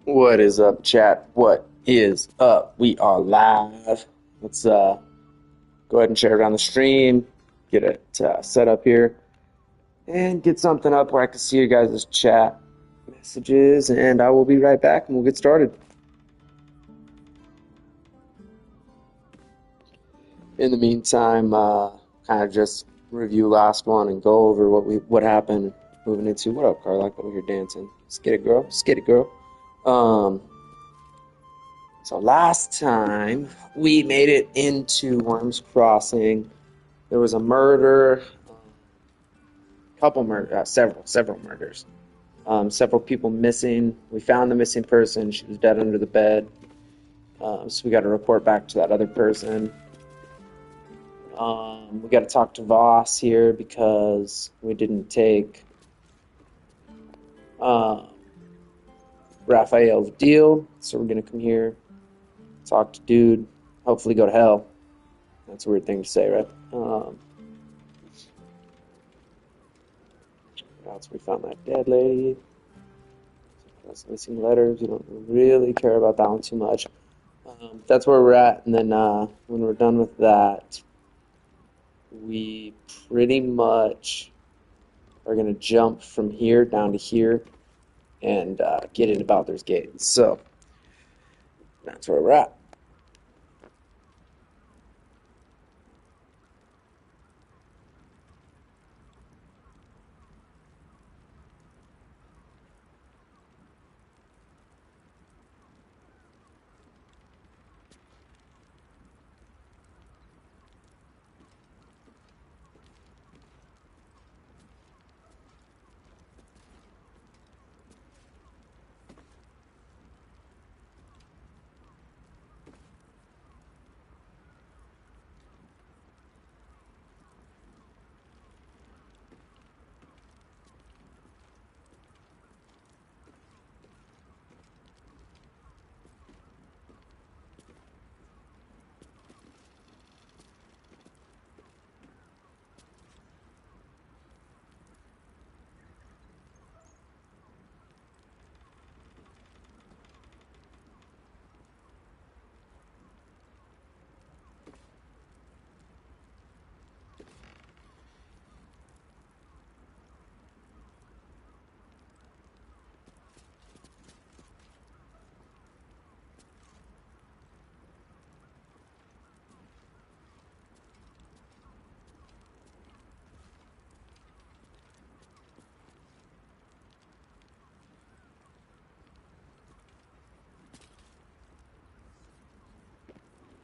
What is up, chat? What is up? We are live. Let's go ahead and share it on the stream, get it set up here, and get something up where I can see you guys' chat messages, and I will be right back and we'll get started. In the meantime, kind of just review last one and go over what happened moving into. What up, Carla? Over here dancing. Skid it, girl. Skid it, girl. So last time we made it into Worms Crossing. There was a murder, several murders, several people missing. We found the missing person. She was dead under the bed. So we got to report back to that other person. We got to talk to Voss here because we didn't take Raphael's deal. So we're gonna come here, talk to dude, hopefully go to hell. That's a weird thing to say, right? So we found that dead lady. That's missing letters. We don't really care about that one too much. That's where we're at. And then when we're done with that, we pretty much are going to jump from here down to here and get into Baldurs Gate. So that's where we're at.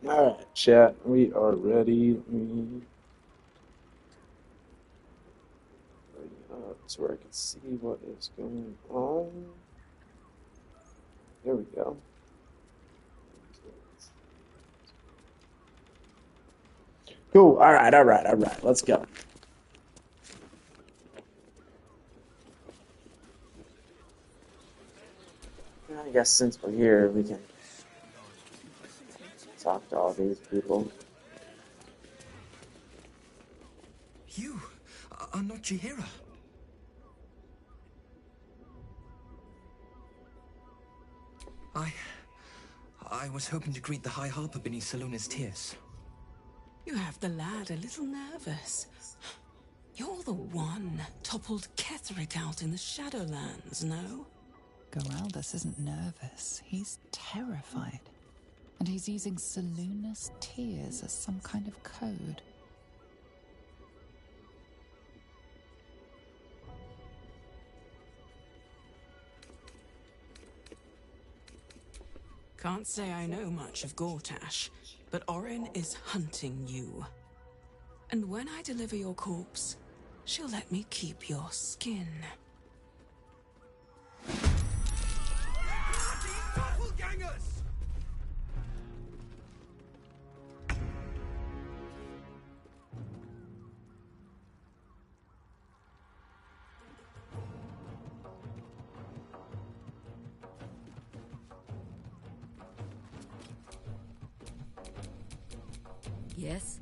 All right, chat, we are ready. Up so where I can see what is going on. There we go. Cool. All right. Let's go. I guess since we're here, we can talk to all these people. You are not Jahira. I was hoping to greet the High Harper beneath Salona's tears. You have the lad a little nervous. You're the one toppled Ketheric out in the Shadowlands, no? Geraldus isn't nervous. He's terrified. And he's using Salona's tears as some kind of code. Can't say I know much of Gortash, but Orin is hunting you. And when I deliver your corpse, she'll let me keep your skin. Doppelgangers! Yes?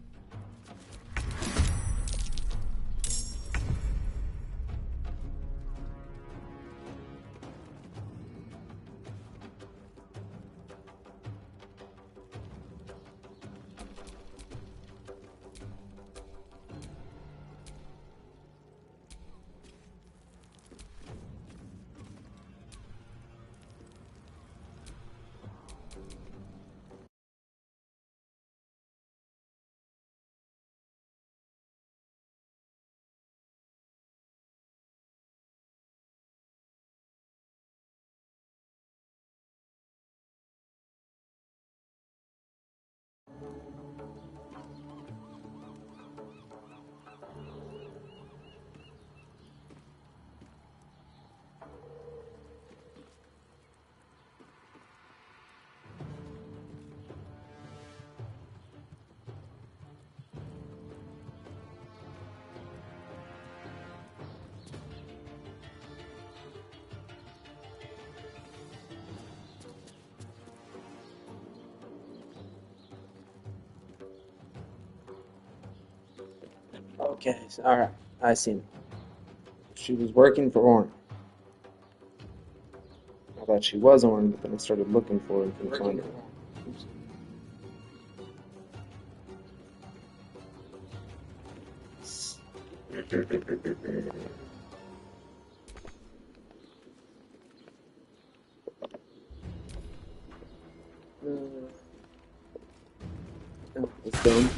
okay. So, all right. I see. She was working for Orin. I thought she was Orin, but then I started looking for her and couldn't find her. Oops. Oh, it's done.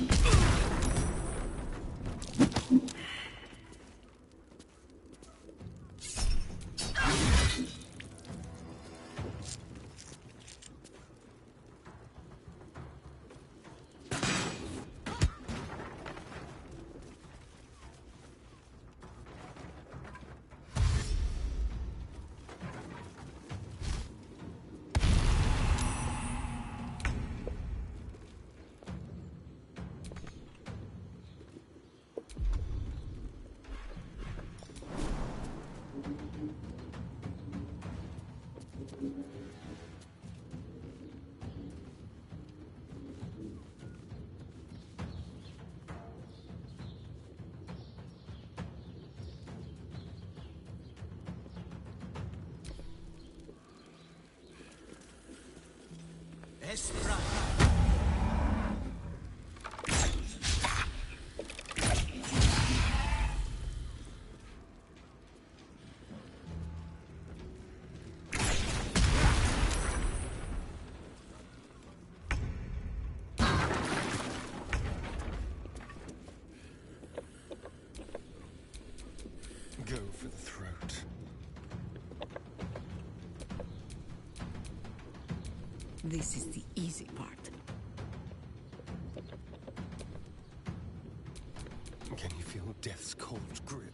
Go for the throat. This is the easy part. Can you feel death's cold grip?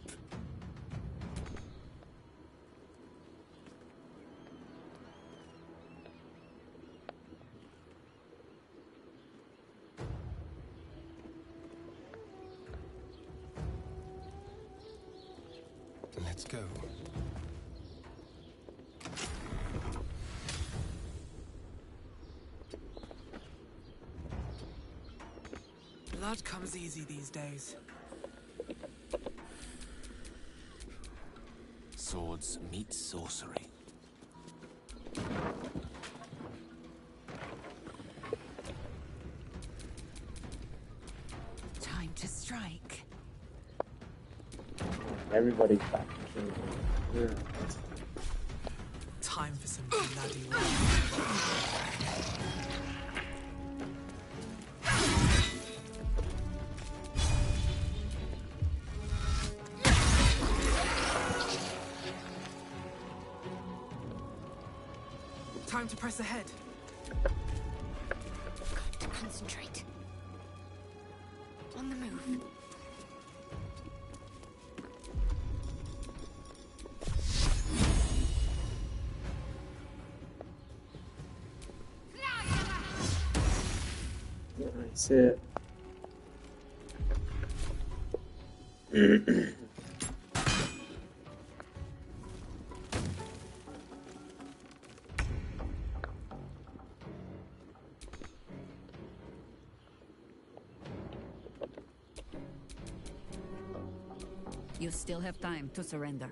Let's go. Blood comes easy these days. Swords meet sorcery. Time to strike. Everybody's back. Yeah. Time for some bloody work. Time to press ahead. Got to concentrate. On the move. Nice hit. You still have time to surrender.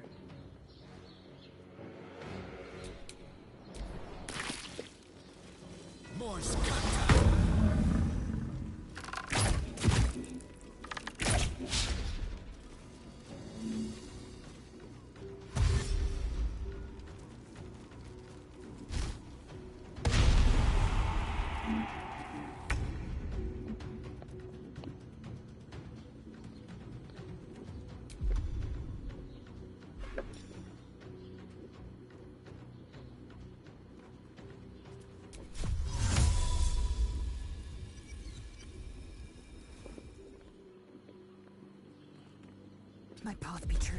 More scatter. My path be true.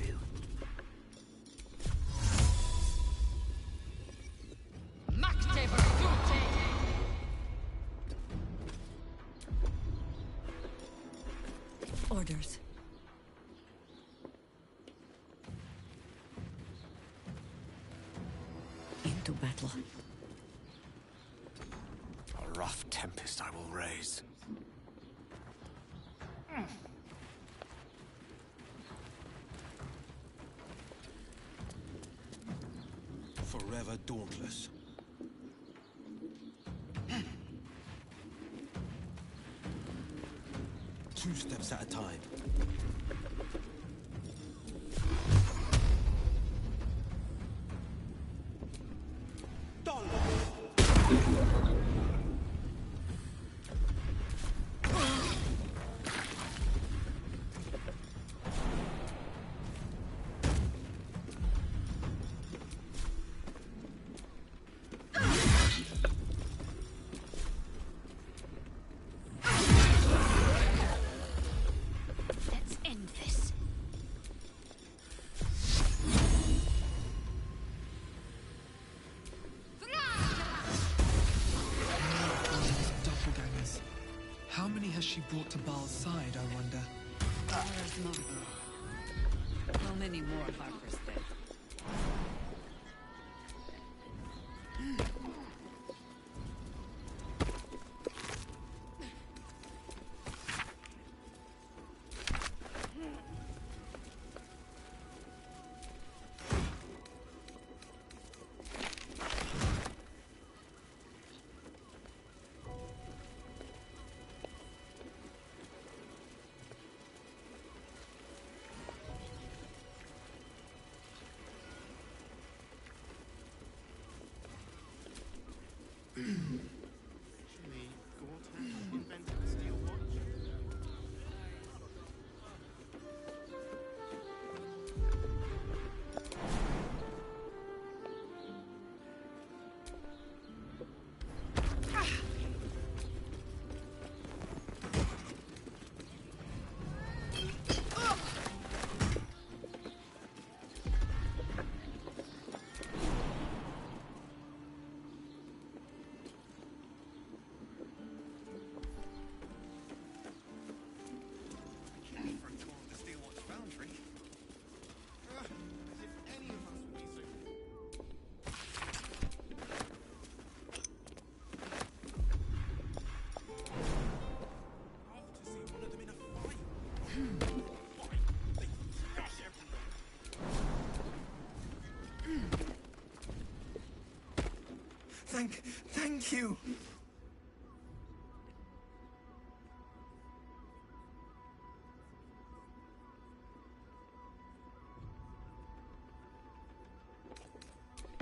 Orders. Into battle. A rough tempest I will raise. Forever dauntless. Two steps at a time. Let's end this. Doppelgangers. How many has she brought to Baal's side, I wonder? There's more. How many more Harpers dead? Thank you.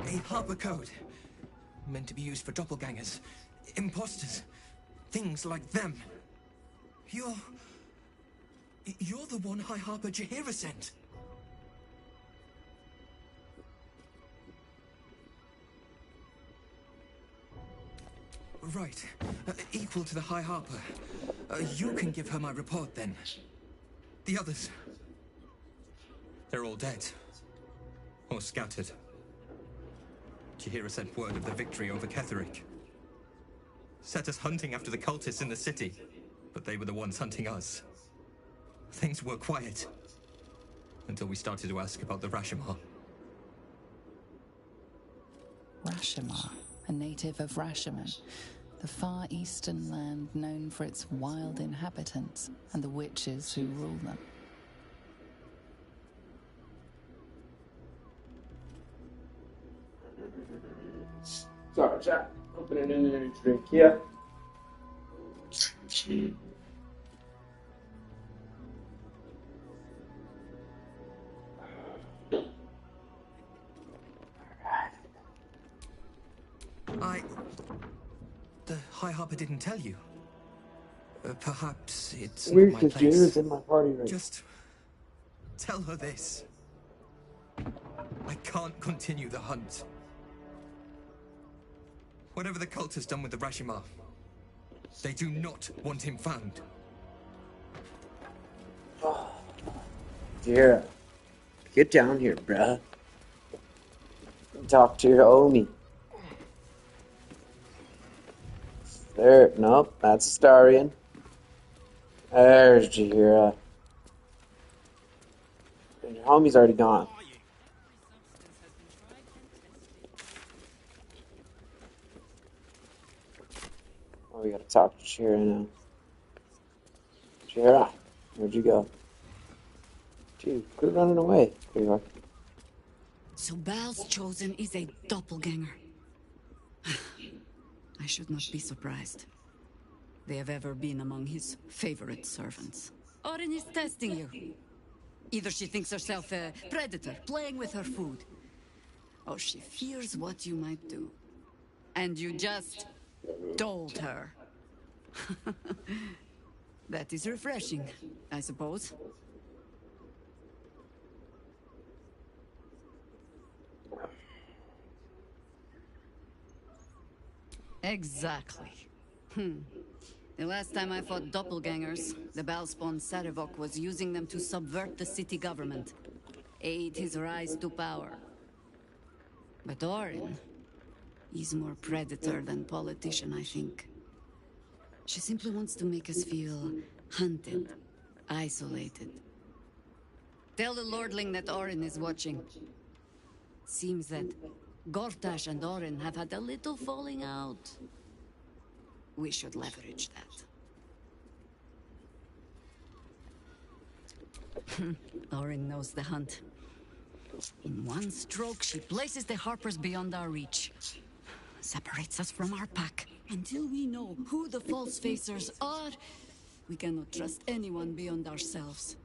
A harbor code. Meant to be used for doppelgangers, imposters, things like them. You're the one High Harper Jaheira sent. Right. Equal to the High Harper. You can give her my report then. The others. They're all dead. Or scattered. Jaheira sent word of the victory over Ketheric. Set us hunting after the cultists in the city. But they were the ones hunting us. Things were quiet. Until we started to ask about the Rashomar. Rashomar, a native of Rashomon, the far eastern land known for its wild inhabitants and the witches who rule them. Sorry, chat. Opening an energy drink. Yeah. The High Harper didn't tell you. Perhaps it's Weird, not my because place. Jaheira's in my party right now. Just tell her this. I can't continue the hunt. Whatever the cult has done with the Rashomar, they do not want him found. Jaheira, get down here, bruh. Talk to your homie. There, nope, that's Astarion. There's Jaheira. And your homie's already gone. Oh, we gotta talk to Jaheira now. Jaheira, where'd you go? Dude, quit running away. There you are. So Bal's chosen is a doppelganger. I should not be surprised. They have ever been among his favorite servants. Orin is testing you. Either she thinks herself a predator, playing with her food, or she fears what you might do. And you just told her. That is refreshing, I suppose. Exactly. The last time I fought doppelgangers, the Balspawn Sarevok was using them to subvert the city government, aid his rise to power. But Orin, he's more predator than politician, I think. She simply wants to make us feel hunted, isolated. Tell the Lordling that Orin is watching. Seems that Gortash and Orin have had a little falling out. We should leverage that. Orin knows the hunt. In one stroke, she places the Harpers beyond our reach. Separates us from our pack. Until we know who the false facers are, we cannot trust anyone beyond ourselves.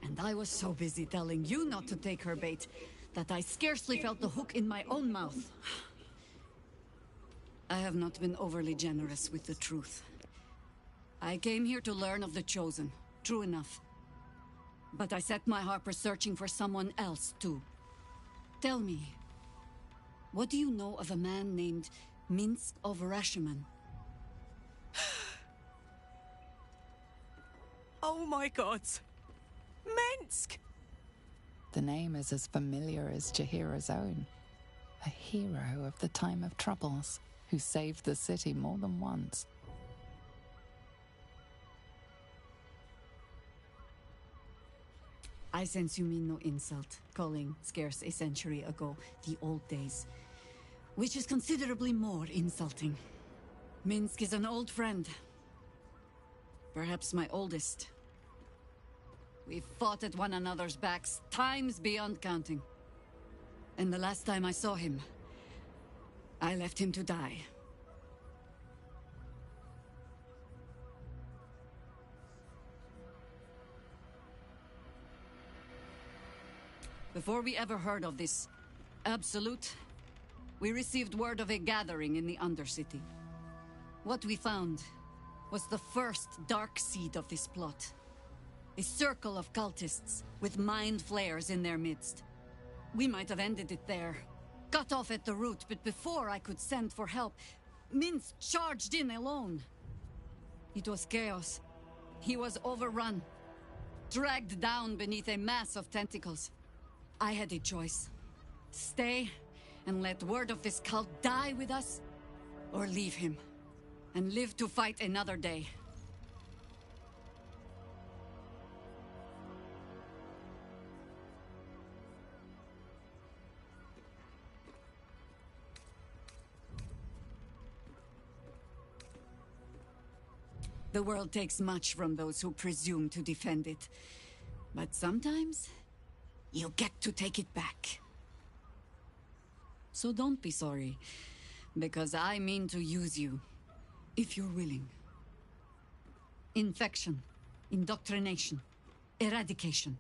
And I was so busy telling you not to take her bait that I scarcely felt the hook in my own mouth. I have not been overly generous with the truth. I came here to learn of the Chosen, true enough. But I set my Harper searching for someone else, too. Tell me, what do you know of a man named Minsk of Rashiman? Oh my god! Minsk! The name is as familiar as Jahira's own. A hero of the time of troubles, who saved the city more than once. I sense you mean no insult, calling scarce a century ago the old days, which is considerably more insulting. Minsk is an old friend. Perhaps my oldest. We've fought at one another's backs times beyond counting. And the last time I saw him, I left him to die. Before we ever heard of this Absolute, we received word of a gathering in the Undercity. What we found was the first dark seed of this plot. A circle of cultists with mind flayers in their midst. We might have ended it there, cut off at the root, but before I could send for help, Minsk charged in alone. It was chaos. He was overrun, dragged down beneath a mass of tentacles. I had a choice. Stay and let word of this cult die with us, or leave him and live to fight another day. The world takes much from those who presume to defend it. But sometimes, you get to take it back. So don't be sorry, because I mean to use you, if you're willing. Infection, indoctrination, eradication.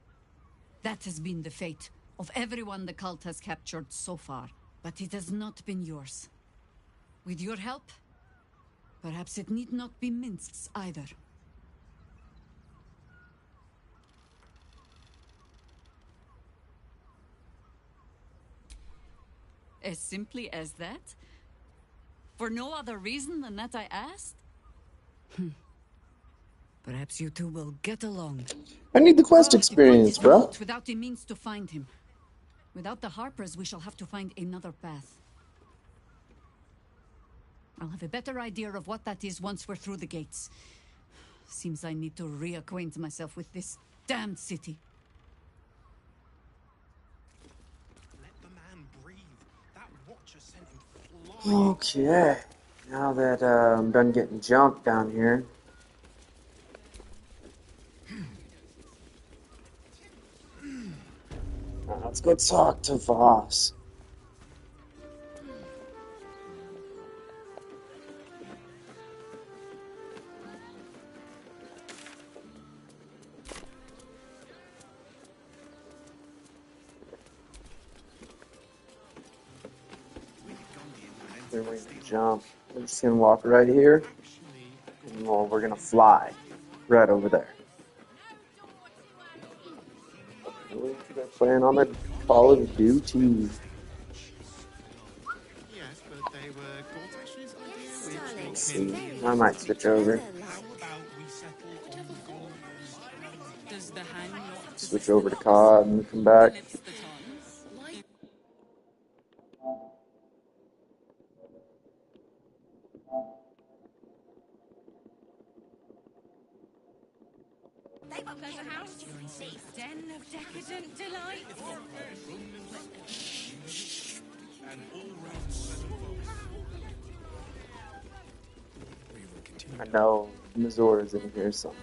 That has been the fate of everyone the cult has captured so far. But it has not been yours. With your help, perhaps it need not be Minsk's either. As simply as that? For no other reason than that I asked? Perhaps you two will get along. I need the quest The point experience, is bro. not without the means to find him. Without the Harpers, we shall have to find another path. I'll have a better idea of what that is once we're through the gates. Seems I need to reacquaint myself with this damned city. Let the man breathe. That watcher sent him flying. Okay. Now that I'm done getting jumped down here. Let's go talk to Voss. They're waiting to jump. We're just gonna walk right here, and we're gonna fly right over there. They're playing on the Call of Duty. Yes, but they were Gortash's idea, which makes See, him... I might switch over. How about we settle on Gold's... Does the hand not Switch over to COD and come back. it's the tongues? There's a house. Den of decadent delight. I know Mazora's in here somewhere.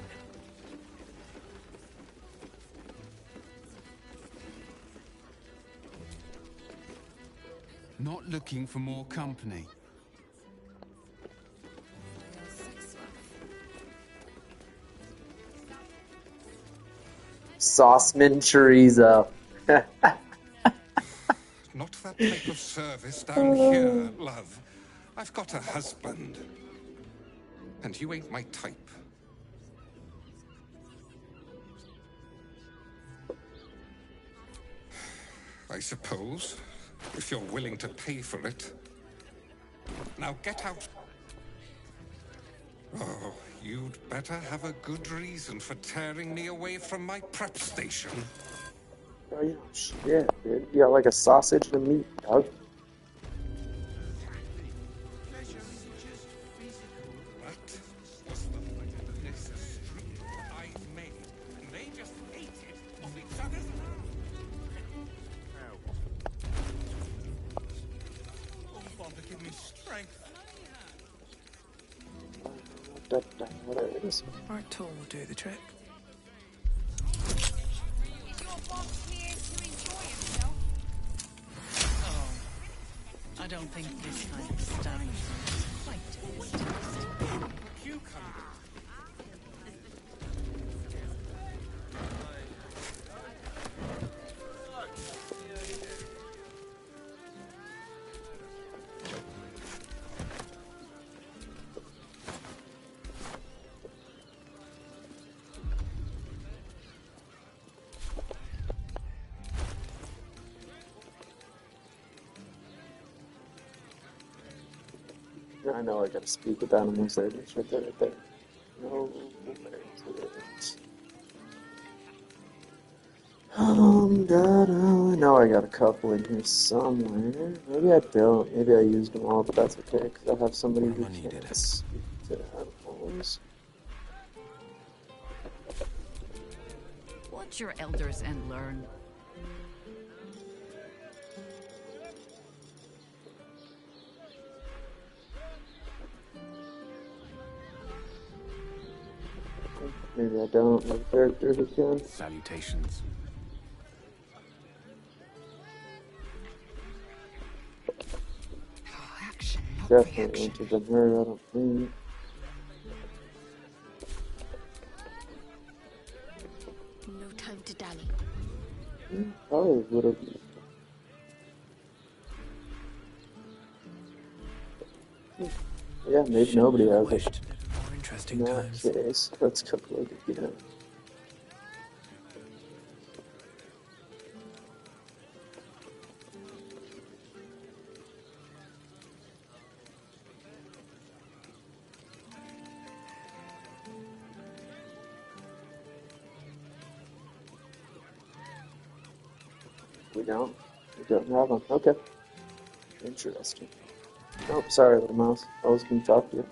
Not looking for more company. Sauceman chorizo. Not that type of service down here, love. I've got a husband. And you ain't my type. I suppose, if you're willing to pay for it. Now get out. Oh, you'd better have a good reason for tearing me away from my prep station. Oh, you know, shit, dude. You got like a sausage and a meat, dog. That was the finest street I've made, and they just ate it off each other's Oh, Father, give me strength. Whatever it is. Right tool will do the trick. Is your boss here to enjoy himself? Oh, I don't think this kind of establishment is quite to his taste. I know I gotta speak with animals there. It's right there, right there. No, where is it? I know I got a couple in here somewhere. Maybe I don't. Maybe I used them all, but that's okay, because I have somebody who can speak to animals. Watch your elders and learn. Maybe I don't. My character who can. Salutations. Action, not Definitely reaction. into the her, I don't think. No time to dally. Probably would have. Yeah, maybe nobody has Wished it. to live in more interesting In that times. case, let's go look again. We don't have them. Okay. Interesting. Oh, sorry, little mouse. I was going to talk to you.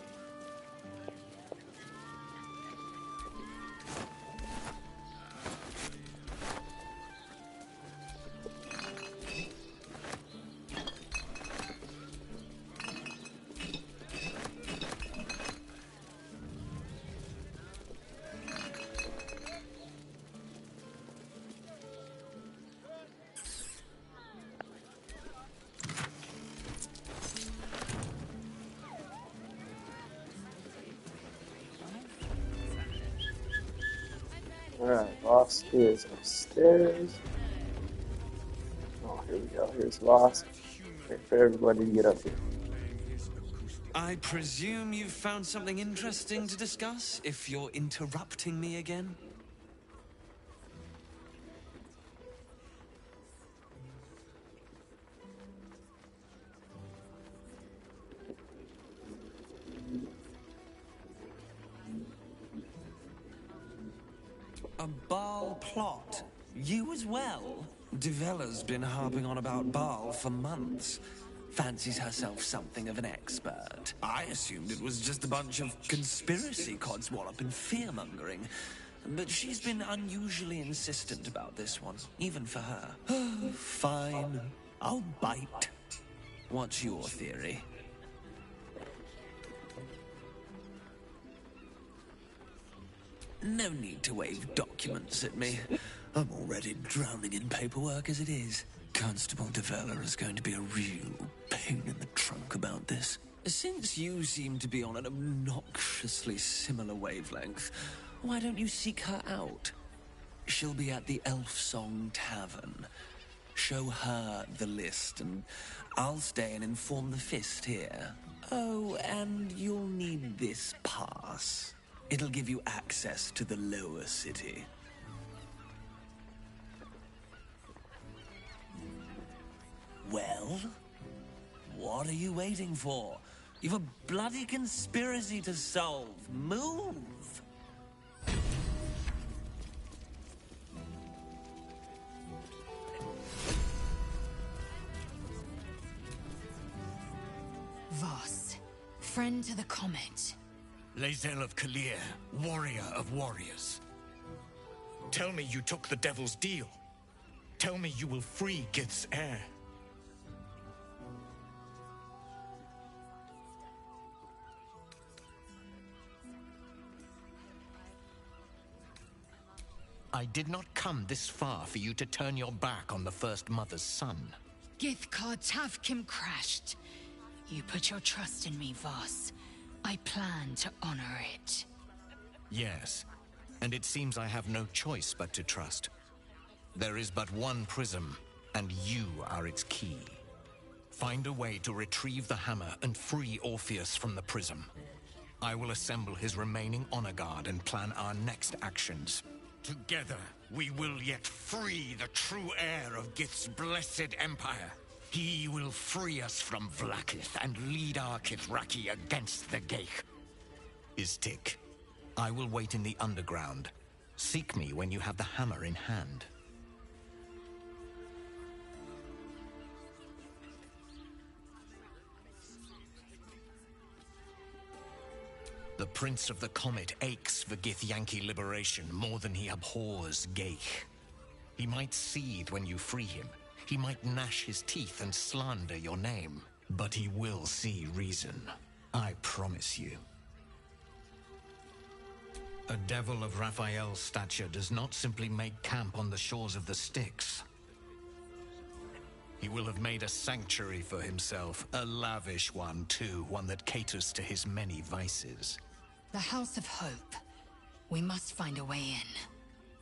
Alright, Voss is upstairs. Oh, here we go. Here's Voss. Wait for everybody to get up here. I presume you've found something interesting to discuss, if you're interrupting me again? A Baal plot? You as well? Devella's been harping on about Baal for months. Fancies herself something of an expert. I assumed it was just a bunch of conspiracy codswallop and fear-mongering. But she's been unusually insistent about this one, even for her. Fine, I'll bite. What's your theory? No need to wave documents at me. I'm already drowning in paperwork as it is. Constable Devella is going to be a real pain in the trunk about this. Since you seem to be on an obnoxiously similar wavelength, why don't you seek her out? She'll be at the Elf Song Tavern. Show her the list, and I'll stay and inform the Fist here. Oh, and you'll need this pass. It'll give you access to the lower city. Well? What are you waiting for? You've a bloody conspiracy to solve. Move! Voss, friend to the Comet. Lae'zel of Kalir, warrior of warriors. Tell me you took the Devil's deal. Tell me you will free Gith's heir. I did not come this far for you to turn your back on the First Mother's son. Githkar Tavkim crashed. You put your trust in me, Voss. I plan to honor it. Yes, and it seems I have no choice but to trust. There is but one prism, and you are its key. Find a way to retrieve the hammer and free Orpheus from the prism. I will assemble his remaining honor guard and plan our next actions. Together, we will yet free the true heir of Gith's blessed empire. He will free us from Vlaakith and lead our Kithraki against the Geich. Istik, I will wait in the underground. Seek me when you have the hammer in hand. The Prince of the Comet aches for Githyanki liberation more than he abhors Geich. He might seethe when you free him. He might gnash his teeth and slander your name. But he will see reason. I promise you. A devil of Raphael's stature does not simply make camp on the shores of the Styx. He will have made a sanctuary for himself, a lavish one too, one that caters to his many vices. The House of Hope. We must find a way in.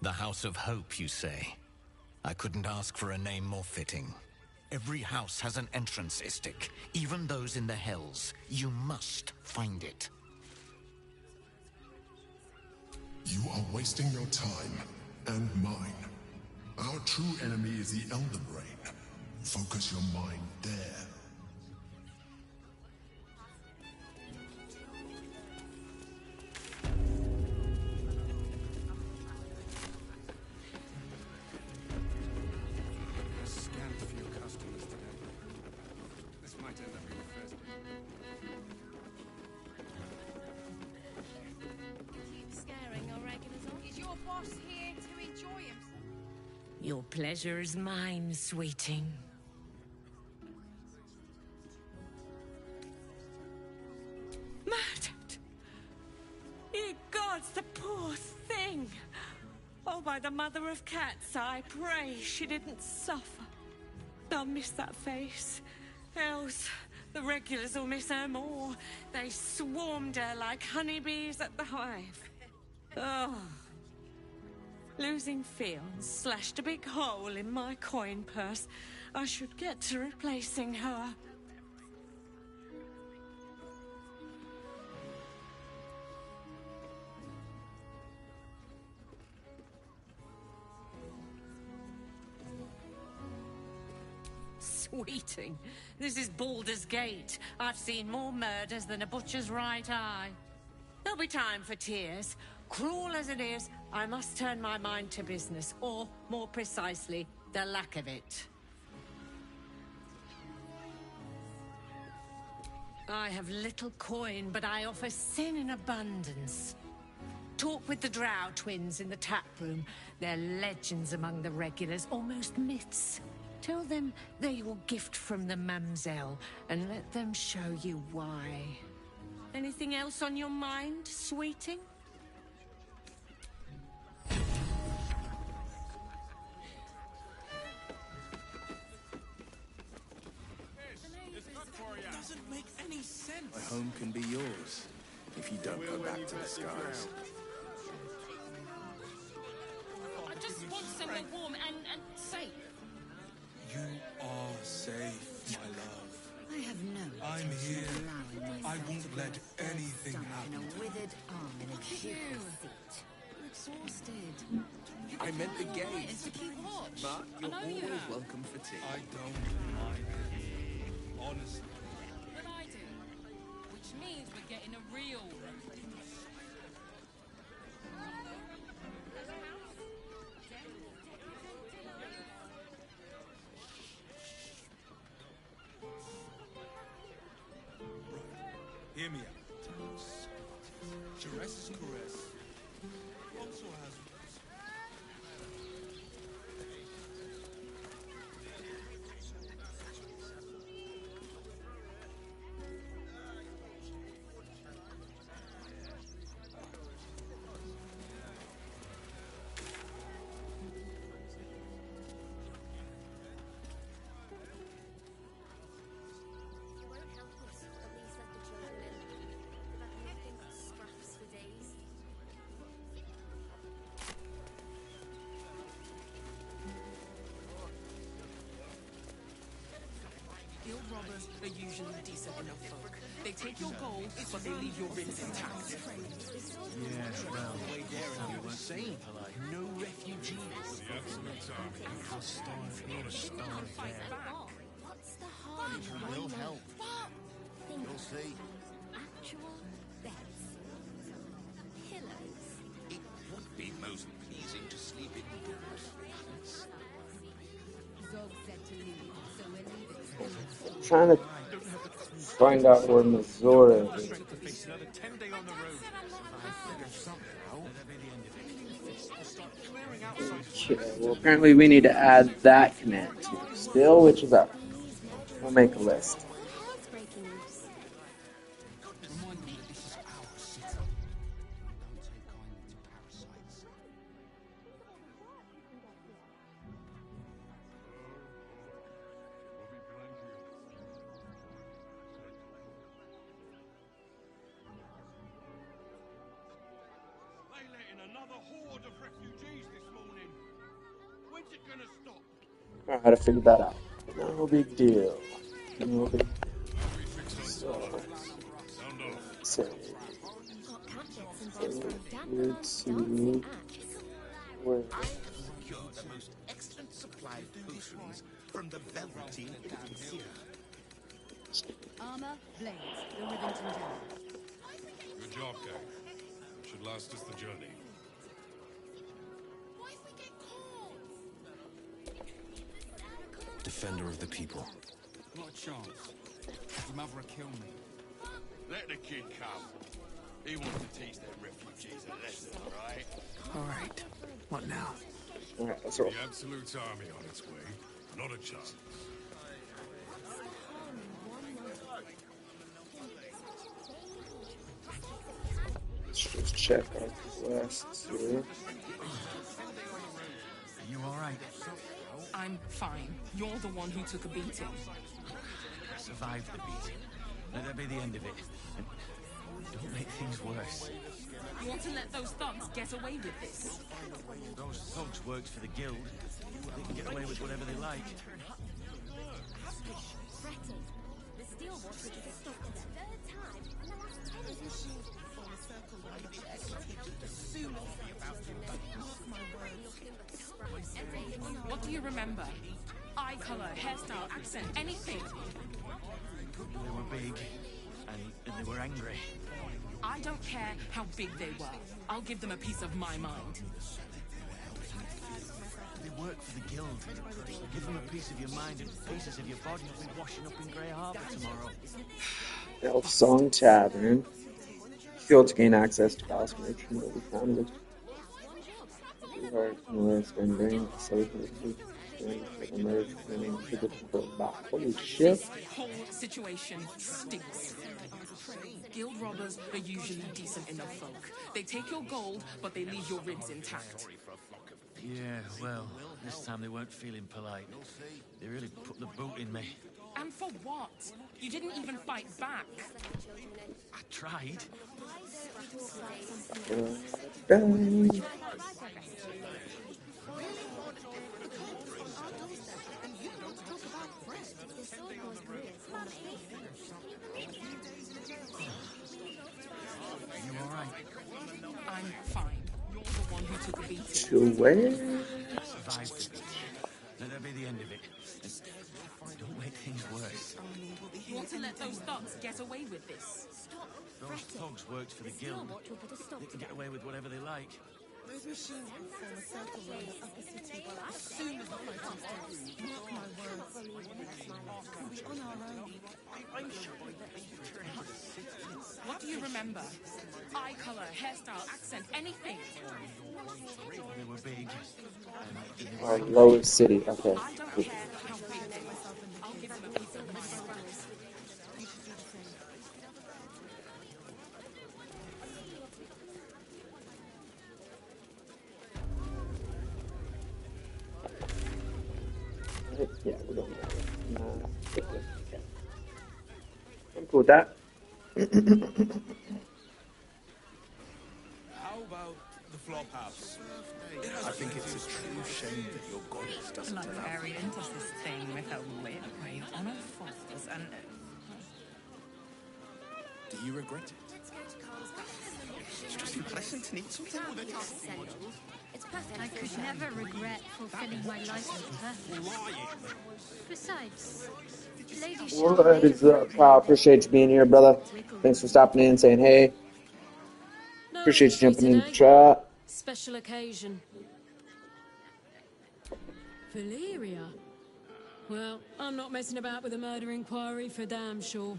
The House of Hope, you say? I couldn't ask for a name more fitting. Every house has an entrance, Istik, even those in the Hells. You must find it. You are wasting your time, and mine. Our true enemy is the Elder Brain. Focus your mind there. A scant few customers today. This might end up being the first. Your pleasure is mine, sweeting. Murdered! Ye gods, the poor thing! Oh, by the mother of cats, I pray she didn't suffer. I'll miss that face. Else, the regulars will miss her more. They swarmed her like honeybees at the hive. Oh. Losing Fiona slashed a big hole in my coin purse. I should get to replacing her. Sweeting, this is Baldurs Gate. I've seen more murders than a butcher's right eye. There'll be time for tears. Cruel as it is, I must turn my mind to business, or, more precisely, the lack of it. I have little coin, but I offer sin in abundance. Talk with the Drow twins in the tap room. They're legends among the regulars, almost myths. Tell them they're your gift from the Mamselle, and let them show you why. Anything else on your mind, sweeting? It doesn't make any sense. My home can be yours, if you don't go back to the skies. I just want somewhere warm and safe. You are safe, my love. I have no I'm intention here. of allowing I myself won't to let be anything sunk happen. in a withered arm in a cubicle seat. I'm exhausted. I meant the Right, gate. it's to keep watch. But you're always welcome for tea. I don't mind. Honestly. But I do. Which means we're getting a real Hear me out. Caress is caress. Also hazardous. Guild robbers are usually decent enough folk. They take your gold, but they leave your rings intact. Yeah, well, way there and you were saying polite. No refugees. The absolute army. I'll starve here, starve there. What's the harm? It will help. You'll see. Actual beds. Pillows. It would be most pleasing to sleep indoors. Zog said to leave, so we're leaving. I'm trying to find out where Missouri is. To face another 10 day on the road. I figure somehow. Okay, well apparently we need to add that command to still, which is up. We'll make a list. Remind me that this is our city. Don't take kindly to parasites. They let in another horde of refugees this morning. When's it gonna stop? I know how to figure that out. No big deal. No big deal. So, say, here to where? Procure the most excellent supply of potions from the Velveteen Pittance here. Armor, blades, the Rivington General. Good job, gang. Should last us the journey. Defender of the people. Not a chance. Your mother will kill me. Let the kid come. He wants to teach them refugees a lesson, right? All right. What now? Alright, let's roll. The Absolute's army on its way. Not a chance. Let's just check our quests here. Are you alright? I'm fine. You're the one who took a beating. I survived the beating. Let that be the end of it. And don't make things worse. You want to let those thugs get away with this? Those thugs worked for the guild. They can get away with whatever they like. The steel watch which has stopped for the third time in the last 10 years. What do you remember? Eye color, hairstyle, accent, anything. They were big, and they were angry. I don't care how big they were. I'll give them a piece of my mind. They work for the guild. Give them a piece of your mind and pieces of your body will be washing up in Grey Harbor tomorrow. Elf Song Tavern. Fuel to gain access to Boss Merchant will be founded. You are in the list and bring the solution to emerge winning to the control. Holy shit. This whole situation stinks. Guild robbers are usually decent enough folk. They take your gold, but they leave your ribs intact. Yeah, well, this time they weren't feeling polite. They really put the boot in me. And for what? You didn't even fight back. I tried. You alright? I'm fine. You're the one who took a beating. To where? Survived the beating. Let that be the end of it. And don't make things worse. You want to let those thugs get away with this? Those thugs worked for the guild. They can get away with whatever they like. Those machines will form a circle around the upper city as soon as the fighting starts. Mark my words. We'll be on our own. What do you remember? Eye color, hairstyle, accent, anything. They were big. Alright, lowest city. Okay. I don't care how big they were. I'll give them a piece of my mind. Yeah, we're going to okay. I'm cool with that. How about the flop house? I think it's a true shame that your goddess doesn't Like allow very into this thing with her weird way on her falls and... Do you regret it? It's just unpleasant to need something. I could never regret fulfilling my life's purpose. Besides, Lady What is up, pal? Appreciate you being here, brother. Thanks for stopping in and saying hey. Appreciate you jumping in the chat. Special occasion. Valeria? Well, I'm not messing about with a murder inquiry for damn sure.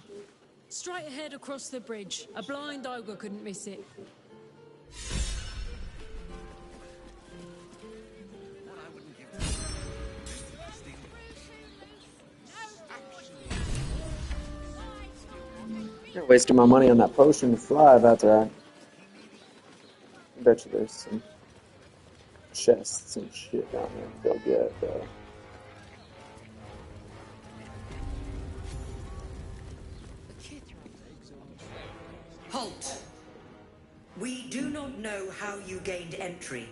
Straight ahead across the bridge. A blind ogre couldn't miss it. You're wasting my money on that potion to fly, that's alright. I bet you there's some chests and shit down there. They'll get, Halt! We do not know how you gained entry,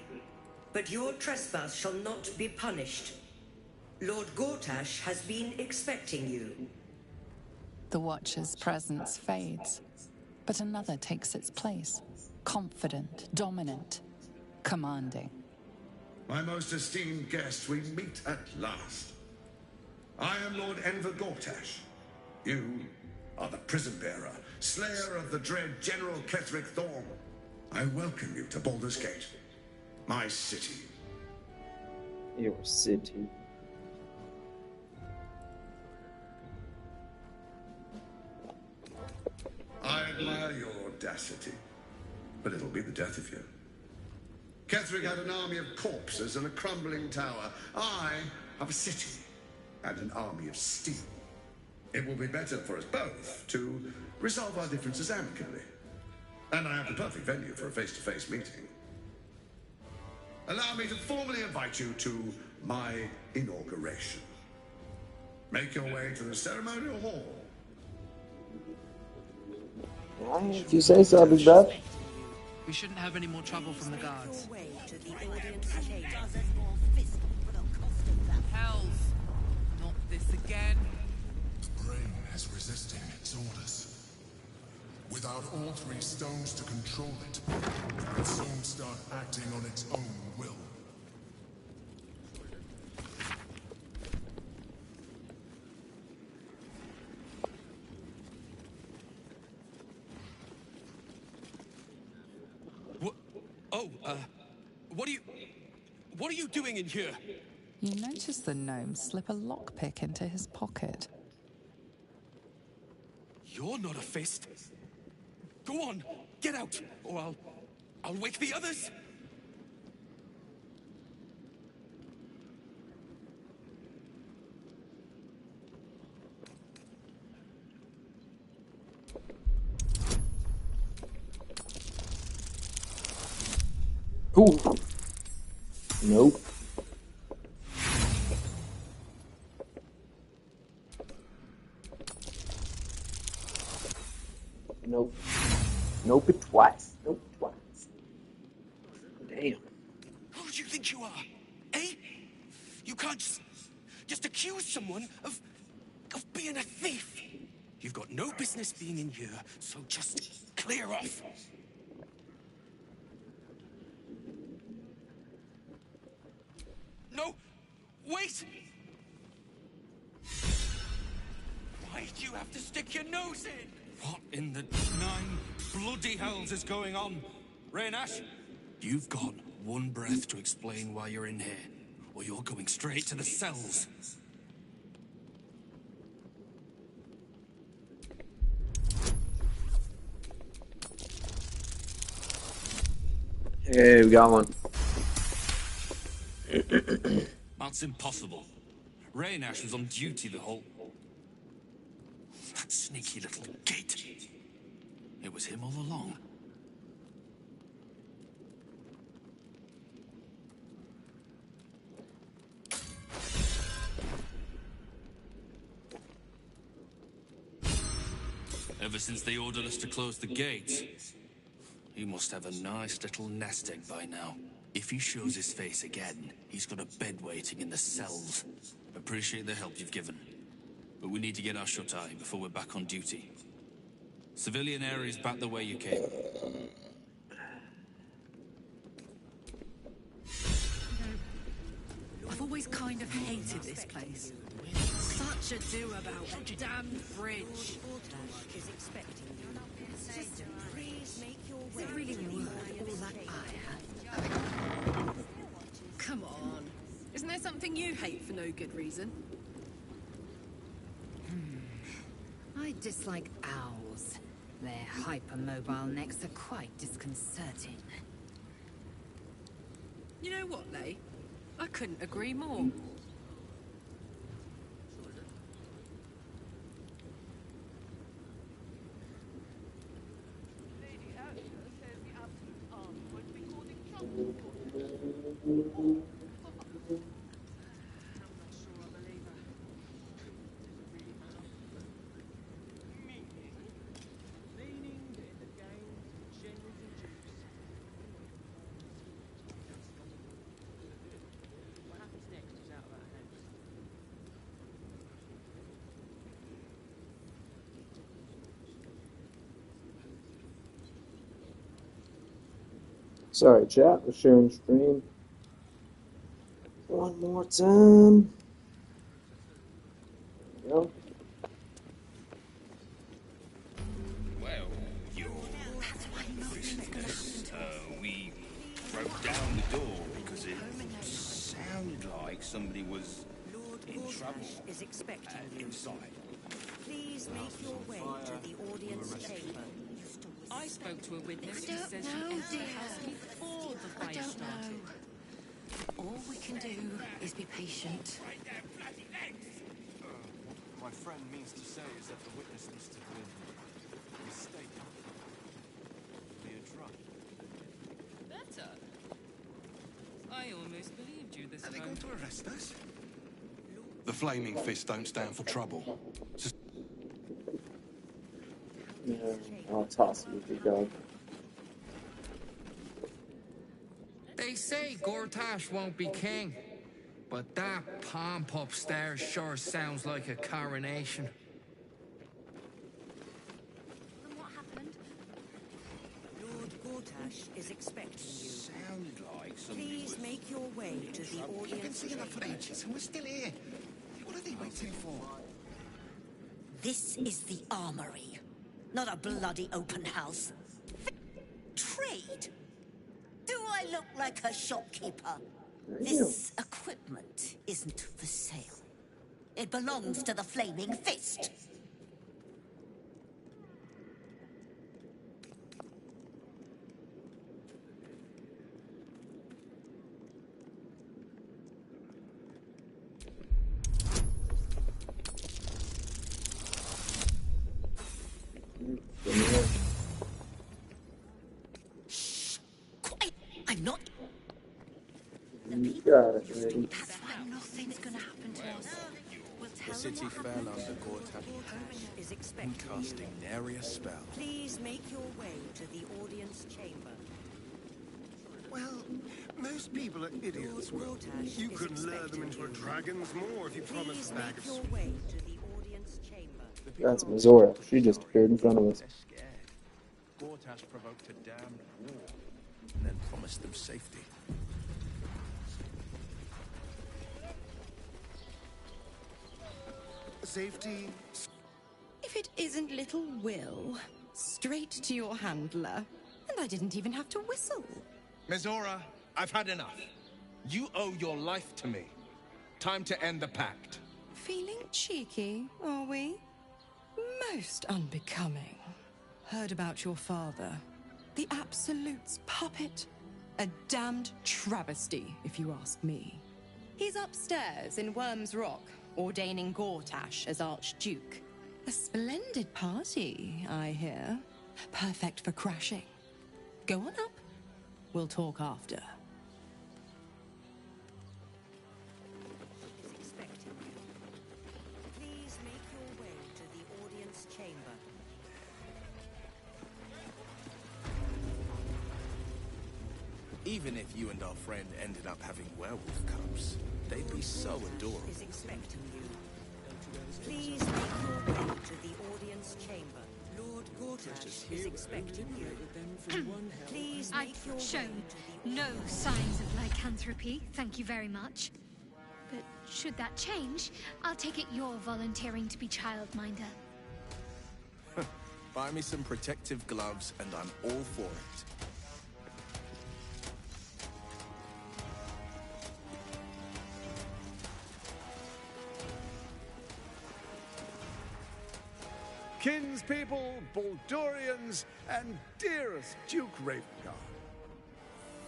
but your trespass shall not be punished. Lord Gortash has been expecting you. The Watcher's presence fades, but another takes its place. Confident, dominant, commanding. My most esteemed guest, we meet at last. I am Lord Enver Gortash. You are the prison bearer, slayer of the dread General Ketheric Thorm. I welcome you to Baldurs Gate, my city. your city. I admire your audacity, but it'll be the death of you. Ketheric had an army of corpses and a crumbling tower. I have a city and an army of steel. It will be better for us both to resolve our differences amicably. And I have the perfect venue for a face-to-face meeting. Allow me to formally invite you to my inauguration. Make your way to the ceremonial hall. If you say so, big bro. We shouldn't have any more trouble from the guards. Hells! Not this again. The brain is resisting its orders. Without all three stones to control it, it will soon start acting on its own will. What are you doing in here? You notice the gnome slip a lockpick into his pocket. You're not a fist. Go on, get out, or I'll wake the others. Ooh. Nope. Nope. Nope it twice. Nope twice. Damn. Who do you think you are? Eh? You can't just accuse someone of being a thief. You've got no business being in here, so just clear off. No! Wait! Why do you have to stick your nose in? What in the nine bloody hells is going on? Raynash? You've got one breath to explain why you're in here, or you're going straight to the cells. Hey, we got one. That's impossible. Raynash was on duty the whole... That sneaky little gate. It was him all along. Ever since they ordered us to close the gates, he must have a nice little nest egg by now. If he shows his face again, he's got a bed waiting in the cells. Appreciate the help you've given, but we need to get our shut-eye before we're back on duty. Civilian areas back the way you came. I've always kind of hated this place. Such ado about a damned bridge. Is it really worth all that ire? Come on. Isn't there something you hate for no good reason? I dislike owls. Their hypermobile necks are quite disconcerting. You know what, Lay? I couldn't agree more. Sorry, chat. We're sharing screen. One more time. There we go. Well, we broke down the door because it sounded like somebody was in trouble is expecting you. inside. Please make your way to the audience chamber. I spoke to a witness who don't says know, she entered dear. the house before the I fire don't started. know. All we can do is be patient. What my friend means to say is that the witness must have been mistaken. Be a drug. Better. I almost believed you this Are they time. going to arrest us? The Flaming Fist don't stand for trouble. Yeah, I'll toss you if you go. They say Gortash won't be king, but that pomp upstairs sure sounds like a coronation. And what happened? Lord Gortash is expecting you. Sounded like somebody Please was... make your way to the I've been audience seeing her for chamber. ages, and we're still here. What are they waiting for? This is the armory, not a bloody open house. Trade? Do I look like a shopkeeper? This equipment isn't for sale. It belongs to the Flaming Fist. Quiet! I'm not. You got it, lady. That's why nothing's gonna happen to us. We'll The tell them city what fell happened. under Gortash Gortash is and expecting casting you. nary a spell. Please make your way to the audience chamber. Well, most people are idiots, Will. Gortash You is could lure them expecting into a you. dragon's maw if you promise Please a bag make of your sweets. way to the audience chamber. That's Mizora. She just appeared in front of us. They're scared. Gortash provoked a damned war and then promised them safety. Safety. If it isn't little Will, straight to your handler. And I didn't even have to whistle. Mizora, I've had enough. You owe your life to me. Time to end the pact. Feeling cheeky, are we? Most unbecoming. Heard about your father. The Absolute's puppet. A damned travesty, if you ask me. He's upstairs in Worm's Rock, ordaining Gortash as Archduke. A splendid party, I hear. Perfect for crashing. Go on up. We'll talk after. Is expecting you. Please make your way to the audience chamber. Even if you and our friend ended up having werewolf cubs, they'd be so adorable. Is expecting you. Please make your way to the audience chamber. Lord Gortash is expecting you. Please make your I've shown way to no signs of lycanthropy, thank you very much. But should that change, I'll take it you're volunteering to be childminder. Buy me some protective gloves and I'm all for it. Kinspeople, Baldurians, and dearest Duke Ravengard,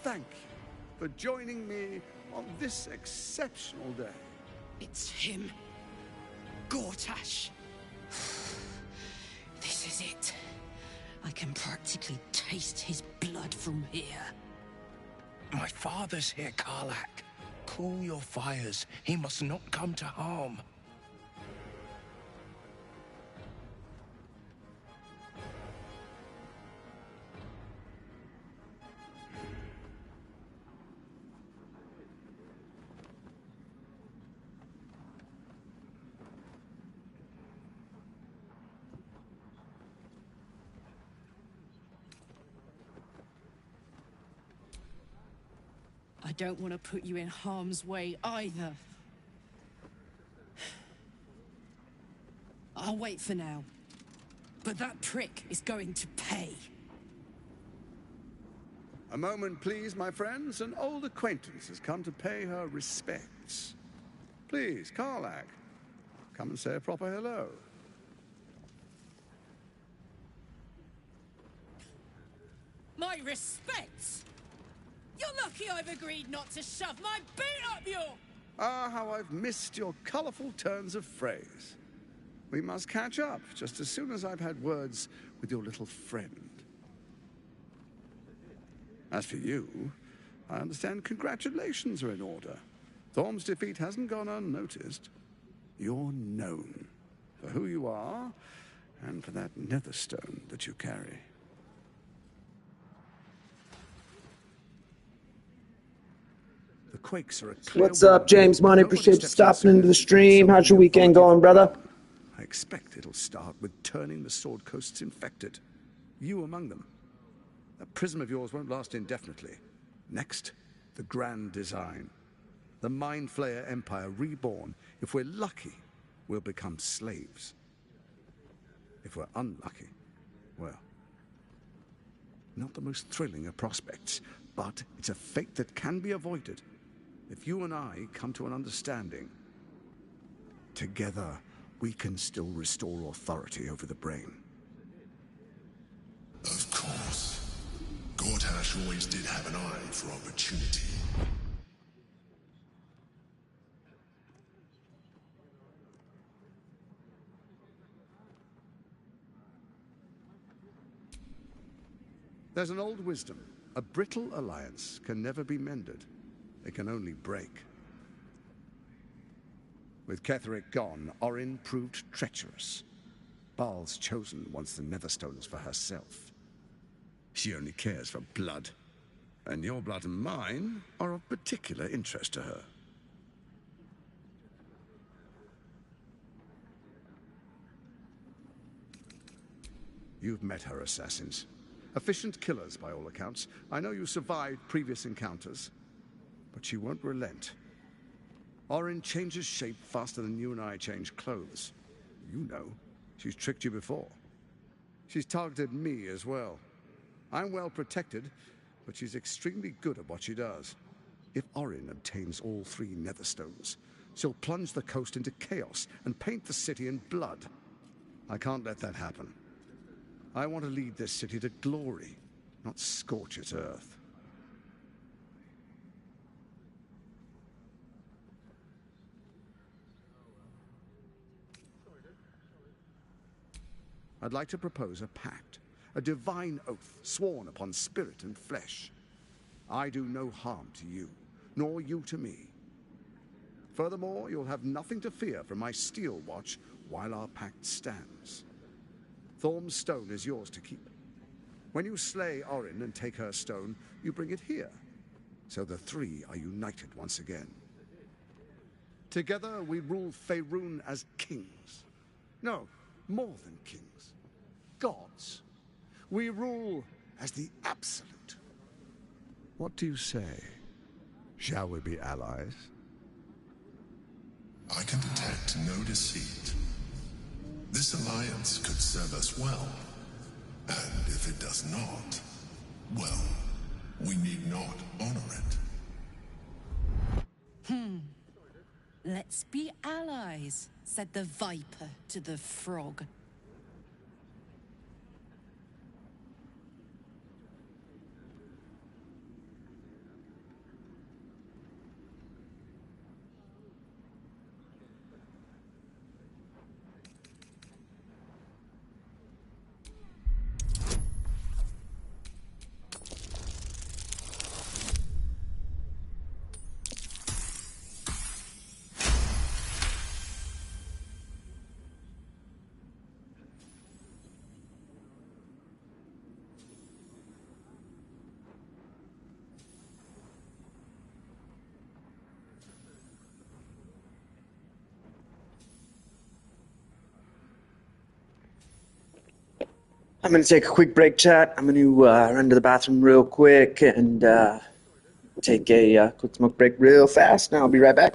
thank you for joining me on this exceptional day. It's him. Gortash. This is it. I can practically taste his blood from here. My father's here, Karlak. Cool your fires. He must not come to harm. I don't want to put you in harm's way either. I'll wait for now. But that prick is going to pay. A moment, please, my friends. An old acquaintance has come to pay her respects. Please, Karlak, come and say a proper hello. respect! You're lucky I've agreed not to shove my boot up your... Ah, how I've missed your colourful turns of phrase. We must catch up just as soon as I've had words with your little friend. As for you, I understand congratulations are in order. Thorm's defeat hasn't gone unnoticed. You're known for who you are and for that netherstone that you carry. The quakes are a clear What's up, James Money? Appreciate you stopping into the stream. How's your weekend going, brother? I expect it'll start with turning the Sword Coasts infected. You among them. That prism of yours won't last indefinitely. Next, the grand design. The Mind Flayer Empire reborn. If we're lucky, we'll become slaves. If we're unlucky, well, not the most thrilling of prospects, but it's a fate that can be avoided if you and I come to an understanding. Together, we can still restore authority over the brain. Of course. Gortash always did have an eye for opportunity. There's an old wisdom. A brittle alliance can never be mended. It can only break. With Ketheric gone, Orin proved treacherous. Baal's chosen wants the Netherstones for herself. She only cares for blood. And your blood and mine are of particular interest to her. You've met her assassins. Efficient killers, by all accounts. I know you survived previous encounters, but she won't relent. Orin changes shape faster than you and I change clothes. You know, she's tricked you before. She's targeted me as well. I'm well protected, but she's extremely good at what she does. If Orin obtains all 3 Netherstones, she'll plunge the coast into chaos and paint the city in blood. I can't let that happen. I want to lead this city to glory, not scorch its earth. I'd like to propose a pact, a divine oath sworn upon spirit and flesh. I do no harm to you, nor you to me. Furthermore, you'll have nothing to fear from my steel watch while our pact stands. Thorm's stone is yours to keep. When you slay Orin and take her stone, you bring it here, so the 3 are united once again. Together we rule Faerun as kings. No, more than kings. Gods. We rule as the absolute. What do you say? Shall we be allies? I can detect no deceit. This alliance could serve us well. And if it does not, well, we need not honor it. Let's be allies, said the viper to the frog. I'm going to take a quick break, chat. I'm going to run to the bathroom real quick and take a quick smoke break real fast. Now I'll be right back.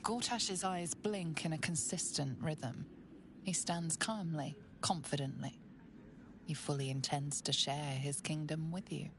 Gortash's eyes blink in a consistent rhythm. He stands calmly, confidently. He fully intends to share his kingdom with you.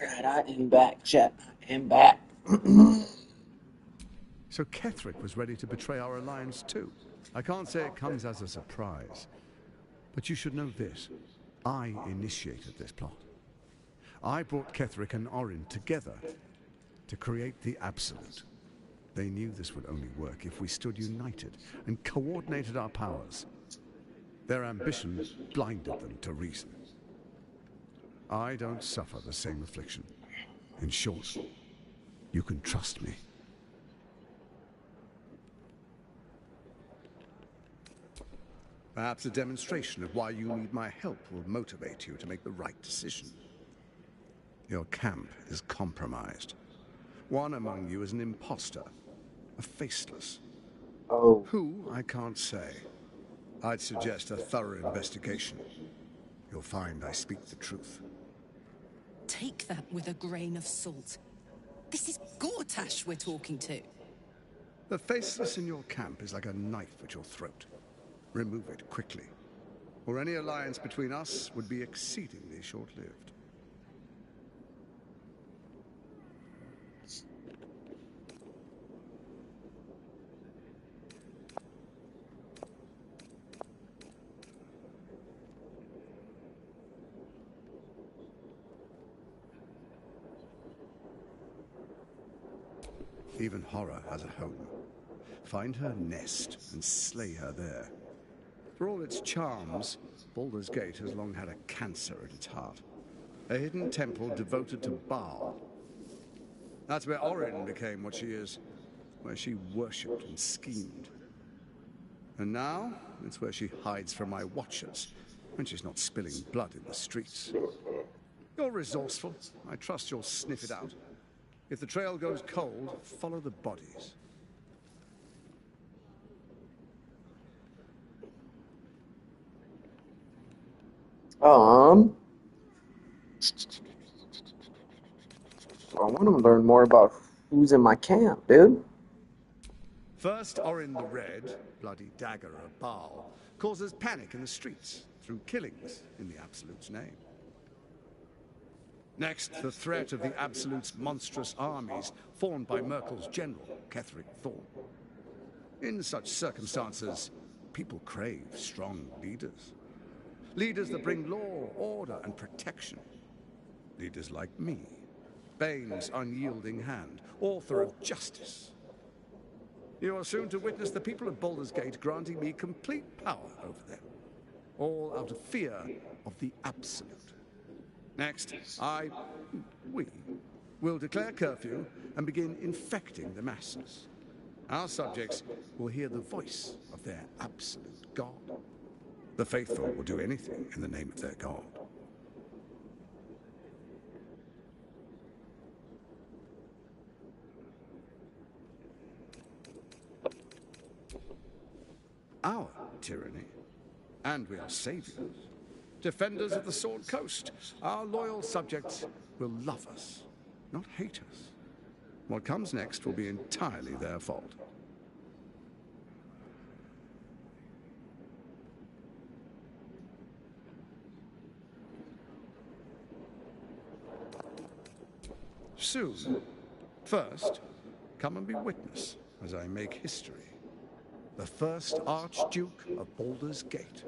Alright, I am back, chat. I am back. So Ketherick was ready to betray our alliance too. I can't say it comes as a surprise. But you should know this. I initiated this plot. I brought Ketherick and Orin together to create the Absolute. They knew this would only work if we stood united and coordinated our powers. Their ambition blinded them to reason. I don't suffer the same affliction. In short, you can trust me. Perhaps a demonstration of why you need my help will motivate you to make the right decision. Your camp is compromised. One among you is an imposter, a faceless. Oh. Who, I can't say. I'd suggest a thorough investigation. You'll find I speak the truth. Take that with a grain of salt. This is Gortash we're talking to. The faceless in your camp is like a knife at your throat. Remove it quickly, or any alliance between us would be exceedingly short-lived. Even horror has a home. Find her nest and slay her there. For all its charms, Baldurs Gate has long had a cancer at its heart. A hidden temple devoted to Baal. That's where Orin became what she is, where she worshipped and schemed. And now, it's where she hides from my watchers, when she's not spilling blood in the streets. You're resourceful. I trust you'll sniff it out. If the trail goes cold, follow the bodies. I want to learn more about who's in my camp, dude. First, Orin the Red, bloody dagger of Baal, causes panic in the streets through killings in the Absolute's name. Next, the threat of the Absolute's monstrous armies formed by Merkel's general, Ketheric Thorn. In such circumstances, people crave strong leaders. Leaders that bring law, order, and protection. Leaders like me, Bane's unyielding hand, author of justice. You are soon to witness the people of Baldurs Gate granting me complete power over them, all out of fear of the Absolute. Next, we will declare curfew and begin infecting the masses. Our subjects will hear the voice of their absolute God. The faithful will do anything in the name of their God. Our tyranny, and we are saviors. Defenders of the Sword Coast, our loyal subjects will love us, not hate us. What comes next will be entirely their fault. Soon. First, come and be witness as I make history. The first Archduke of Baldurs Gate.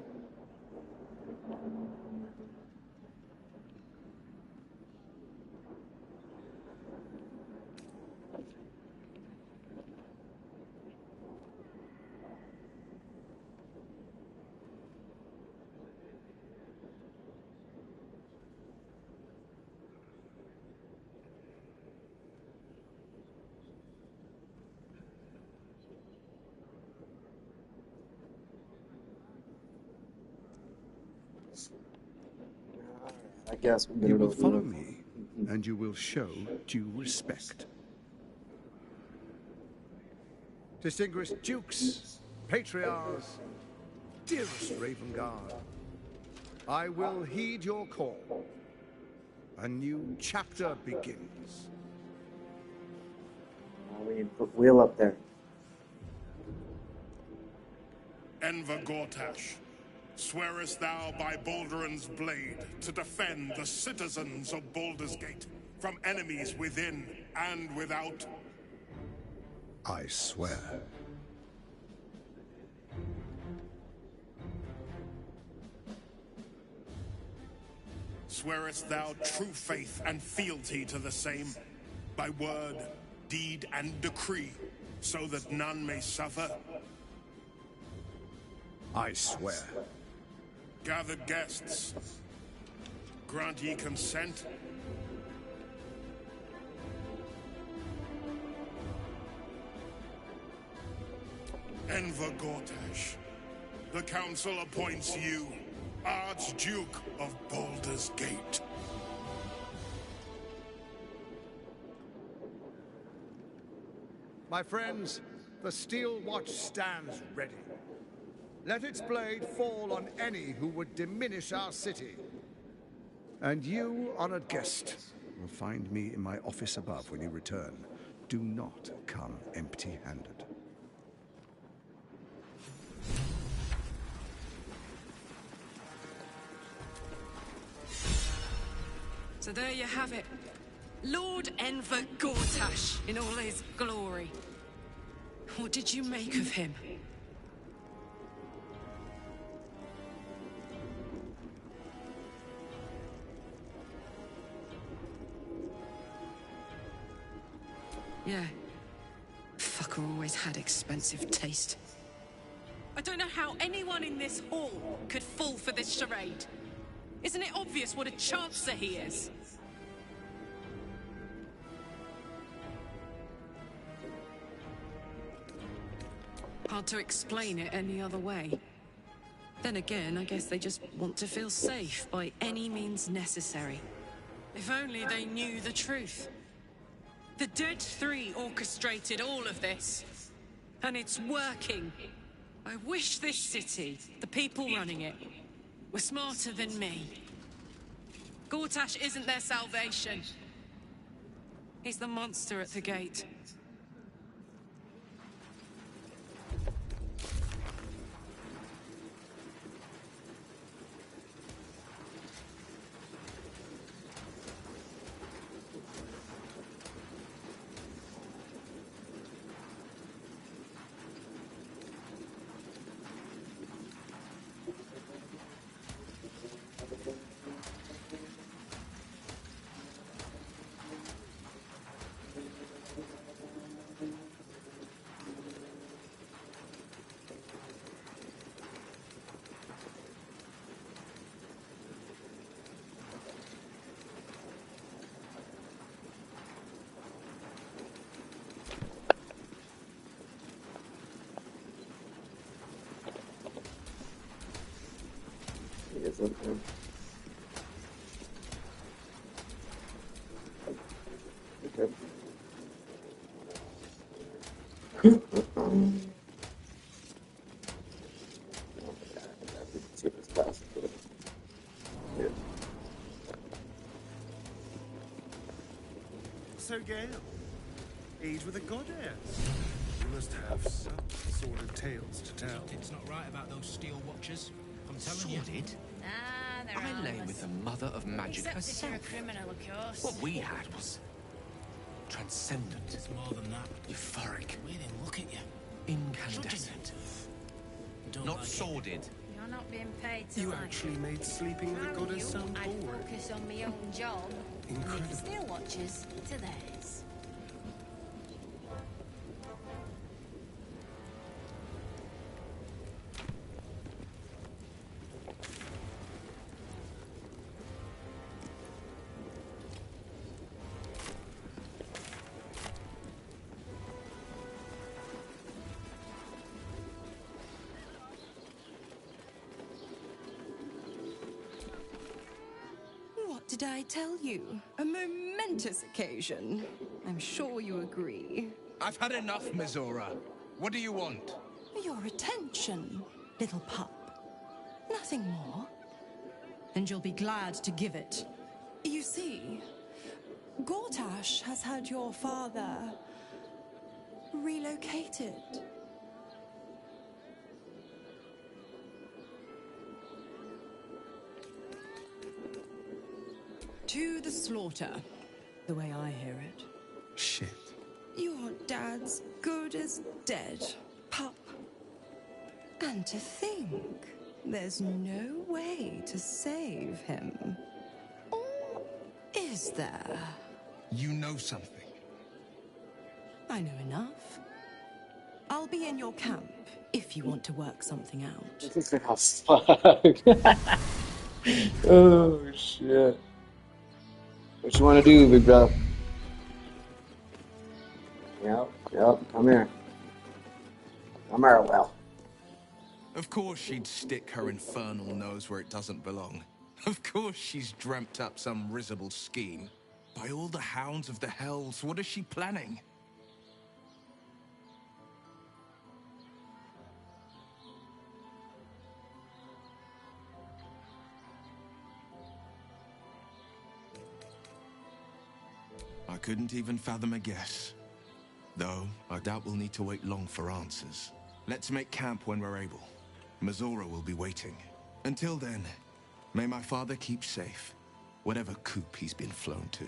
I guess we're You gonna will follow me, and you will show due respect. Distinguished dukes, patriarchs, dearest Raven Guard, I will heed your call. A new chapter begins. We need to put Will up there. Enver Gortash, swearest thou by Balduran's blade to defend the citizens of Baldur's Gate from enemies within and without? I swear. Swearest thou true faith and fealty to the same, by word, deed, and decree, so that none may suffer? I swear. Gathered guests, grant ye consent? Enver Gortash, the council appoints you Archduke of Baldur's Gate. My friends, the Steel Watch stands ready. Let its blade fall on any who would diminish our city. And you, honored guest, will find me in my office above when you return. Do not come empty-handed. So there you have it. Lord Enver Gortash in all his glory. What did you make of him? Yeah. Fucker always had expensive taste. I don't know how anyone in this hall could fall for this charade. Isn't it obvious what a chancer he is? Hard to explain it any other way. Then again, I guess they just want to feel safe by any means necessary. If only they knew the truth. The Dead Three orchestrated all of this. And it's working. I wish this city, the people running it, were smarter than me. Gortash isn't their salvation. He's the monster at the gate. He is up there. Okay. See if it's fast. Yeah. So, Gale, age with a goddess. You must have some sordid tales to tell. Something's not right about those steel watchers. I'm telling you. Sordid? Ah, they're I lay harmless. with the mother of magic Except if you're a herself. criminal, of course. What we had was transcendent. It's more than that. Euphoric. We didn't look at you. Incandescent. Don't Not like it. sordid. You're not being paid to You like actually it. made sleeping with a If I were goddess you, sound I'd boring. focus on my own job. And leave the Incredible. steel watchers to theirs. What did I tell you? A momentous occasion. I'm sure you agree. I've had enough, Mizora. What do you want? Your attention, little pup. Nothing more. And you'll be glad to give it. You see, Gortash has had your father relocated. To the slaughter, the way I hear it. Shit. Your dad's good as dead, pup. And to think, there's no way to save him. Or is there? You know something. I know enough. I'll be in your camp if you want to work something out. Oh, fuck. Oh, shit. What you want to do, big brother? Yep, come here. Come here, Will. Of course she'd stick her infernal nose where it doesn't belong. Of course she's dreamt up some risible scheme. By all the hounds of the hells, what is she planning? I couldn't even fathom a guess. Though, I doubt we'll need to wait long for answers. Let's make camp when we're able. Mizora will be waiting. Until then, may my father keep safe, whatever coop he's been flown to.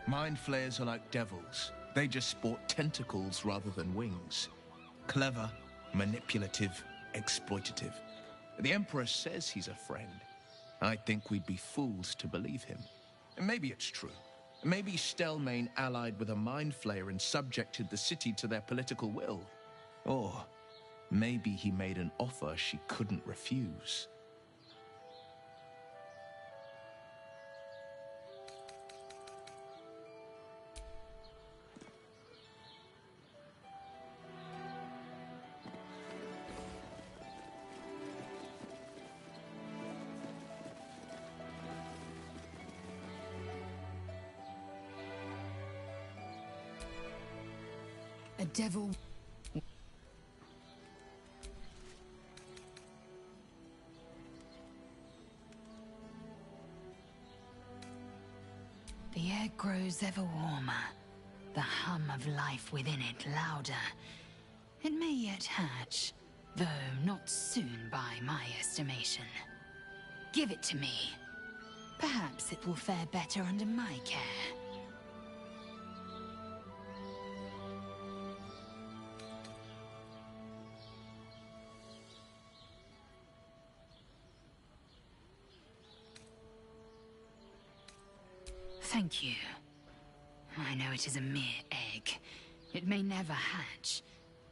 Mind flayers are like devils. They just sport tentacles rather than wings. Clever, manipulative, exploitative. The Emperor says he's a friend. I think we'd be fools to believe him. And maybe it's true. Maybe Stelmane allied with a mind flayer and subjected the city to their political will. Or maybe he made an offer she couldn't refuse. A devil. The air grows ever warmer, the hum of life within it louder. It may yet hatch, though not soon by my estimation. Give it to me. Perhaps it will fare better under my care. Thank you. I know it is a mere egg. It may never hatch.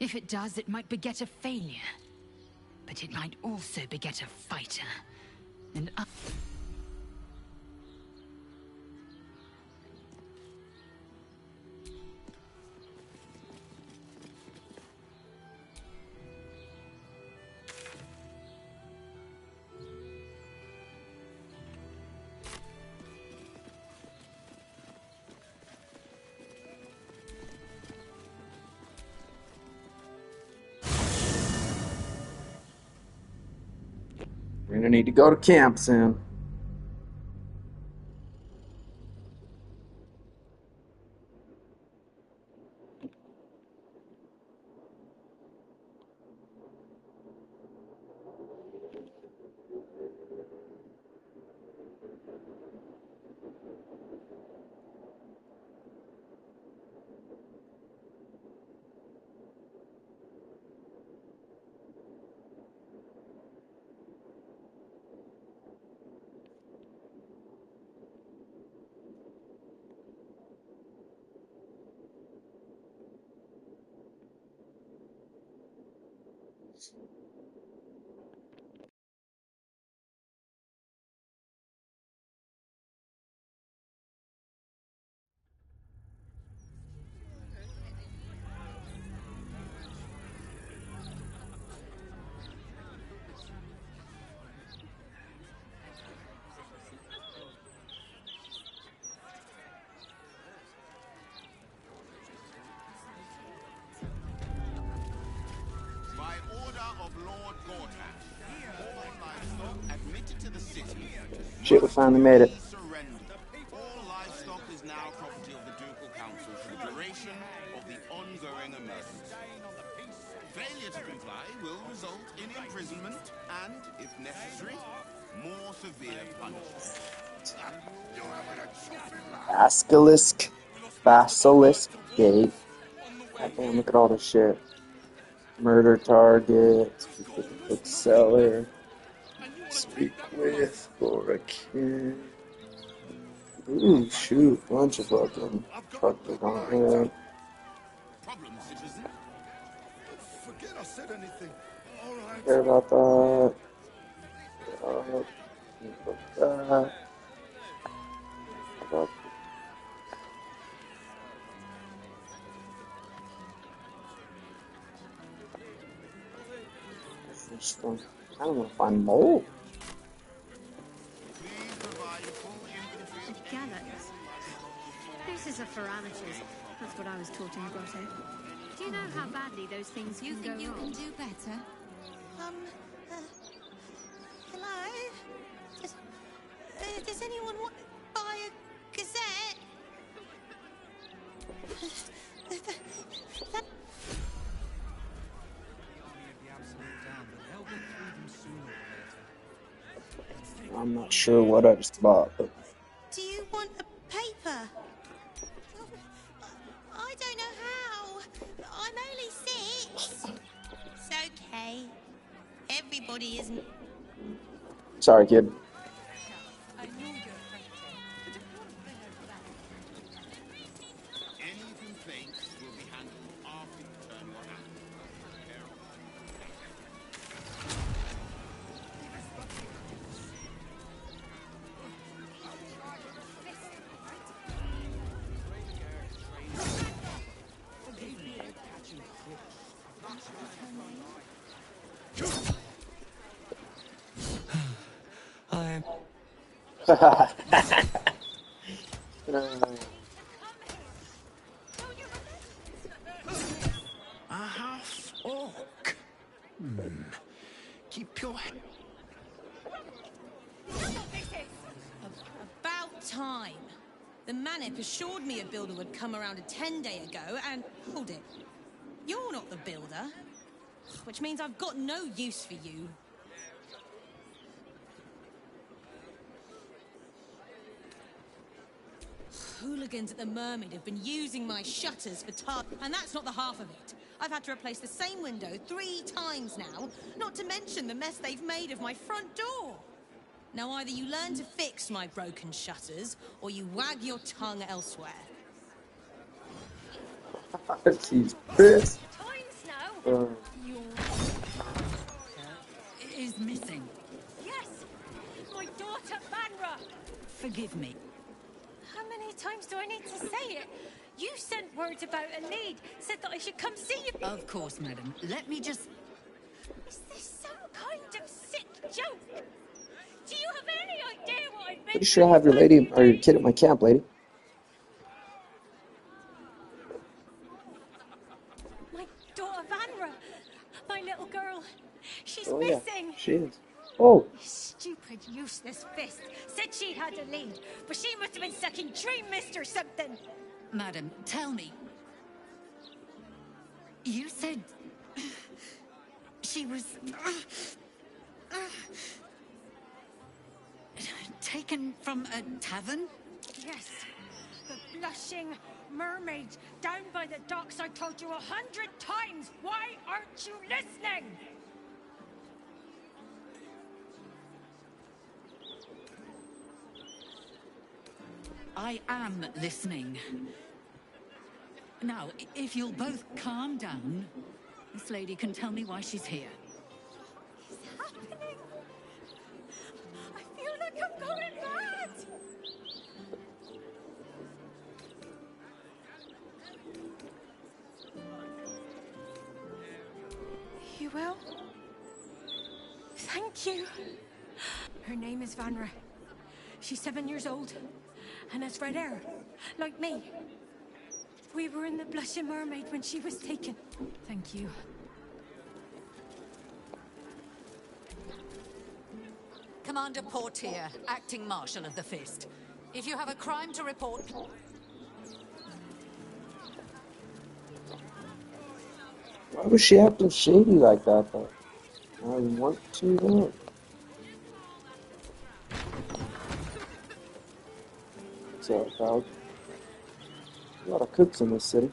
If it does, it might beget a failure. But it might also beget a fighter. And I... We're gonna need to go to camp soon. By order of Lord Gortash, all livestock admitted to the city Shit, we finally made it. surrendered. All livestock is now property of the Ducal Council for the duration of the ongoing emergency. Failure to comply will result in imprisonment and, if necessary, more severe punishment. Basilisk Gate. Goddamn, look at all this shit. Murder target. Book seller. Speak with for a kid. Ooh, shoot. Bunch of fucking fuckers on here. Problem, citizen? Forget I said anything. All right. Care about that. Put that. About I don't want to find mold. A gallows. This is a for amateurs. That's what I was taught in the grotto. Do you know how badly those things You can think go you wrong? can do better? Hello? Does anyone want to buy a gazette? I'm not sure what I just bought, but Do you want a paper? I don't know how. I'm only 6. It's okay. Everybody isn't. sorry, kid. Any complaints will be handled after you turn your hand. I your head. About time. The Manip assured me a builder would come around a 10-day ago, and hold it. You're not the builder, which means I've got no use for you. Hooligans at the Mermaid have been using my shutters for and that's not the half of it. I've had to replace the same window 3 times now, not to mention the mess they've made of my front door. Now either you learn to fix my broken shutters, or you wag your tongue elsewhere. She's pissed. Is missing. Yes! My daughter, Vanra! Forgive me. How many times do I need to say it? You sent word about a lead, said that I should come see you. Of course, madam. Let me just... Is this some kind of sick joke? Do you have any idea what I've been Pretty sure I have your lady or your kid at my camp, lady. My daughter, Vanra. My little girl. She's Oh yeah, missing. she is. Oh. Stupid, useless fist. Said she had a lead, but she must have been sucking dream mist or something. Madam, tell me. You said... she was... taken from a tavern? Yes. The blushing mermaid down by the docks. I told you 100 times. Why aren't you listening? I am listening. Now, if you'll both calm down, this lady can tell me why she's here. What's happening? I feel like I'm going mad. You will? Thank you. Her name is Vanra. She's 7 years old and has red hair, like me. We were in the Blushing Mermaid when she was taken. Thank you. Commander Portier, acting Marshal of the Fist. If you have a crime to report... Why was she acting shady like that, though? I want to know. What's up, dog? A lot of cooks in this city.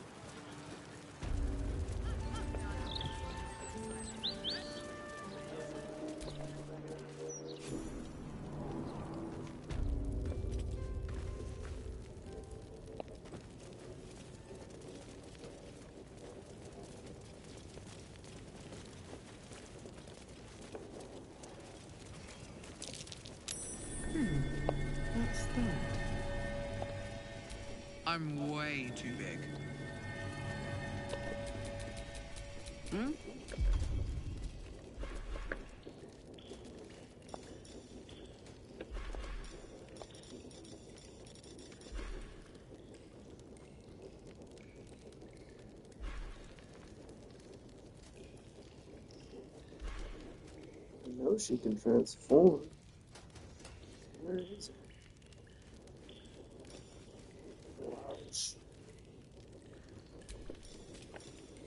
What's that? I'm way too big. Hmm? I know she can transform. Where is it? Large.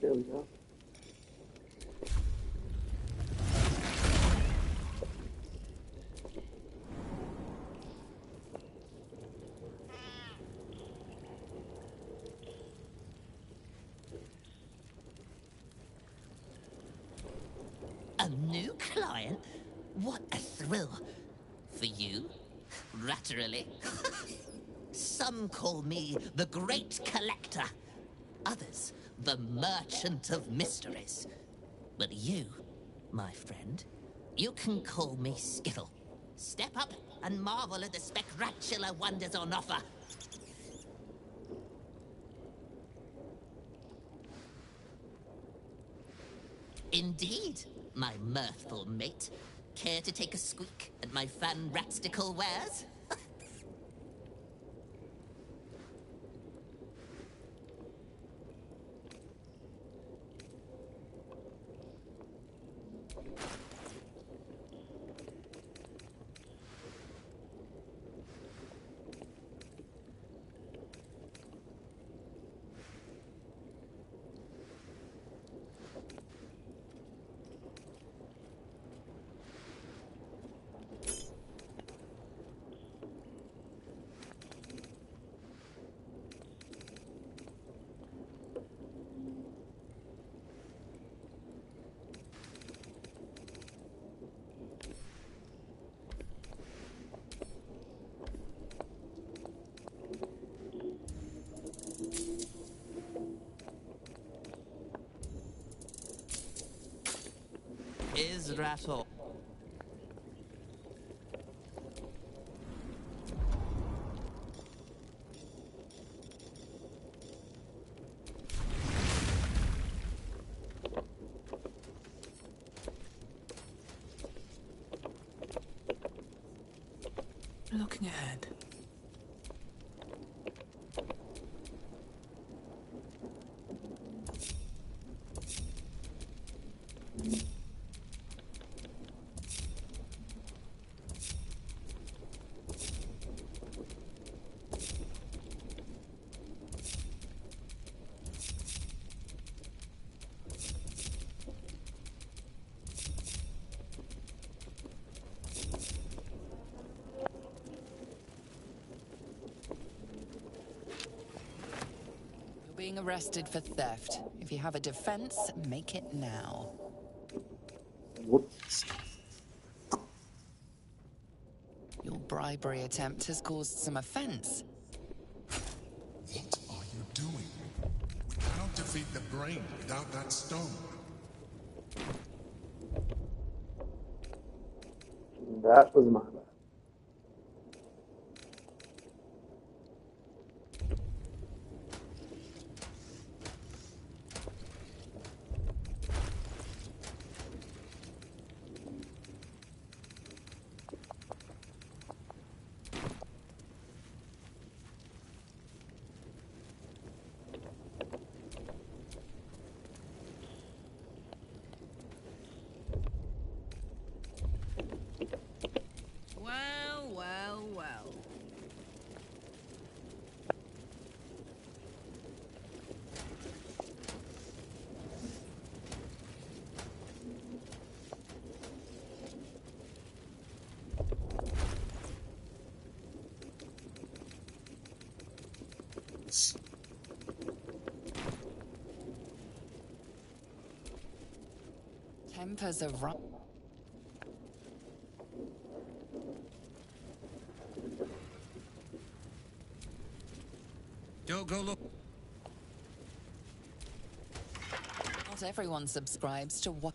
There we go. A new client? What a thrill. For you? Ratterily. Some call me the Great Collector. Others, the Merchant of Mysteries. But you, my friend, you can call me Skittle. Step up and marvel at the spectacular wonders on offer. Indeed, my mirthful mate. Care to take a squeak at my fun ratstical wares? is Rattle. Looking ahead. Being arrested for theft. If you have a defense, make it now. Whoops. Your bribery attempt has caused some offense. What are you doing? We cannot defeat the brain without that stone. That was my bad. Well, well, well. Tempers are right. Don't go look. Not everyone subscribes to what.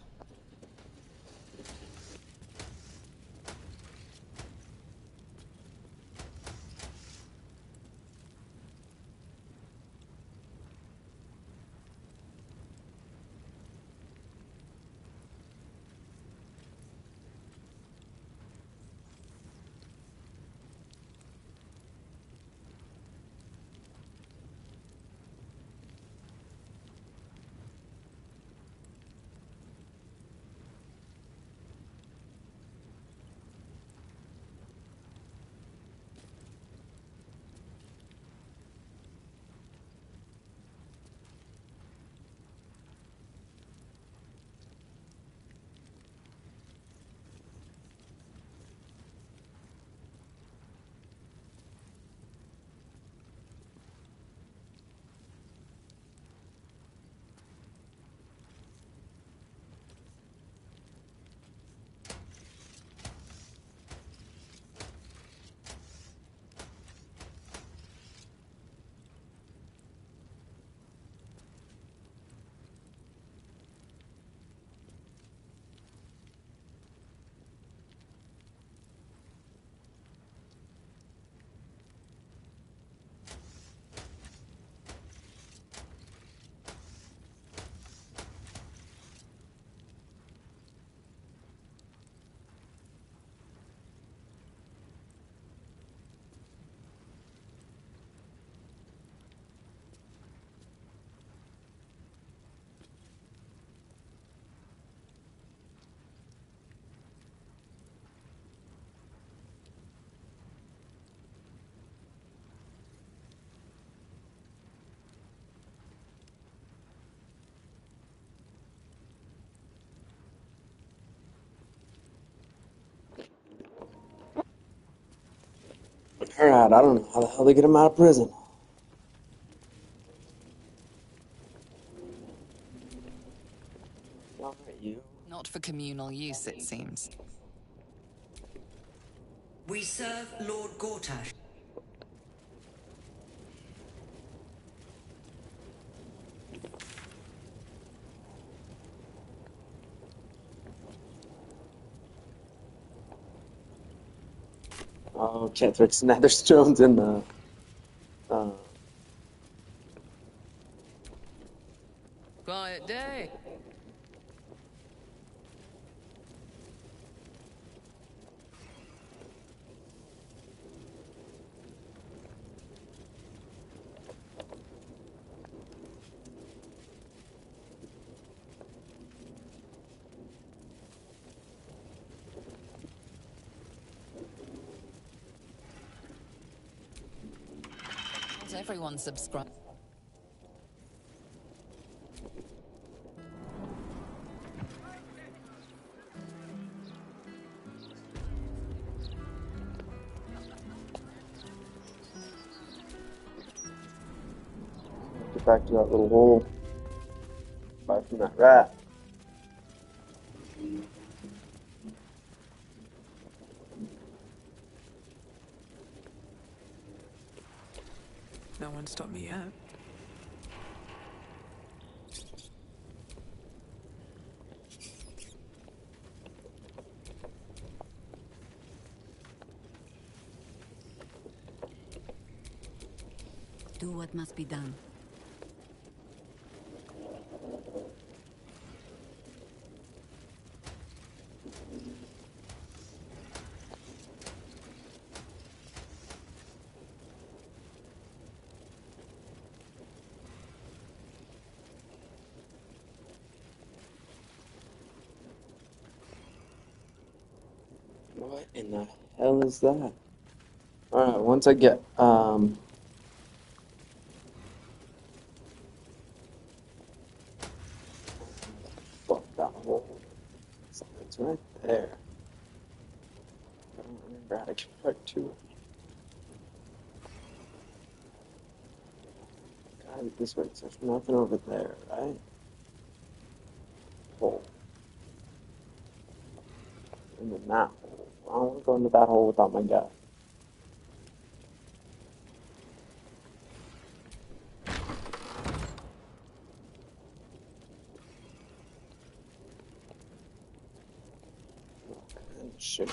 Alright, I don't know how the hell they get him out of prison. Alright, you. Not for communal use, it seems. We serve Lord Gortash. Oh, Ketherick's Netherstone's in the... Quiet day. Not everyone subscribe. Get back to that little hole. Buy from that rat. No one stopped me yet. Do what must be done. What in the hell is that? Alright, once I get, fuck that hole. Something's right there. I don't remember how to get back to it. Gotta be this way, 'cause there's nothing over there, right? Hole. In the map hole. I don't want to go into that hole without my guy. Shit.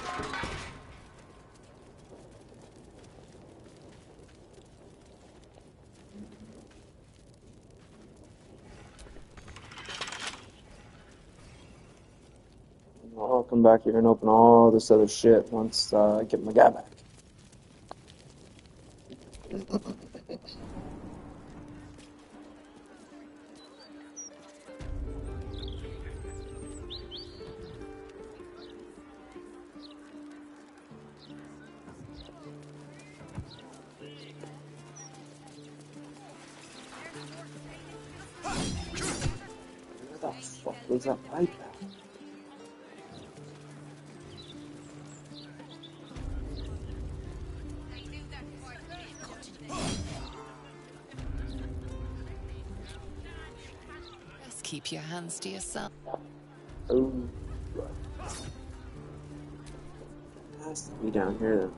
I'll come back here and open all this other shit once I get my guy back. Where the fuck was that pipe at? Just keep your hands to yourself. Oh, it has to be down here then.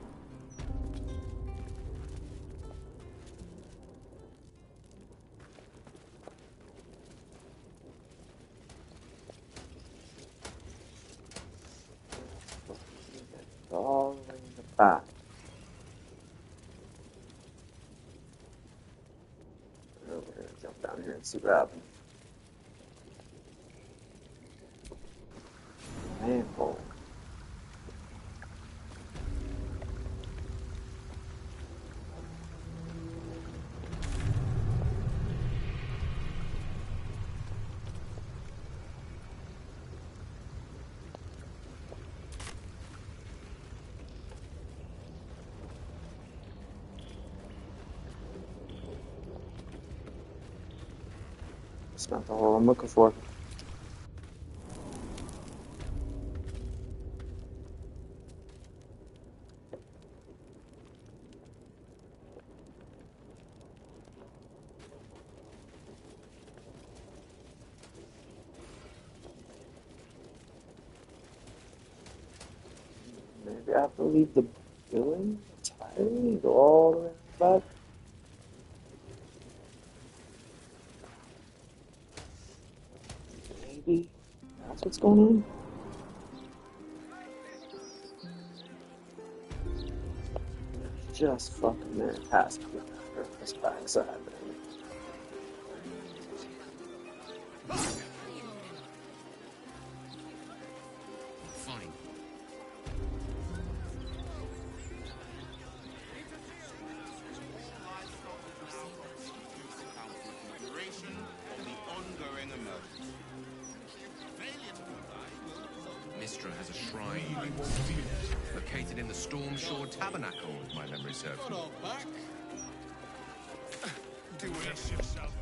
All the way in the back. Oh, we're gonna jump down here and see what happens. Manhole. It's not the hole I'm looking for. Maybe I have to leave the building entirely and go all the way back. Maybe that's what's going on. just fucking there past me. This backside, man. Fine. Duration of the ongoing emergency. Failure to comply will result. Mistra has a shrine located in the Storm Shore Tabernacle, if my memory serves me. Do it yourself.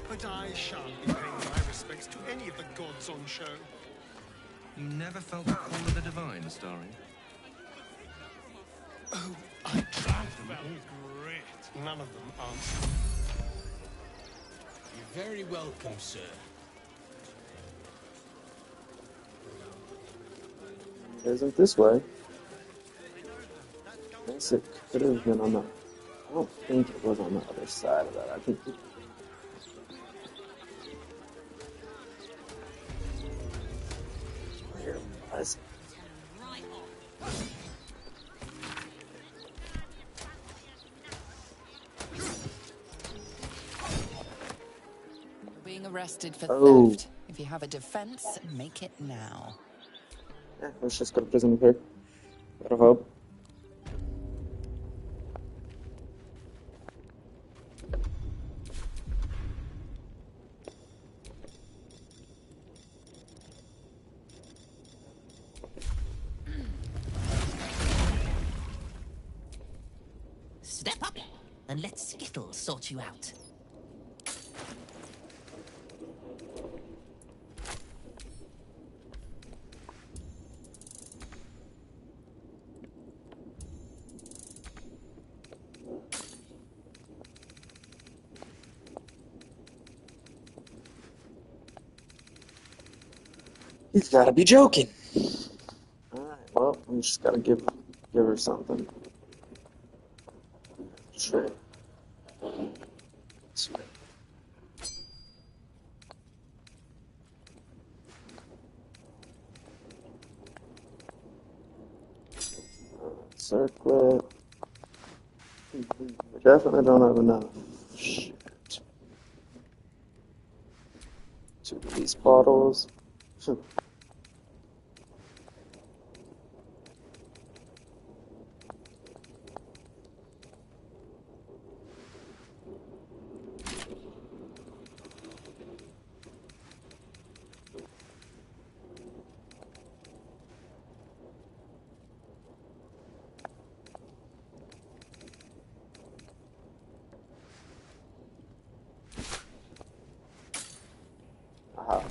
But I shan't be paying my respects to any of the gods on show. You never felt the call of the divine, Starry? Oh, I tried them all great. None of them answered. You're very welcome, sir. It isn't this way. Yes, it could have been on the... I don't think it was on the other side of that. I think it... Where was it? You're being arrested for Oh. theft. If you have a defense, make it now. Yeah, let's just go to prison with her. Better hope. Step up and let Skittles sort you out. He's gotta be joking. Alright, well, we just gotta give her something. Sure. Sweet. Circlet. We definitely don't have enough. Shit. 2 of these bottles. Aha.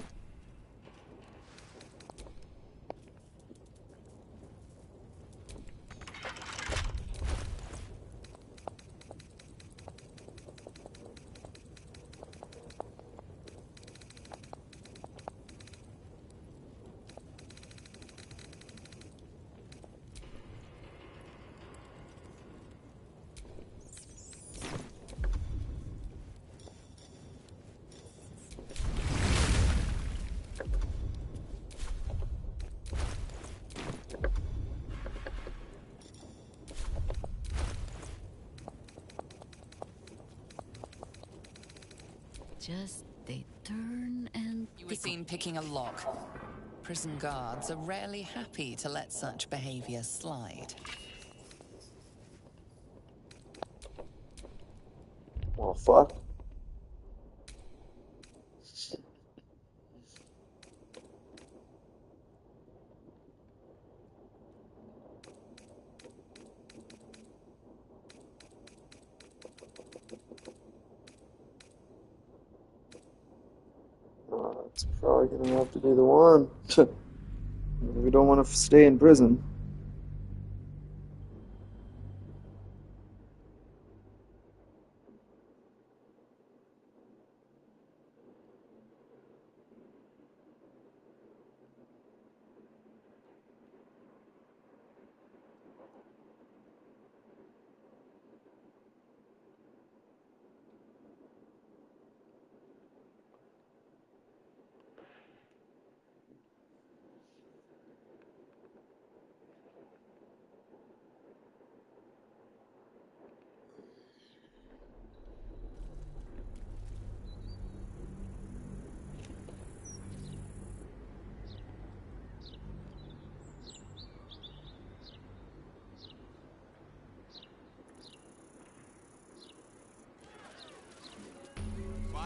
Just they turn and You were seen picking a lock. Prison guards are rarely happy to let such behavior slide. Well, fuck. It's probably gonna have to be the one. We don't want to stay in prison.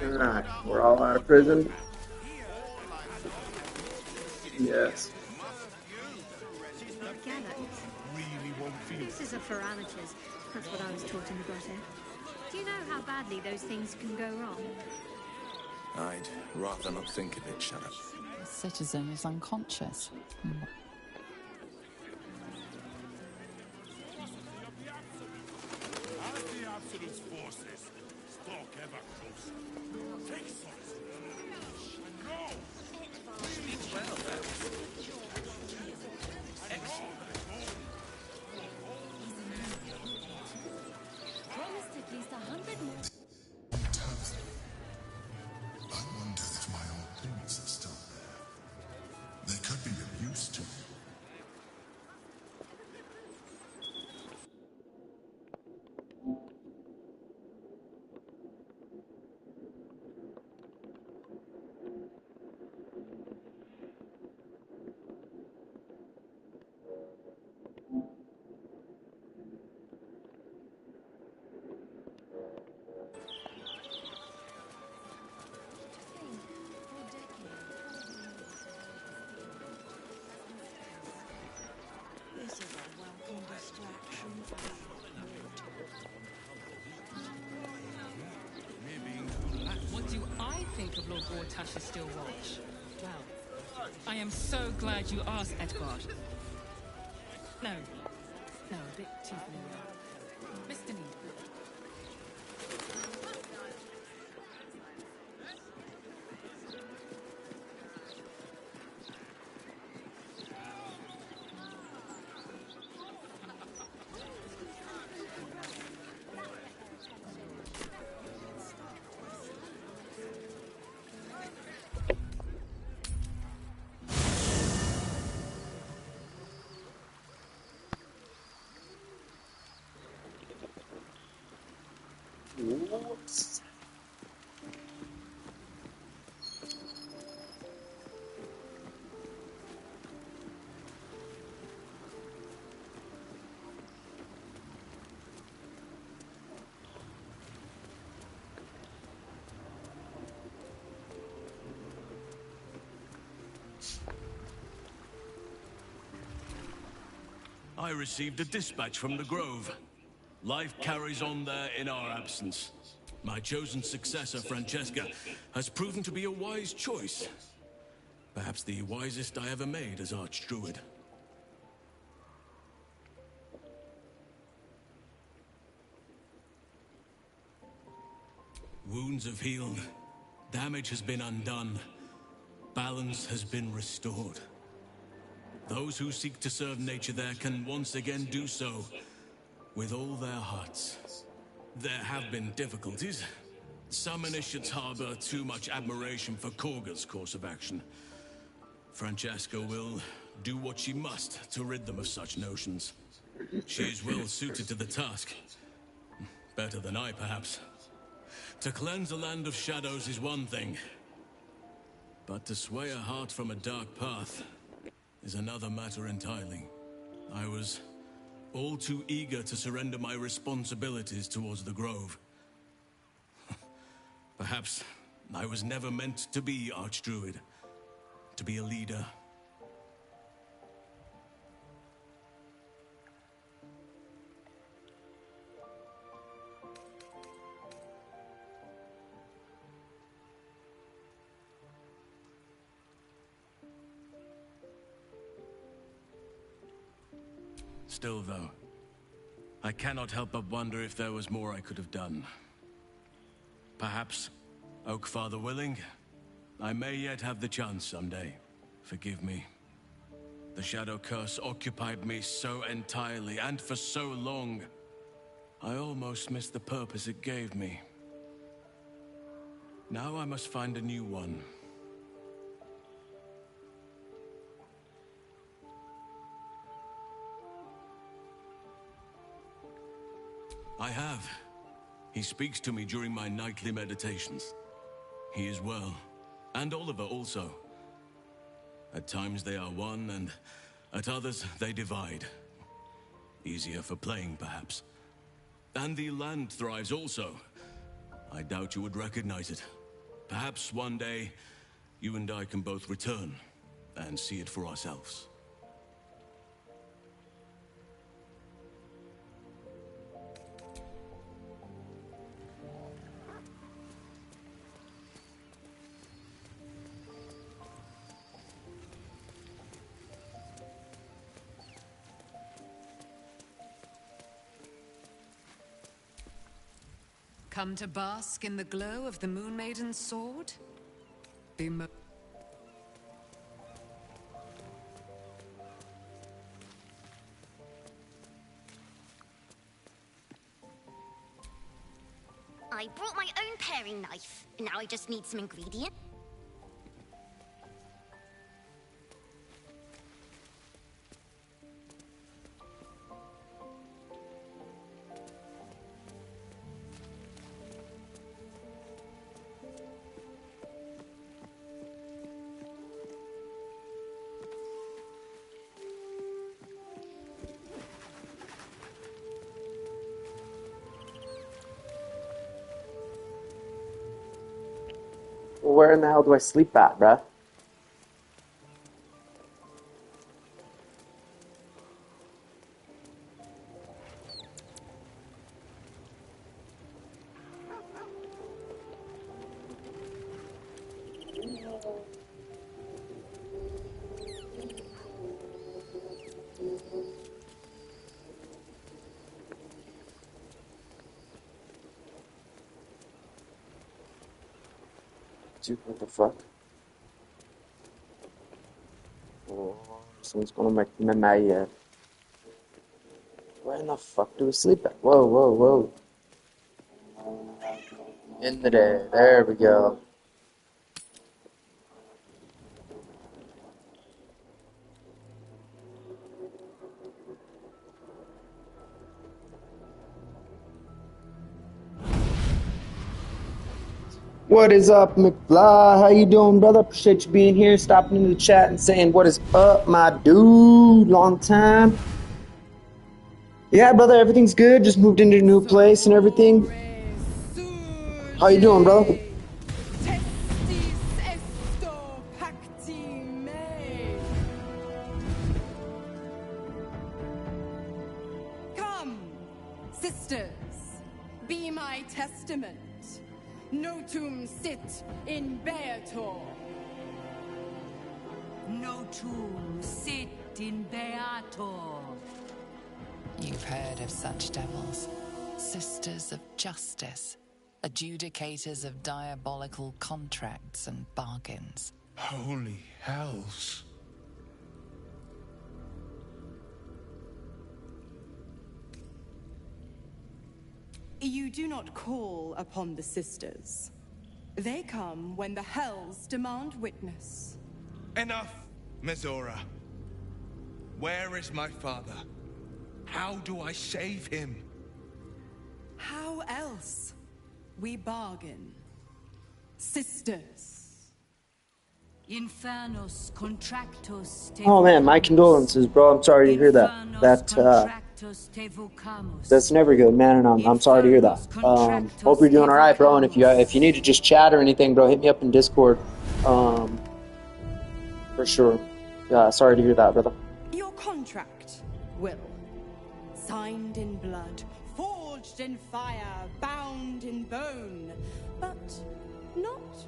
Alright, we're all out of prison. Yes. Gallows. This is a for amateurs. That's what I was taught in the grotto. Do you know how badly those things can go wrong? I'd rather not think of it, Shadow. The citizen is unconscious. As the Absolute's forces stalk ever closer, take solace. Go! Speaks well, Promised at least 100 more. I wonder if my old tools are still there. They could be of use to me. This is a welcome distraction for What do I think of Lord Gortash's still watch? Well, I am so glad you asked, Edgard. No, a bit too familiar. Mr. Need. Whoops. I received a dispatch from the Grove. Life carries on there in our absence. My chosen successor, Francesca, has proven to be a wise choice. Perhaps the wisest I ever made as Archdruid. Wounds have healed. Damage has been undone. Balance has been restored. Those who seek to serve nature there can once again do so with all their hearts. There have been difficulties. Some initiates harbor too much admiration for Korga's course of action. Francesca will do what she must to rid them of such notions. She is well suited to the task. Better than I, perhaps. To cleanse a land of shadows is one thing, but to sway a heart from a dark path is another matter entirely. I was all too eager to surrender my responsibilities towards the Grove. Perhaps I was never meant to be Archdruid, to be a leader. Still, though, I cannot help but wonder if there was more I could have done. Perhaps, Oakfather willing, I may yet have the chance someday. Forgive me. The Shadow Curse occupied me so entirely and for so long, I almost missed the purpose it gave me. Now I must find a new one. I have. He speaks to me during my nightly meditations. He is well. And Oliver also. At times they are one, and at others they divide. Easier for playing, perhaps. And the land thrives also. I doubt you would recognize it. Perhaps one day, you and I can both return and see it for ourselves. Come to bask in the glow of the Moon Maiden's sword? Be mo- I brought my own paring knife, and now I just need some ingredients. Well, where in the hell do I sleep at, bruh? Dude, what the fuck? Oh, someone's gonna make me mad. Where in the fuck do we sleep at? Whoa, whoa, whoa. In the day. There we go. What is up, McFly? How you doing, brother? Appreciate you being here, stopping into the chat and saying what is up, my dude. Long time. Yeah, brother, everything's good. Just moved into a new place and everything. How you doing, brother? Come, sisters, be my testament. Notum sit in Beator. Notum sit in Beator. You've heard of such devils. Sisters of justice. Adjudicators of diabolical contracts and bargains. Holy hells. You do not call upon the sisters. They come when the hells demand witness. Enough, Mezora. Where is my father? How do I save him? How else? We bargain. Sisters. Infernus contractus Oh man, my condolences, bro. I'm sorry to hear that. That's never good, man, and I'm sorry to hear that. Hope you're doing all right, bro. And if you need to just chat or anything, bro, hit me up in Discord. For sure. Sorry to hear that, brother. Your contract, Will. Signed in blood, forged in fire, bound in bone, but not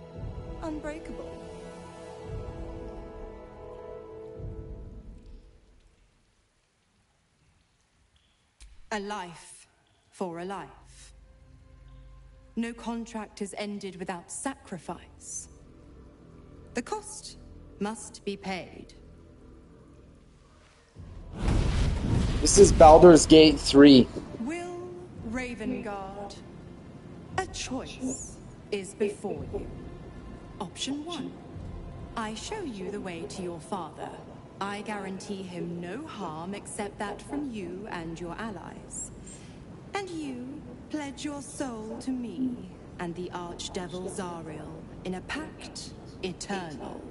unbreakable. A life for a life. No contract is ended without sacrifice. The cost must be paid. This is Baldurs Gate 3. Will Ravengard, a choice is before you. Option 1. I show you the way to your father. I guarantee him no harm except that from you and your allies. And you pledge your soul to me and the Archdevil Zariel in a pact eternal.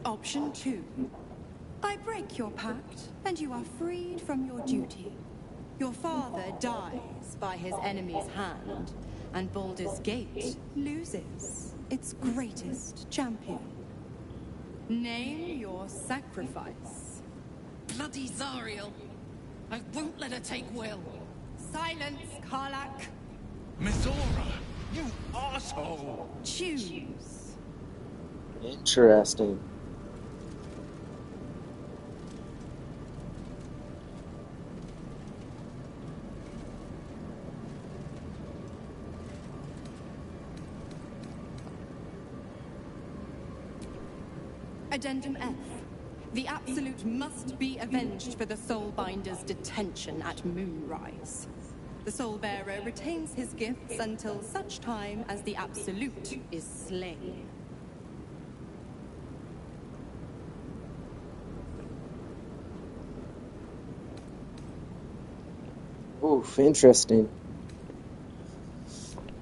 Option 2. I break your pact and you are freed from your duty. Your father dies by his enemy's hand, and Baldur's Gate loses its greatest champion. Name your sacrifice. Bloody Zariel. I won't let her take Will. Silence, Karlak. Mizora, you asshole! Choose. Interesting. Addendum F. The Absolute must be avenged for the Soulbinder's detention at Moonrise. The Soulbearer retains his gifts until such time as the Absolute is slain. Oof, interesting.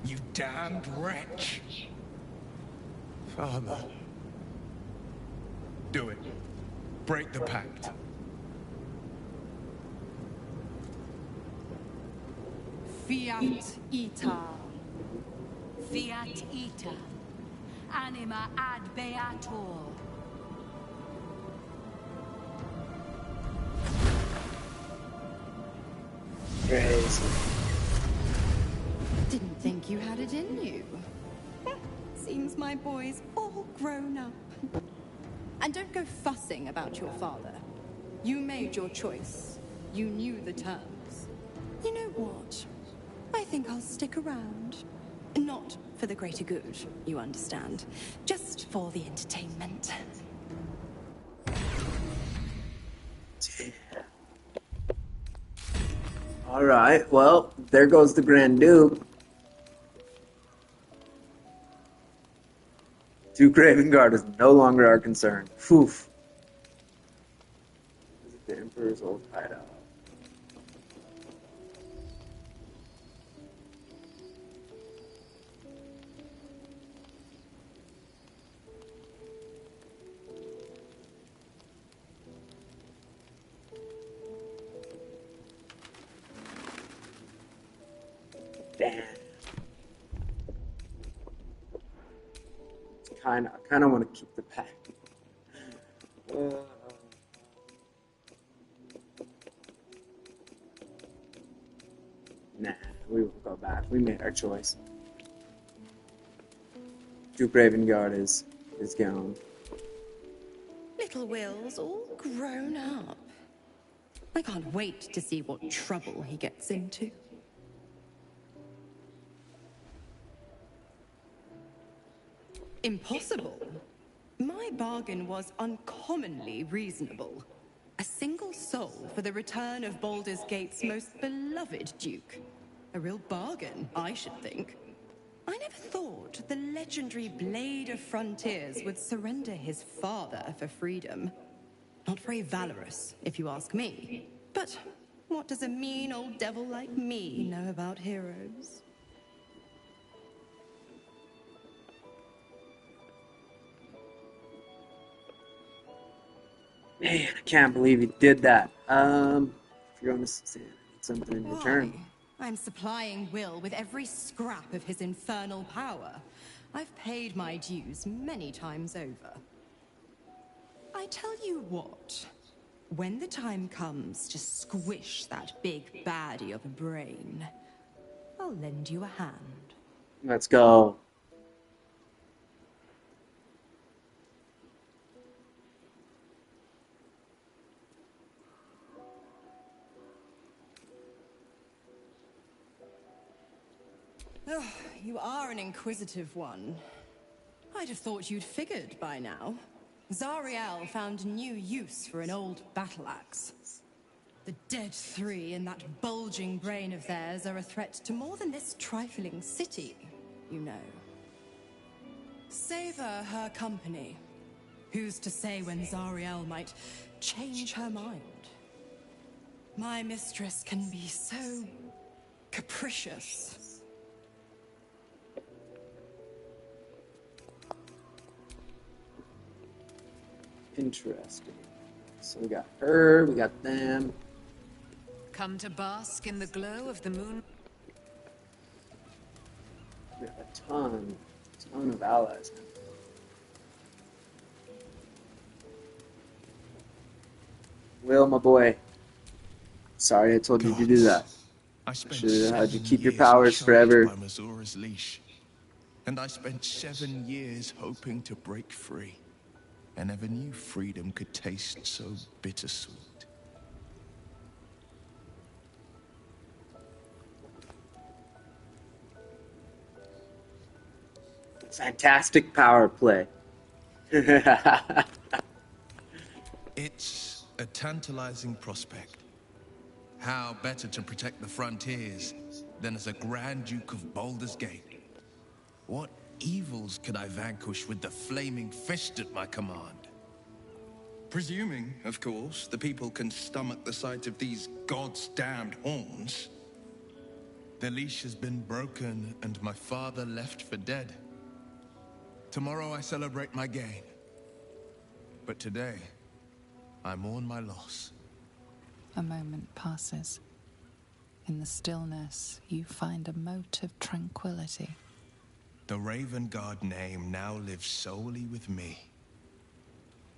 You damned wretch. Father. Do it. Break the pact. Fiat Ita. Fiat ita. Anima ad beator. Crazy. Didn't think you had it in you. Seems my boy's all grown up. And don't go fussing about your father. You made your choice. You knew the terms. You know what? I think I'll stick around. Not for the greater good, you understand. Just for the entertainment. All right, well, there goes the Grand Duke. Duke Ravengard is no longer our concern. Phew. Visit the Emperor's old hideout. Damn. I kind of want to keep the pack. Nah, we won't go back. We made our choice. Duke Ravengard is gone. Little Will's all grown up. I can't wait to see what trouble he gets into. Impossible. My bargain was uncommonly reasonable. A single soul for the return of Baldur's Gate's most beloved Duke. A real bargain, I should think. I never thought the legendary Blade of Frontiers would surrender his father for freedom. Not very valorous, if you ask me. But what does a mean old devil like me know about heroes? Man, I can't believe he did that. If you're going to say something in return. I'm supplying Will with every scrap of his infernal power. I've paid my dues many times over. I tell you what, when the time comes to squish that big baddie of a brain, I'll lend you a hand. Let's go. Oh, you are an inquisitive one. I'd have thought you'd figured by now. Zariel found new use for an old battle axe. The dead three in that bulging brain of theirs are a threat to more than this trifling city, you know. Savor her company. Who's to say when Zariel might change her mind? My mistress can be so capricious. Interesting. So we got her, we got them. Come to bask in the glow of the moon. We have a ton of allies. Will, my boy. Sorry I told you to do that. I spent Should have had you 7 keep your years powers choked forever. by Mazura's leash. And I spent 7 years hoping to break free. I never knew freedom could taste so bittersweet. Fantastic power play. It's a tantalizing prospect. How better to protect the frontiers than as a Grand Duke of Baldurs Gate? What evils could I vanquish with the flaming fist at my command? Presuming, of course, the people can stomach the sight of these God's damned horns. The leash has been broken and my father left for dead. Tomorrow I celebrate my gain. But today, I mourn my loss. A moment passes. In the stillness, you find a mote of tranquility. The Raven Guard name now lives solely with me.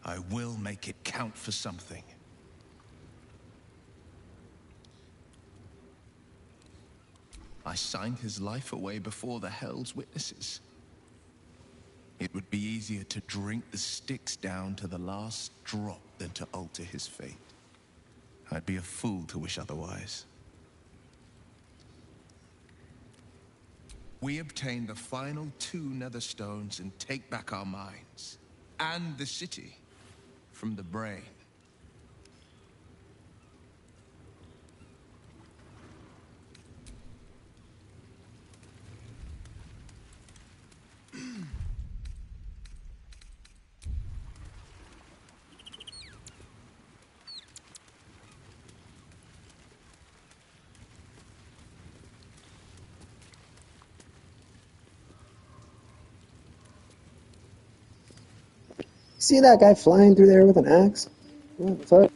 I will make it count for something. I signed his life away before the Hell's Witnesses. It would be easier to drink the sticks down to the last drop than to alter his fate. I'd be a fool to wish otherwise. We obtain the final 2 netherstones and take back our minds. And the city from the brain. See that guy flying through there with an axe? What the fuck?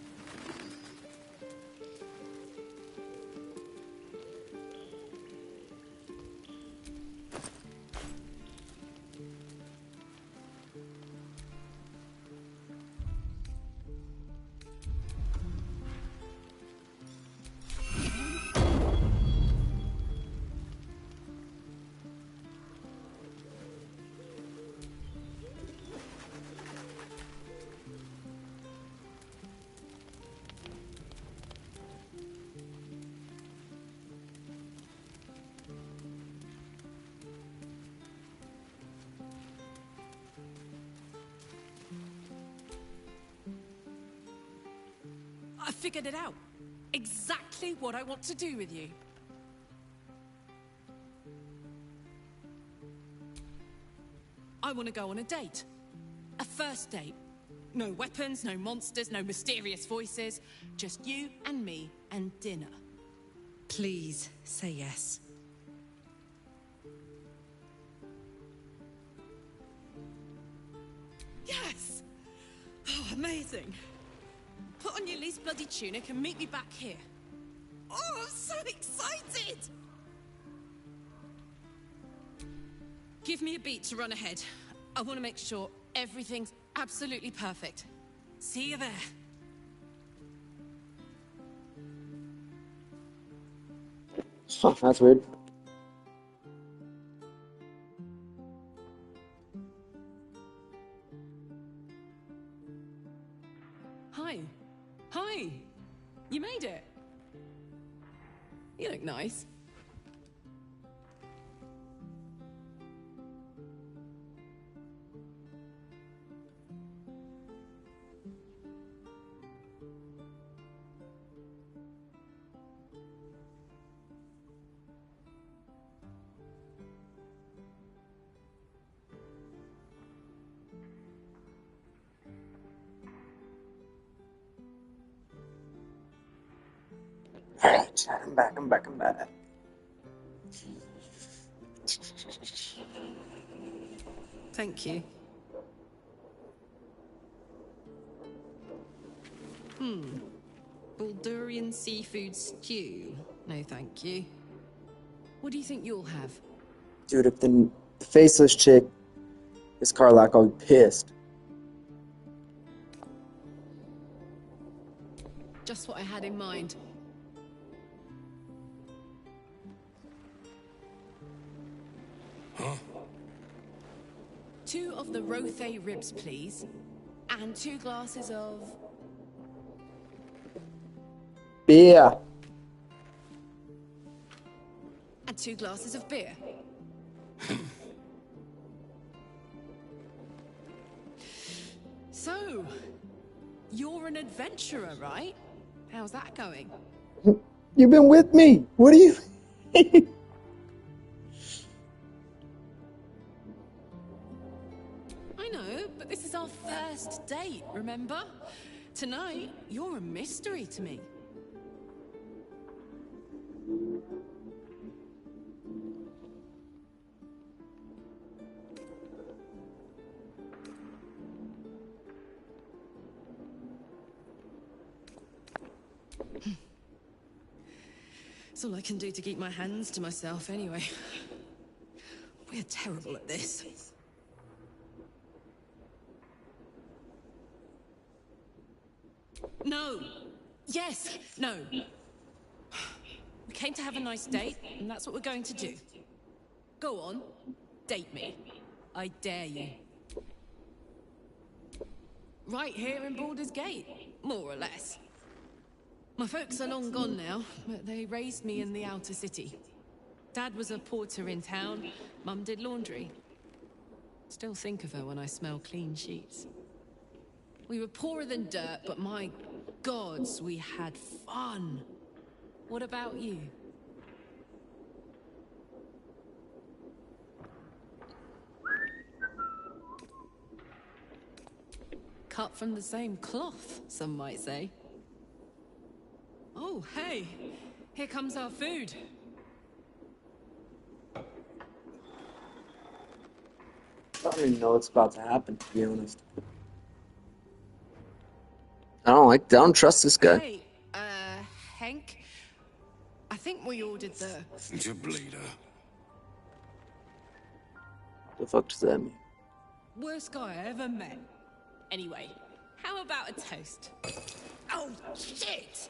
I figured it out. Exactly what I want to do with you. I want to go on a date. A first date. No weapons, no monsters, no mysterious voices. Just you and me and dinner. Please say yes. Yes! Oh, amazing. Put on your least bloody tunic and meet me back here. Oh, I'm so excited! Give me a beat to run ahead. I want to make sure everything's absolutely perfect. See you there. Huh, that's weird. Hi. Hi. You made it. You look nice. Alright, I'm back. Thank you. Baldurian seafood stew. No, thank you. What do you think you'll have? Dude, if the faceless chick is Karlach, I'll be pissed. Just what I had in mind. Huh? 2 of the Rothe ribs, please. And 2 glasses of... Beer. And 2 glasses of beer. So, you're an adventurer, right? How's that going? You've been with me. What do you... I know, but this is our first date, remember? Tonight, you're a mystery to me. It's all I can do to keep my hands to myself anyway. We're terrible at this. No. Yes. No. We came to have a nice date, and that's what we're going to do. Go on. Date me. I dare you. Right here in Baldurs Gate, more or less. My folks are long gone now, but they raised me in the outer city. Dad was a porter in town, Mum did laundry. Still think of her when I smell clean sheets. We were poorer than dirt, but my gods, we had fun. What about you? Cut from the same cloth, some might say. Oh, hey, here comes our food. I don't even know what's about to happen, to be honest. I don't trust this guy. Hey, Henk, I think we ordered the... Bleeder. The fuck does that mean? worst guy I ever met. Anyway, how about a toast? Oh, shit!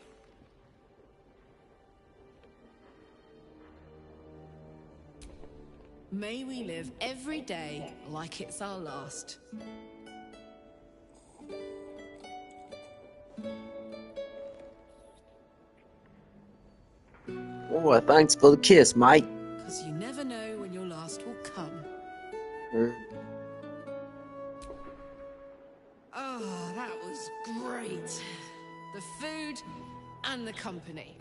May we live every day like it's our last. Oh, thanks for the kiss, mate. Because you never know when your last will come. Oh, that was great. The food and the company.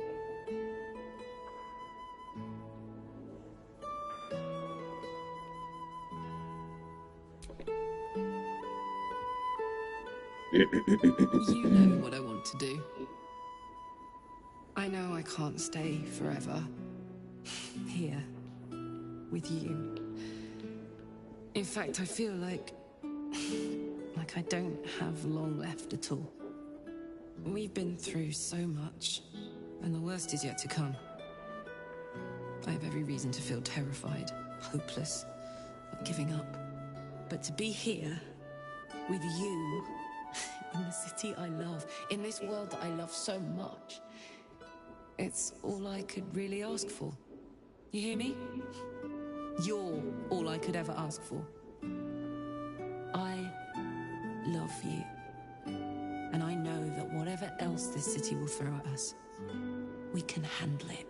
You know what I want to do. I know I can't stay forever here with you. In fact, I feel like I don't have long left at all. We've been through so much, and the worst is yet to come. I have every reason to feel terrified, hopeless, giving up. But to be here with you in the city I love, in this world that I love so much, it's all I could really ask for. You hear me? You're all I could ever ask for. I love you. And I know that whatever else this city will throw at us, we can handle it.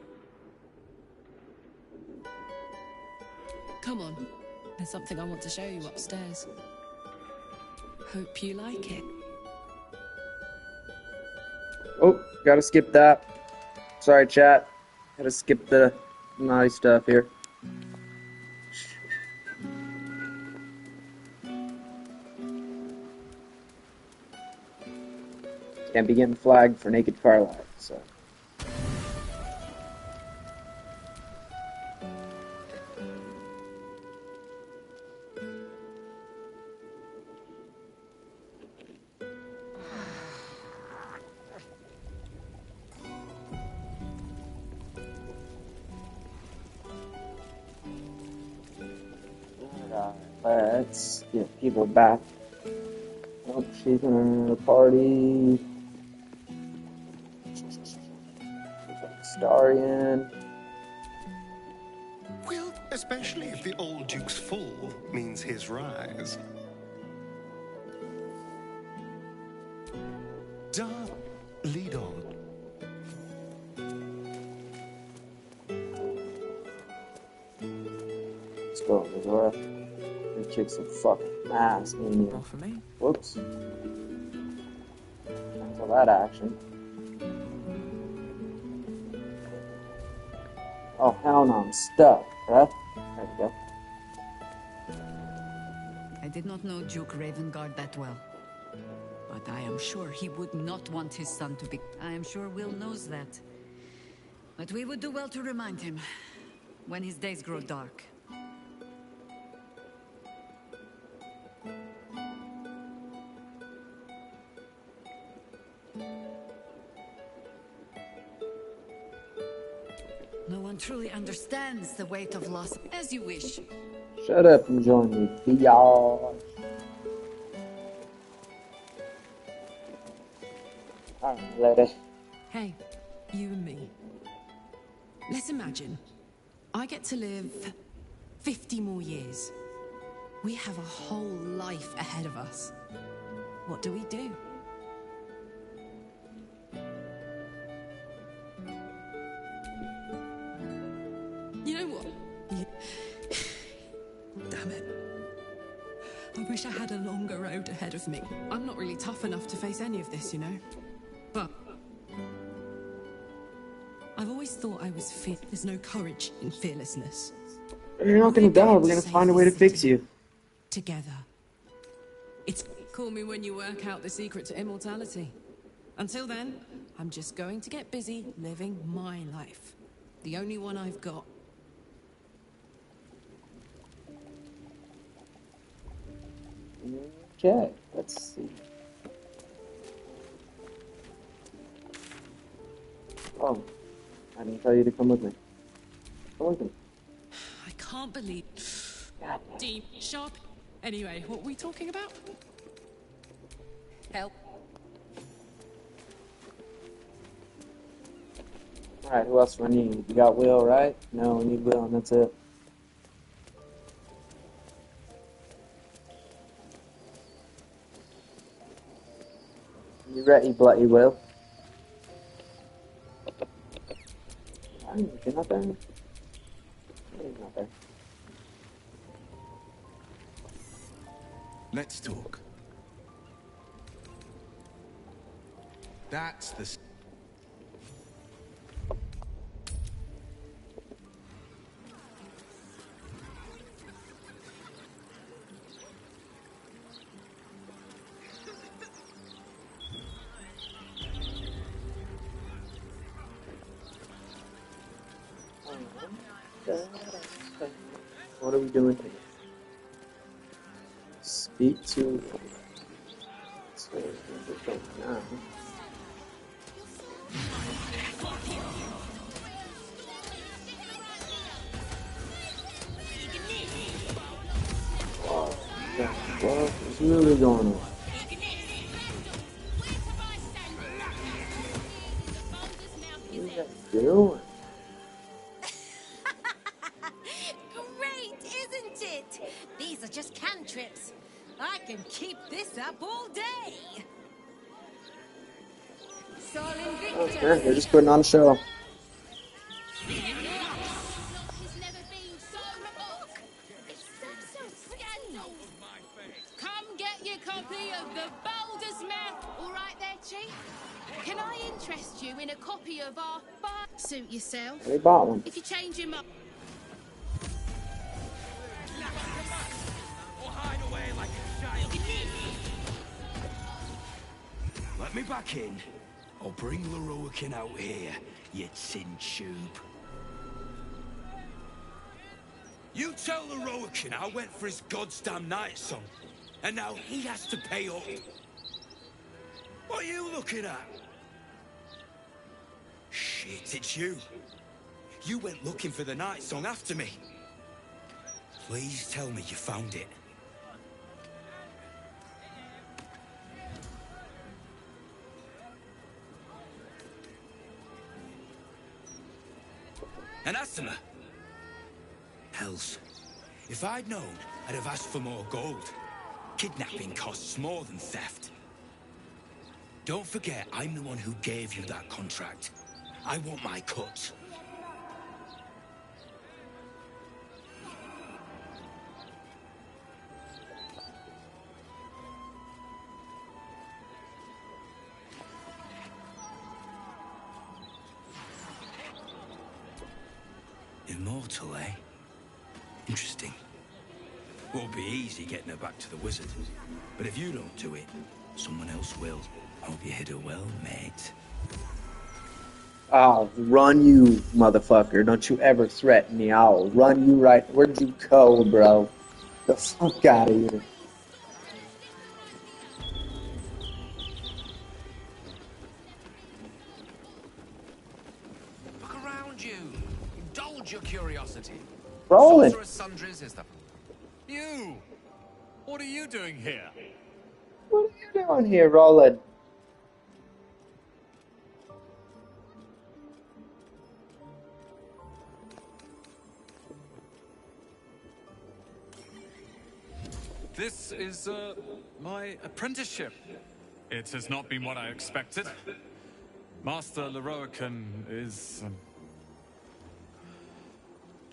Come on. There's something I want to show you upstairs. Hope you like it. Oh, gotta skip that. Sorry, chat. Gotta skip the naughty stuff here. Can't be getting flagged for naked car life, so. Let's get people back. Oh, she's gonna party. Starian. Well, especially if the old Duke's fall means his rise. Dar, lead on. Let's go, Missouri. We kick some fucking ass in here. For me? Whoops. Cancel that action. Oh, hell no, I'm stuck, bruh. There we go. I did not know Duke Ravengard that well. But I am sure he would not want his son to be... I am sure Will knows that. But we would do well to remind him when his days grow dark. No one truly understands the weight of loss. As you wish. Shut up and join me, biatch. Alright, lady. Hey, you and me. Let's imagine I get to live 50 more years. We have a whole life ahead of us. What do we do? You know what? Damn it. I wish I had a longer road ahead of me. I'm not really tough enough to face any of this, you know? But I've always thought I was fit. There's no courage in fearlessness. You're not gonna die, we're gonna find a way to fix you. Together. It's call me when you work out the secret to immortality. Until then, I'm just going to get busy living my life. The only one I've got. Okay, let's see. Oh, I didn't tell you to come with me. Come with me. I can't believe... Deep, sharp... Anyway, what were we talking about? Help. Alright, who else do I need? You got Will, right? No, we need Will, and that's it. You ready, bloody Will? You're not there? He's not there. Let's talk. That's the... What are we doing here? Speak to... So, now. What is really going on? What are you guys doing? Great, isn't it? These are just cantrips. I can keep this up all day. Oh, sure. They're just putting on a show. Come get your copy of the Baldurs Map. All right there, Chief? Can I interest you in a copy of our suit yourself? They bought one. If you change your mind. Let me back in. I'll bring Leroican out here, you tin tube. You tell Leroican I went for his goddamn night song, and now he has to pay up. What are you looking at? Shit, it's you. You went looking for the night song after me. Please tell me you found it. Anathema! Hells. If I'd known, I'd have asked for more gold. Kidnapping costs more than theft. Don't forget, I'm the one who gave you that contract. I want my cut. Immortal, eh? Interesting. Won't be easy getting her back to the wizard. But if you don't do it, someone else will. Hope you hit her well, mate. I'll run you, motherfucker. Don't you ever threaten me. I'll run you right. Where did you go, bro? The fuck out of here. Look around you. Indulge your curiosity. Roland. Sorcerer's Sundries is the... You! What are you doing here? What are you doing here, Roland? This is, my apprenticeship. It has not been what I expected. Master Leroican is,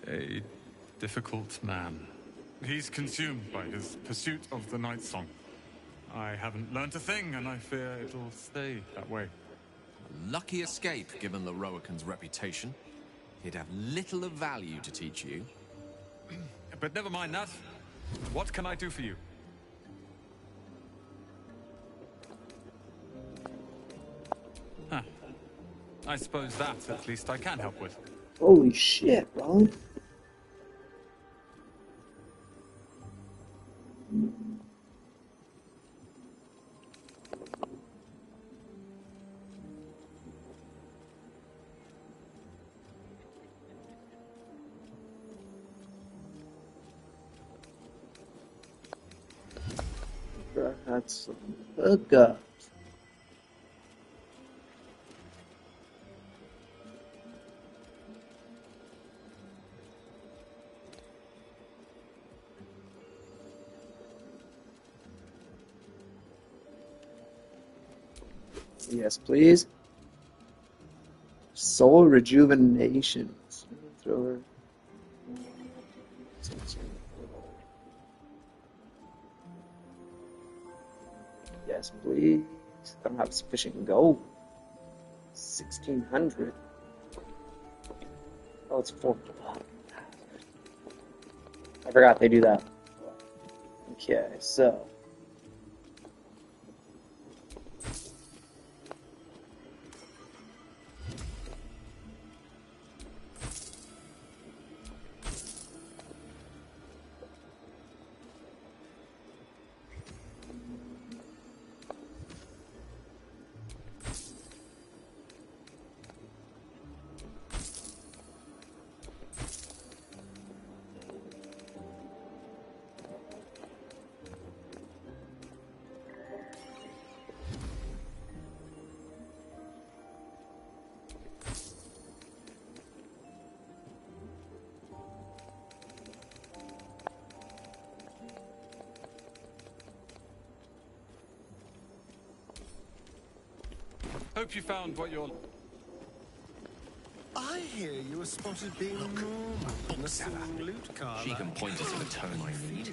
a difficult man. He's consumed by his pursuit of the Night Song. I haven't learnt a thing, and I fear it'll stay that way. Lucky escape, given Leroican's reputation. He'd have little of value to teach you. But never mind that. What can I do for you? Huh. I suppose that, at least, I can help with. Holy shit, Roland. That's some hookup. Yes, please. Soul rejuvenation. Thrower. Yes, please. I don't have sufficient gold. 1,600. Oh, it's 4. I forgot they do that. Okay, so. Hope you found what you're... I hear you were spotted being more missing loot car. She can point us to the termite feet.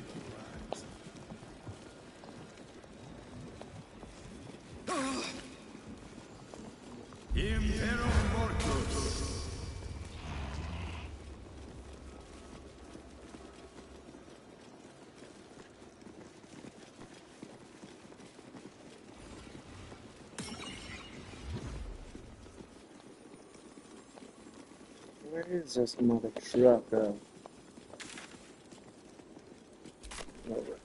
Where is this mother trucker? Oh, it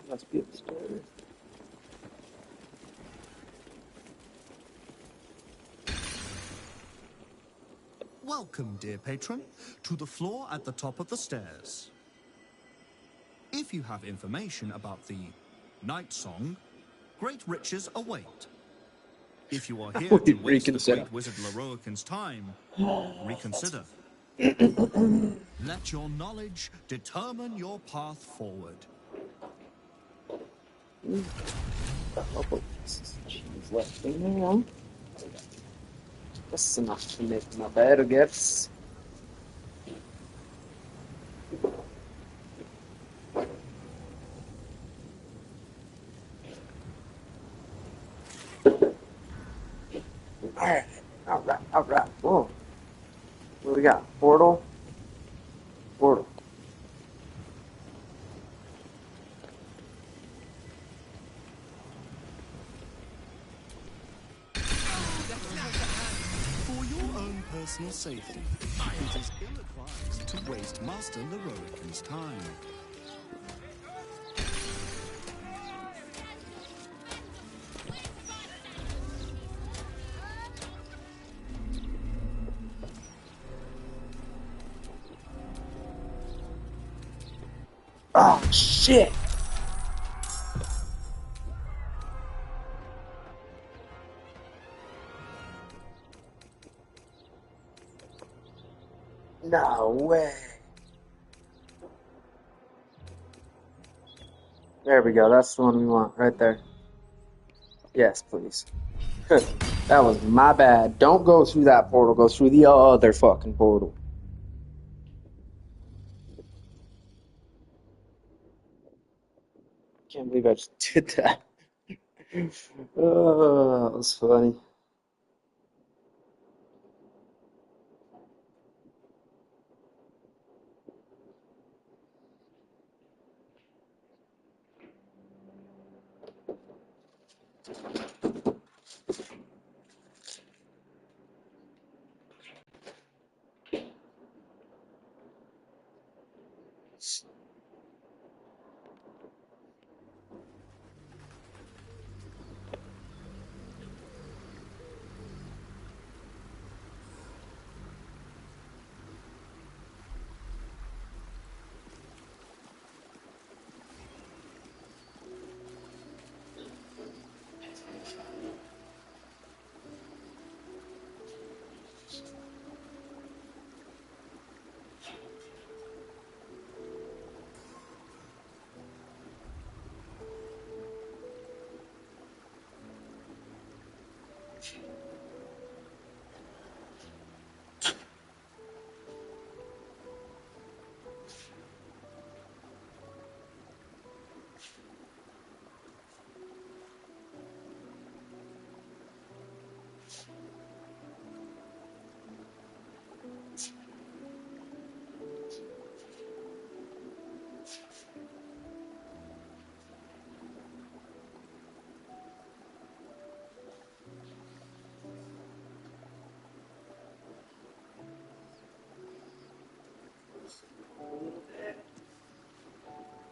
must be upstairs. Welcome, dear patron, to the floor at the top of the stairs. If you have information about the Night Song, great riches await. If you are here to waste the great wizard Leroican's time, reconsider. Let your knowledge determine your path forward. Cheese left in there. That's enough to make my bed, I guess. Alright. Whoa. What do we got? Portal? Portal. For your own personal safety, it is ill-advised to waste Master Leroican's time. Oh, shit! No way. There we go. That's the one we want right there. Yes, please. That was my bad. Don't go through that portal. Go through the other fucking portal. Can't believe I just did that. Oh, that was funny.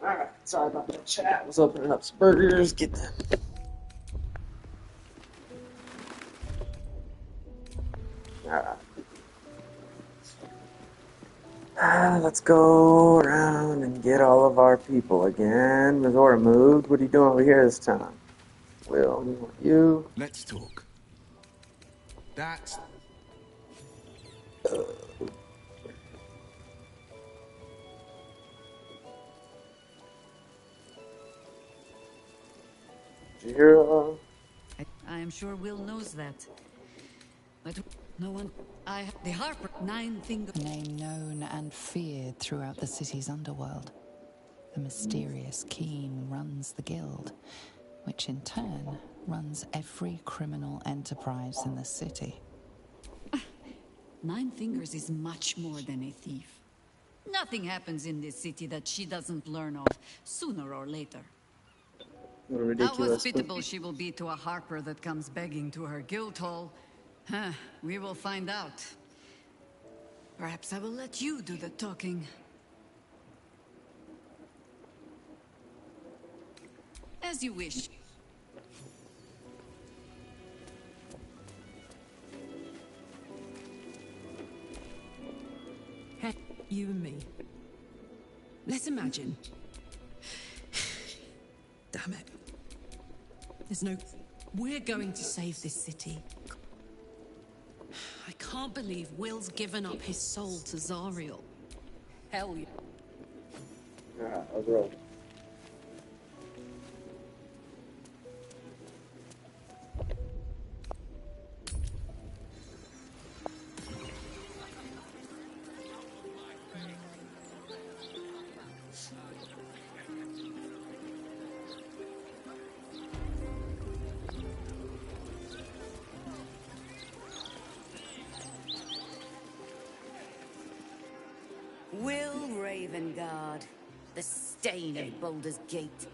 Alright, sorry about that chat. I was opening up some burgers. Get them. Alright. Let's go around and get all of our people again. Missouri moved. What are you doing over here this time? Will, we want you. Let's talk. That's... Did you hear, I am sure Will knows that. But no one... The Harper... 9 fingers... A name known and feared throughout the city's underworld. The mysterious Keen runs the guild, which in turn runs every criminal enterprise in the city. 9 fingers is much more than a thief. Nothing happens in this city that she doesn't learn of sooner or later. Ridiculous. How hospitable she will be to a Harper that comes begging to her guild hall, we will find out. Perhaps I will let you do the talking. As you wish. Hey, you and me. Let's imagine. Damn it. There's no... We're going to save this city. I can't can't believe Will's given up his soul to Zariel. Hell yeah. Alright, let's roll. Will Ravengard, the stain of Baldurs Gate.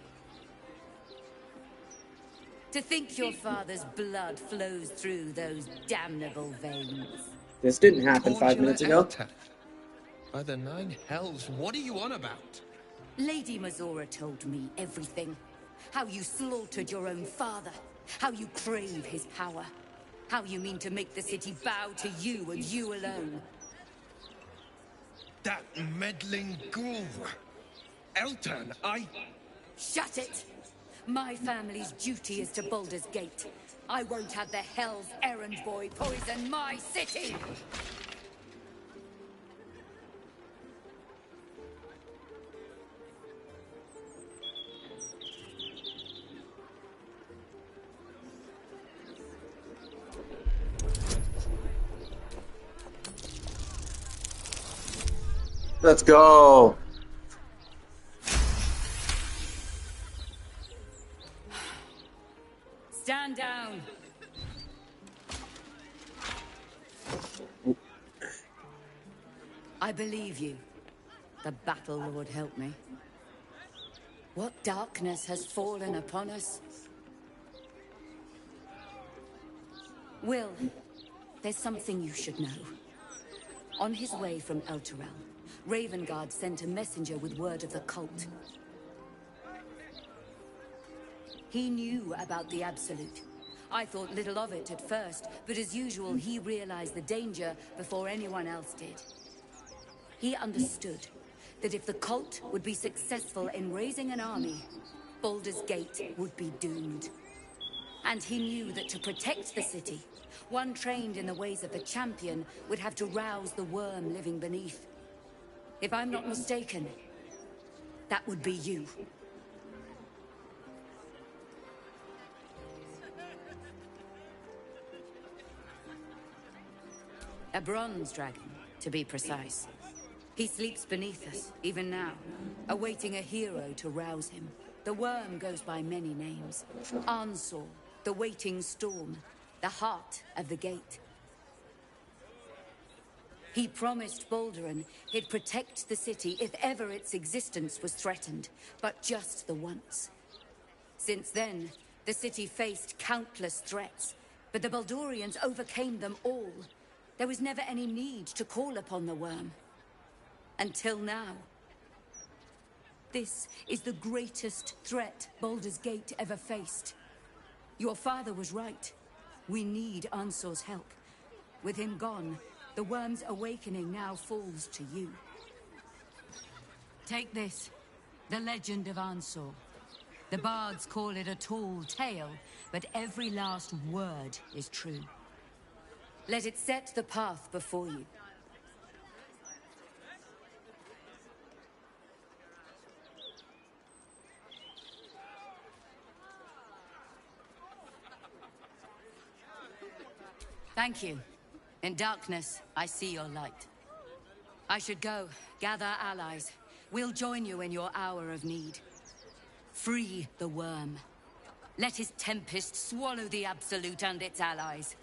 To think your father's blood flows through those damnable veins. This didn't happen 5 minutes ago. Eltan. By the 9 hells, what are you on about? Lady Mazora told me everything. How you slaughtered your own father. How you crave his power. How you mean to make the city bow to you and you alone. That meddling ghoul. Eltan, Shut it! My family's duty is to Baldur's Gate. I won't have the Hell's errand boy poison my city! Let's go. Stand down. I believe you. The Battle Lord help me. What darkness has fallen upon us? Will, there's something you should know. On his way from Elturel, Ravengard sent a messenger with word of the cult. He knew about the Absolute. I thought little of it at first, but as usual, he realized the danger before anyone else did. He understood that if the cult would be successful in raising an army, Baldur's Gate would be doomed. And he knew that to protect the city, one trained in the ways of the champion would have to rouse the worm living beneath. If I'm not mistaken, that would be you. A bronze dragon, to be precise. He sleeps beneath us, even now, awaiting a hero to rouse him. The worm goes by many names. Ansor, the waiting storm, the heart of the gate. He promised Balduran he'd protect the city if ever its existence was threatened, but just the once. Since then, the city faced countless threats, but the Baldurians overcame them all. There was never any need to call upon the worm. Until now. This is the greatest threat Baldur's Gate ever faced. Your father was right. We need Ansor's help. With him gone, the worm's awakening now falls to you. Take this, the legend of Ansor. The bards call it a tall tale, but every last word is true. Let it set the path before you. Thank you. In darkness, I see your light. I should go, gather allies. We'll join you in your hour of need. Free the worm. Let his tempest swallow the Absolute and its allies.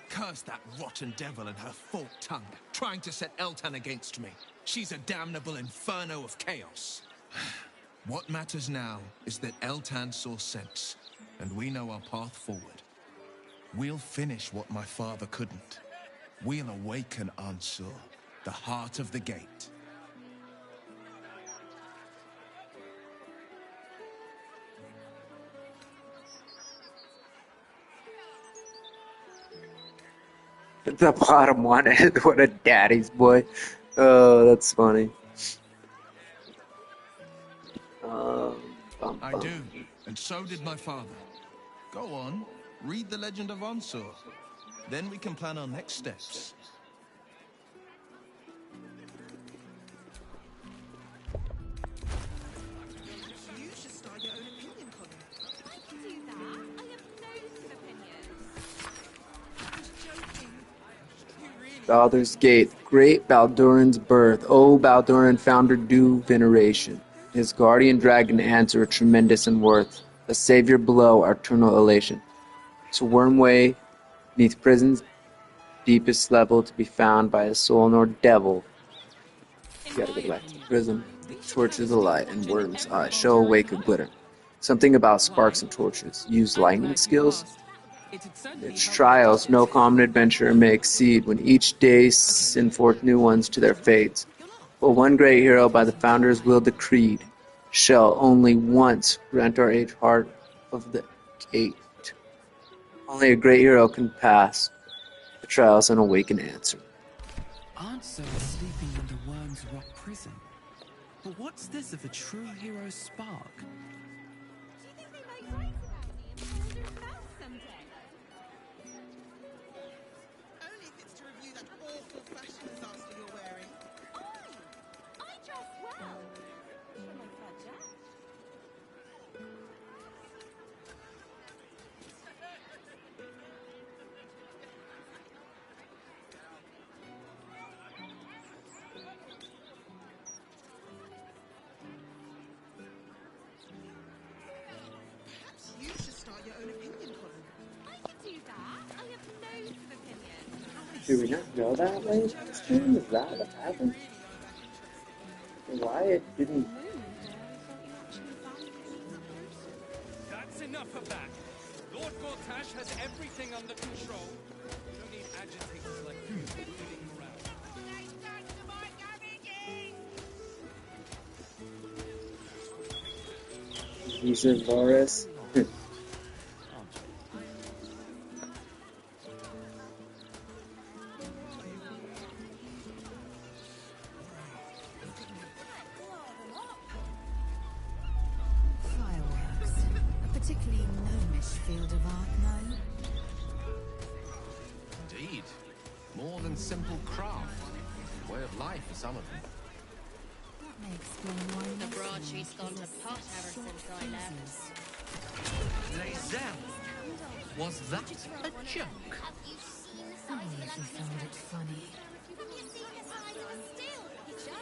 Curse that rotten devil and her forked tongue, trying to set Eltan against me. She's a damnable inferno of chaos. What matters now is that Eltan saw sense, and we know our path forward. We'll finish what my father couldn't. We'll awaken Ansur, the heart of the gate. The bottom one, what a daddy's boy. Oh, that's funny. I do, and so did my father. Go on, read the legend of Onsor. Then we can plan our next steps. You should start your own opinion column. I can do that. I have loads of opinions. I was joking. You really... Baldur's Gate, great Balduran's birth. O Balduran, founder due veneration. His guardian dragon answer tremendous in worth. A savior below our eternal elation. To Wormway, neath prison's deepest level, to be found by a soul nor devil. You gotta go back to the prison. Torches alight and worm's eye show awake a glitter. Something about sparks and torches. Use lightning skills? Its trials no common adventurer may exceed when each day send forth new ones to their fates. But one great hero by the founder's will decreed shall only once rent our age heart of the gate. Only a great hero can pass the trials and awaken answer. Answer is sleeping under Worm's Rock prison. But what's this of a true hero's spark? Do you think they might write about me in Baldur's Mouth someday? Only if it's to review that awful fashion disaster you're wearing. I dress well. For my project. Perhaps you should start your own opinion column. I can do that. I have loads of opinions. Do we not know that way in this game? Is that what happened? Why it didn't... That's enough of that. Lord Gortash has everything under control. You don't need agitators like you fooling around. These are Loris. Fireworks. A particularly gnomish field of art, no? Indeed. More than simple craft. Way of life for some of them. That may explain why The broadsheet's gone to pot ever since I left. Lazel, was that a joke? I usually found it funny. Have you seen the size of a steel pitcher?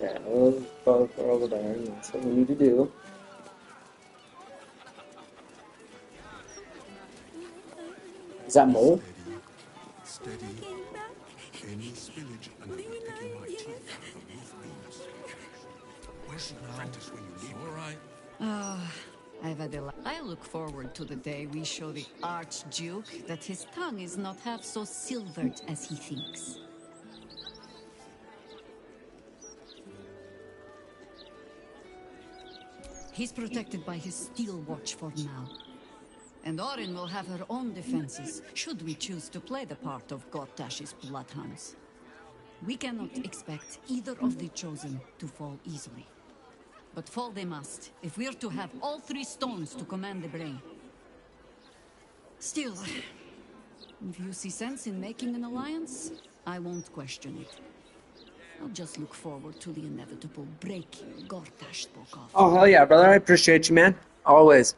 Okay, those both are over there, and that's what we need to do. Is that mole? Steady. Any spillage and I'll be picking my teeth out of the roof beams. Where's the apprentice when you need All right. Ah, I've had I look forward to the day we show the Archduke that his tongue is not half so silvered as he thinks. He's protected by his steel watch for now. And Orin will have her own defenses, should we choose to play the part of Gortash's bloodhounds. We cannot expect either of the chosen to fall easily. But fall they must, if we're to have all three stones to command the brain. Still, if you see sense in making an alliance, I won't question it. I'll just look forward to the inevitable break Gortash spoke of. Oh, hell yeah, brother. I appreciate you, man. Always.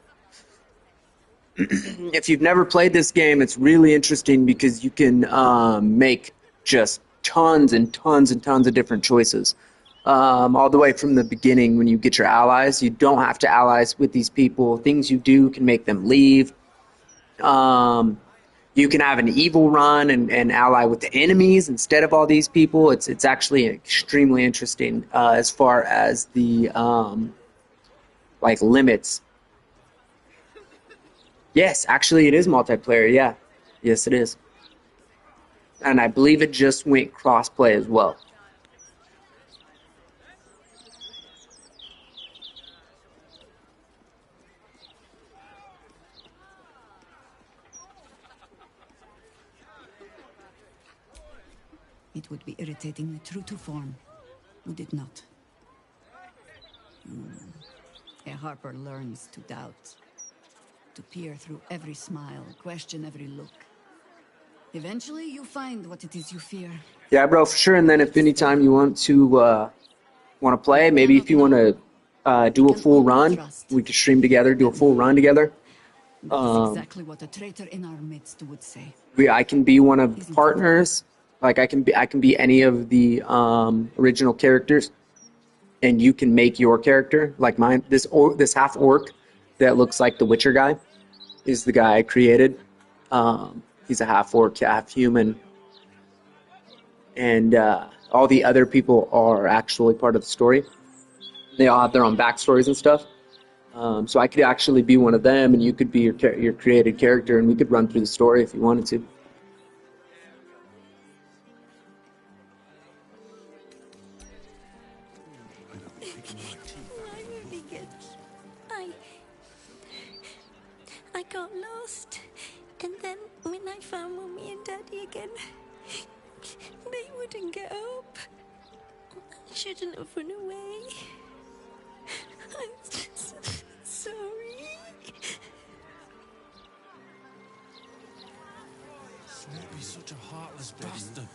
If you've never played this game, it's really interesting because you can make just tons and tons and tons of different choices. All the way from the beginning when you get your allies. You don't have to allies with these people. Things you do can make them leave. You can have an evil run and ally with the enemies instead of all these people. It's actually extremely interesting as far as the like limits. Yes, actually it is multiplayer, yeah. Yes, it is. And I believe it just went cross-play as well. It would be irritatingly true to form, would it not? A harper learns to doubt, to peer through every smile, question every look. Eventually, you find what it is you fear. Yeah, bro, for sure. And then if anytime you want to play, maybe if you want to do a full run, we could stream together, do a full run together. That's exactly what a traitor in our midst would say. I can be one of the partners. Like I can be any of the original characters, and you can make your character like mine. This half orc that looks like the Witcher guy is the guy I created. He's a half orc, half human, and all the other people are actually part of the story. They all have their own backstories and stuff. So I could actually be one of them, and you could be your created character, and we could run through the story if you wanted to. I got lost, and then when I found Mummy and Daddy again, they wouldn't get up. I shouldn't have run away. I'm just sorry. Don't be such a heartless bastard.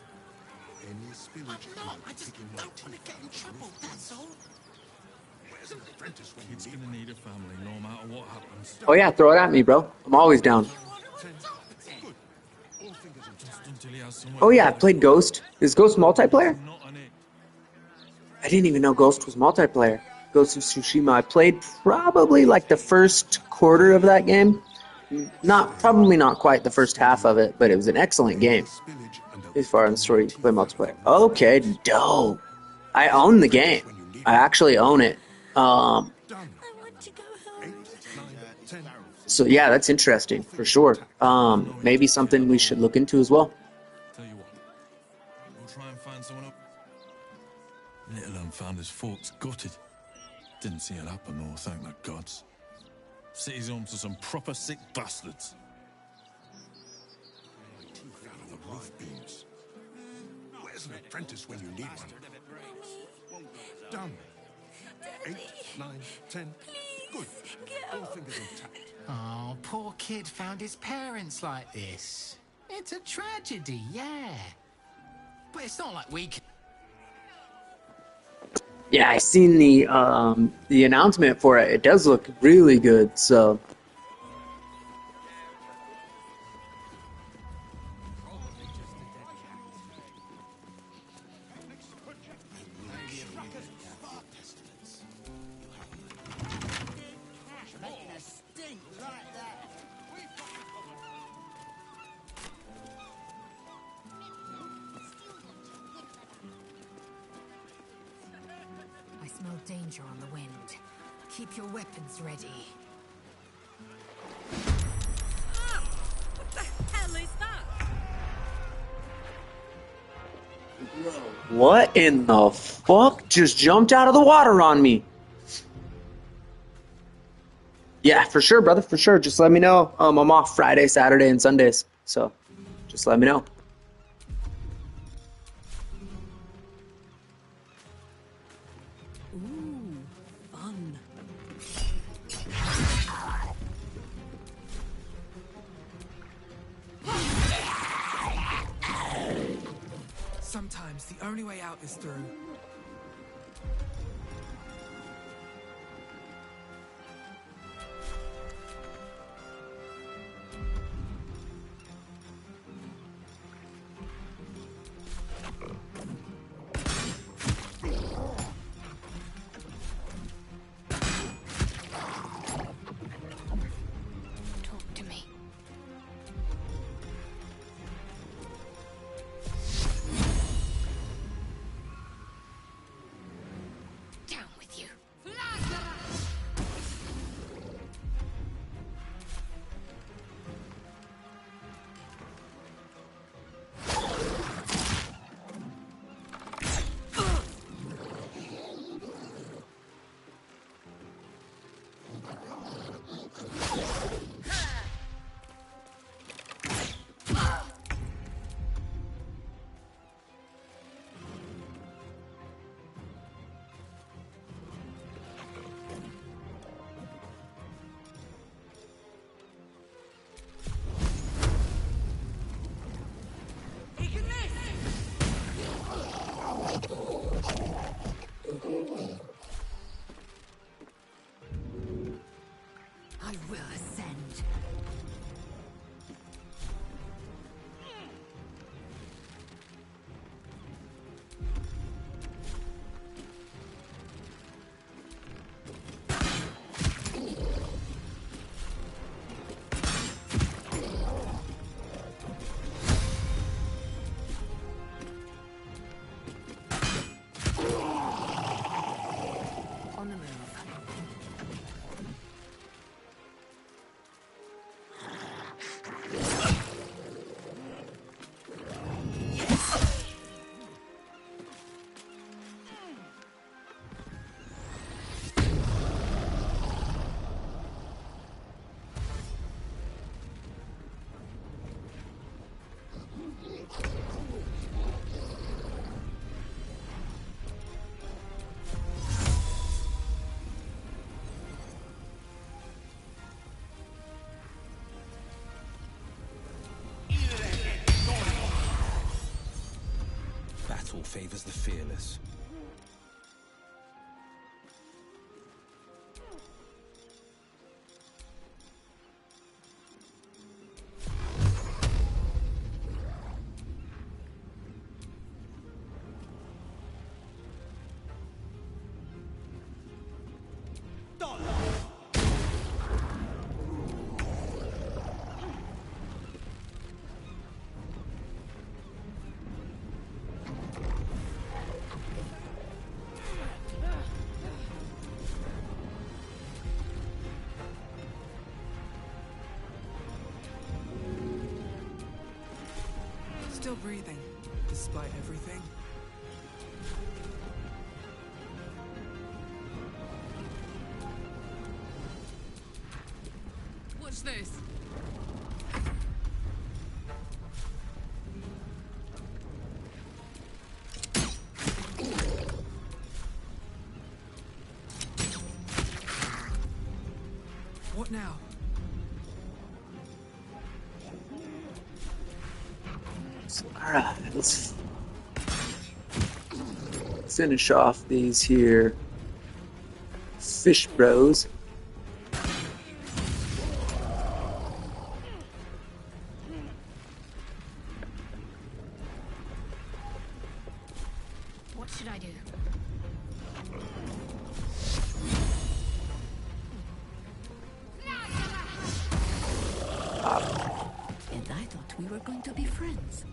I just don't want to get in trouble, that's all. Kid's gonna need a family no matter what happens. Oh yeah, throw it at me, bro. I'm always down. Just until he has someone. Oh yeah, I played Ghost. Is Ghost multiplayer? I didn't even know Ghost was multiplayer. Ghost of Tsushima. I played probably like the first quarter of that game. Probably not quite the first half of it, but it was an excellent game. As far as the story, you can play multiplayer. Okay, dope. I own the game. I actually own it. So yeah, that's interesting for sure. Maybe something we should look into as well. Tell you what, we'll try and find someone else. Little un found his folks gutted. Didn't see it happen though, thank the gods. City's home to some proper sick bastards. Teeth out of the roof beams. Where's an apprentice when you need one? Done. 8, 9, 10. Good. All fingers intact. Oh, poor kid found his parents like this. It's a tragedy, yeah. But it's not like we can... Yeah, I seen the announcement for it. It does look really good, so... I smell danger on the wind. Keep your weapons ready. What the hell is that? What in the fuck just jumped out of the water on me? Yeah, for sure, brother, for sure. Just let me know. I'm off Friday, Saturday, and Sundays, so just let me know. Ooh, fun. Sometimes the only way out is through. Talk to me. will ascend. On the move. Battle favors the fearless. Still breathing, despite everything. What's this? What now? Alright, let's finish off these here fish bros. What should I do? And I thought we were going to be friends.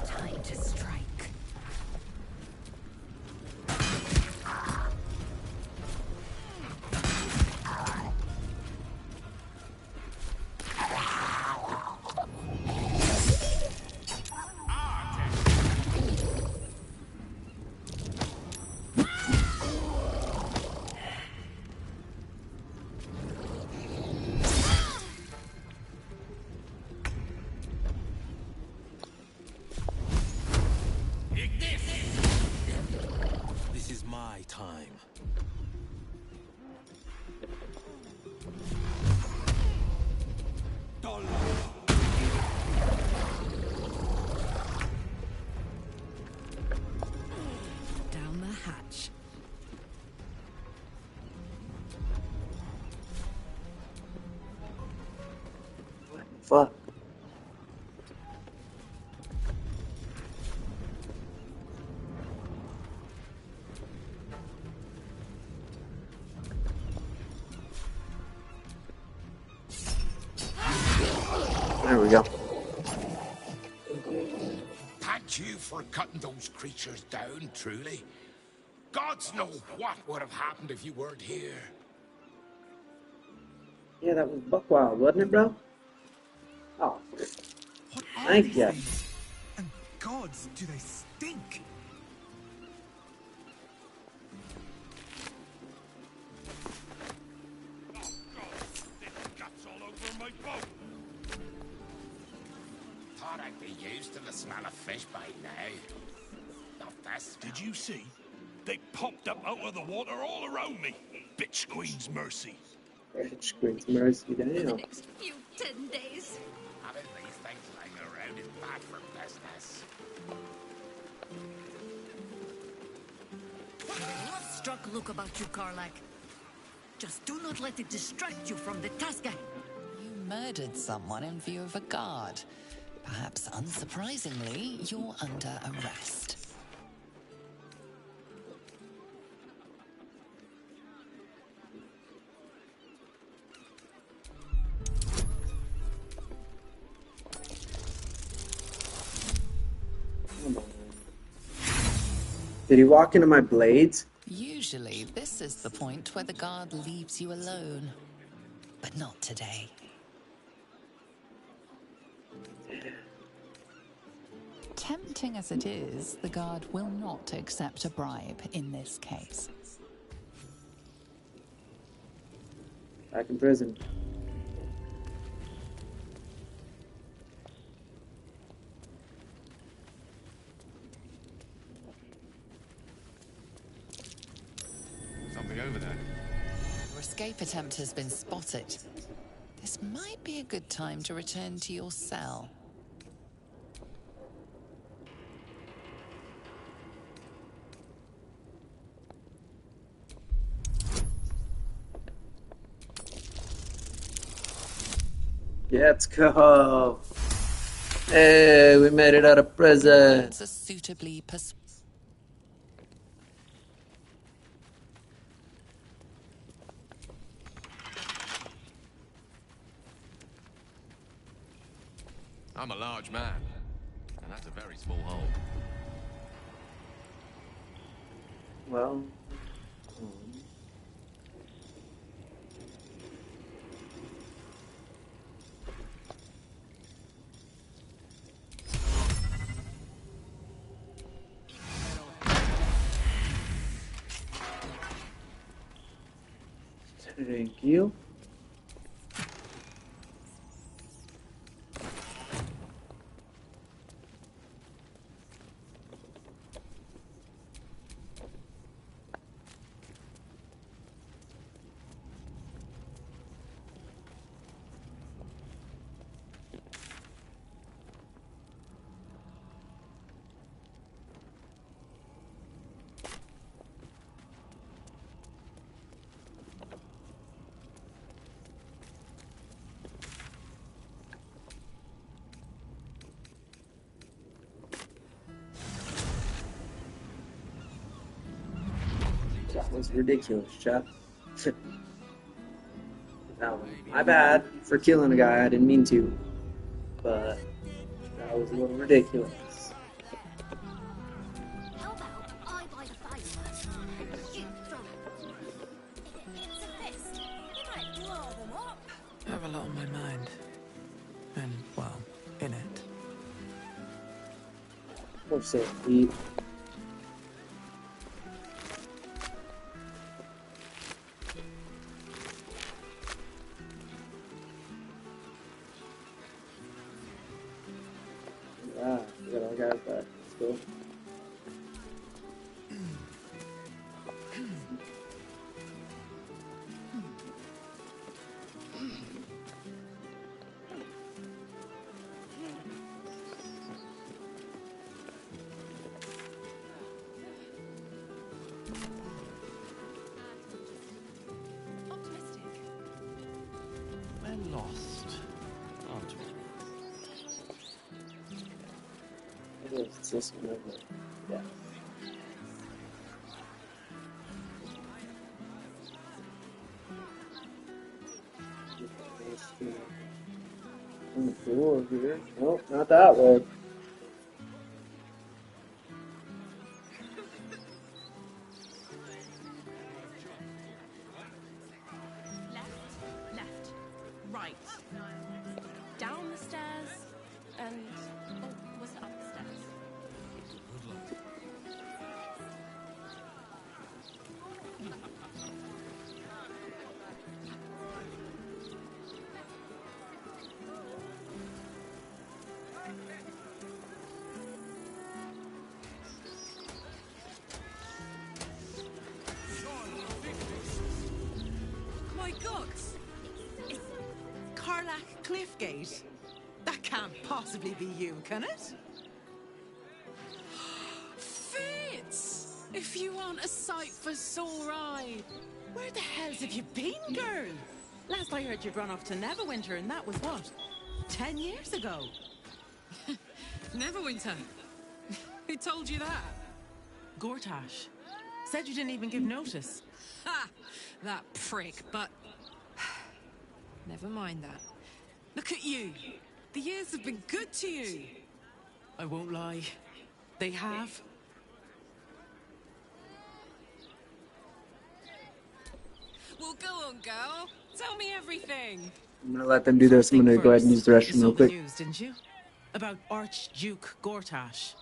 Time to strike. This is my time. Down the hatch. Fuck. There we go. Thank you for cutting those creatures down, truly. Gods know what would have happened if you weren't here. Yeah, that was Buckwild, wasn't it, bro? Oh, thank you. And gods, do they stink? Guts all over my boat. Thought I'd be used to the smell of fish by now. Not this. Did you see? They popped up out of the water all around me. Bitch Queen's mercy. Bitch Queen's mercy, damn. Next few 10 days. Having these things lying around is bad for business. a rough-struck look about you, Karlach. Just do not let it distract you from the task ahead. You murdered someone in view of a guard. Perhaps unsurprisingly, you're under arrest. Did he walk into my blades? Usually, this is the point where the guard leaves you alone. But not today. Tempting as it is, the guard will not accept a bribe in this case. Back in prison. Something over there. Your escape attempt has been spotted. This might be a good time to return to your cell. Let's go. Hey, we made it out of prison. It's a suitably I'm a large man, and that's a very small hole. Well. Thank you. That was ridiculous, Chuck. My bad for killing a guy. I didn't mean to. But that was a little ridiculous. How about I buy the fireworks and you throw it? It's a fist. You might blow them up. I have a lot on my mind. And, well, in it. More safety. We got all guys back. Let's go. We're lost, aren't we? It's this one over there. Yeah. On the floor here. Nope, not that way. Left. Right. Down the stairs. And... oh, was it up the stairs? My gods! It's Karlach Cliffgate. That can't possibly be you, can it? Fitz! If you aren't a sight for sore eye. Where the hells have you been, girl? Last I heard you'd run off to Neverwinter, and that was what? 10 years ago? Neverwinter? Who told you that? Gortash. Said you didn't even give notice. Ha! That prick, but... Never mind that. Look at you. The years have been good to you. I won't lie. They have. Well, go on, girl. Tell me everything. I'm gonna let them do this. I'm gonna go ahead and use the restroom You saw real the quick. news, didn't you? About Archduke Gortash.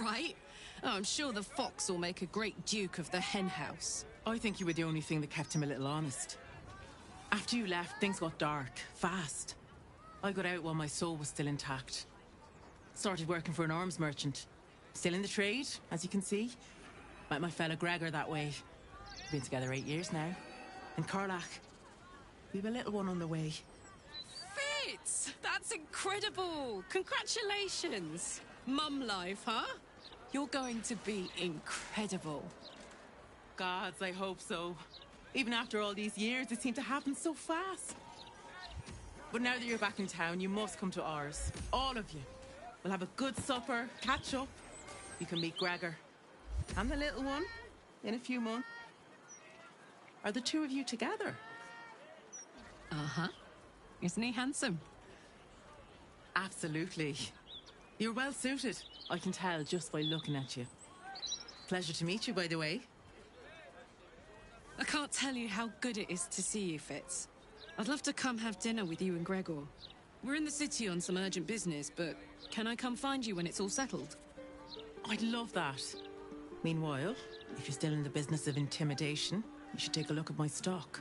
Right? Oh, I'm sure the fox will make a great duke of the hen house. I think you were the only thing that kept him a little honest. After you left, things got dark, fast. I got out while my soul was still intact. Started working for an arms merchant. Still in the trade, as you can see. Met my fella Gregor that way. Been together 8 years now. And Karlach, we've a little one on the way. Fitz! That's incredible! Congratulations! Mum life, huh? You're going to be incredible. Gods, I hope so. Even after all these years, it seemed to happen so fast. But now that you're back in town, you must come to ours. All of you. We'll have a good supper, catch up. You can meet Gregor. And the little one in a few months. Are the two of you together? Uh-huh. Isn't he handsome? Absolutely. You're well suited. I can tell just by looking at you. Pleasure to meet you, by the way. I can't tell you how good it is to see you, Fitz. I'd love to come have dinner with you and Gregor. We're in the city on some urgent business, but can I come find you when it's all settled? I'd love that. Meanwhile, if you're still in the business of intimidation, you should take a look at my stock.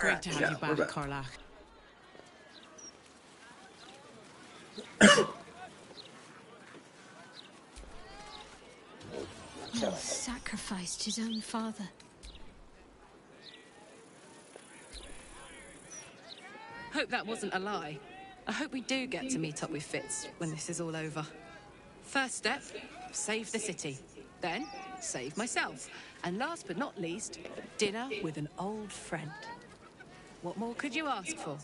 Great to have you back, Karlach. He sacrificed his own father. Hope that wasn't a lie. I hope we do get to meet up with Fitz when this is all over. First step, save the city. Then, save myself. And last but not least, dinner with an old friend. What more could you ask for?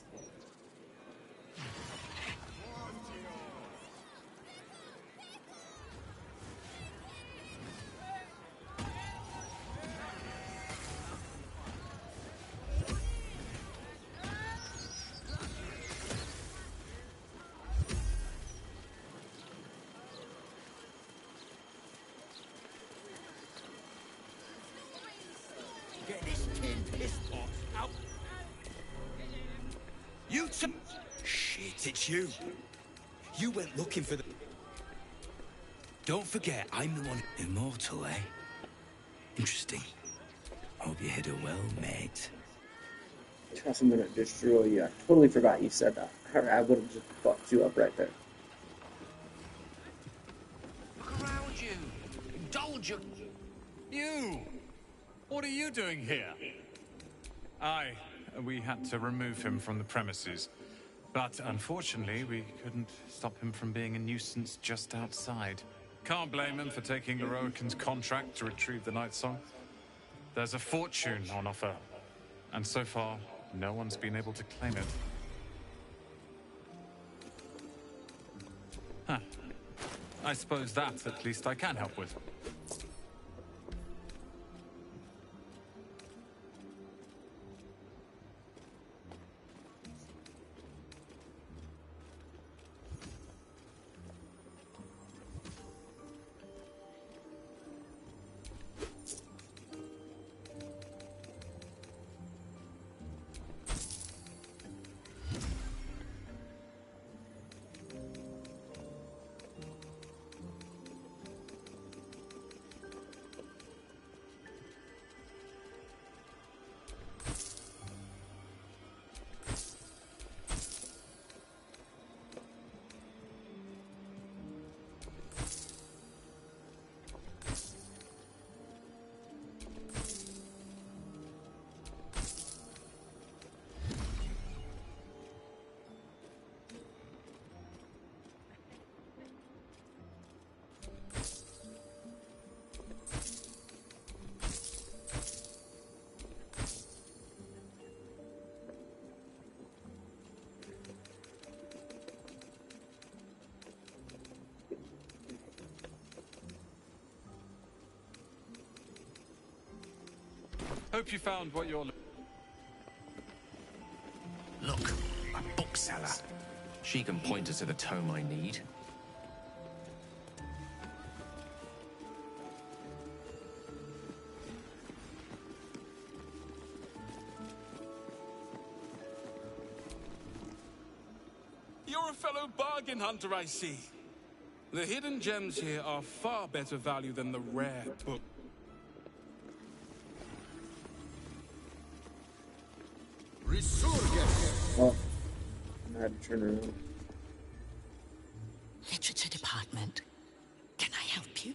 Get this tin piss pot out. You two. Shit, it's you. You went looking for the. Don't forget, I'm the one. Immortal, eh? Interesting. Hope you hit her well, mate. Trust I'm gonna destroy you. I totally forgot you said that. I would have just fucked you up right there. Look around you. Indulge your. You! What are you doing here? We had to remove him from the premises. But unfortunately, we couldn't stop him from being a nuisance just outside. Can't blame him for taking Lorokin's contract to retrieve the Night Song. There's a fortune on offer, and so far, no one's been able to claim it. Huh. I suppose that, at least, I can help with. Hope you found what you're... Look, a bookseller. She can point us to the tome I need. You're a fellow bargain hunter, I see. The hidden gems here are far better value than the rare book. Oh, I had to turn around. Literature department. Can I help you?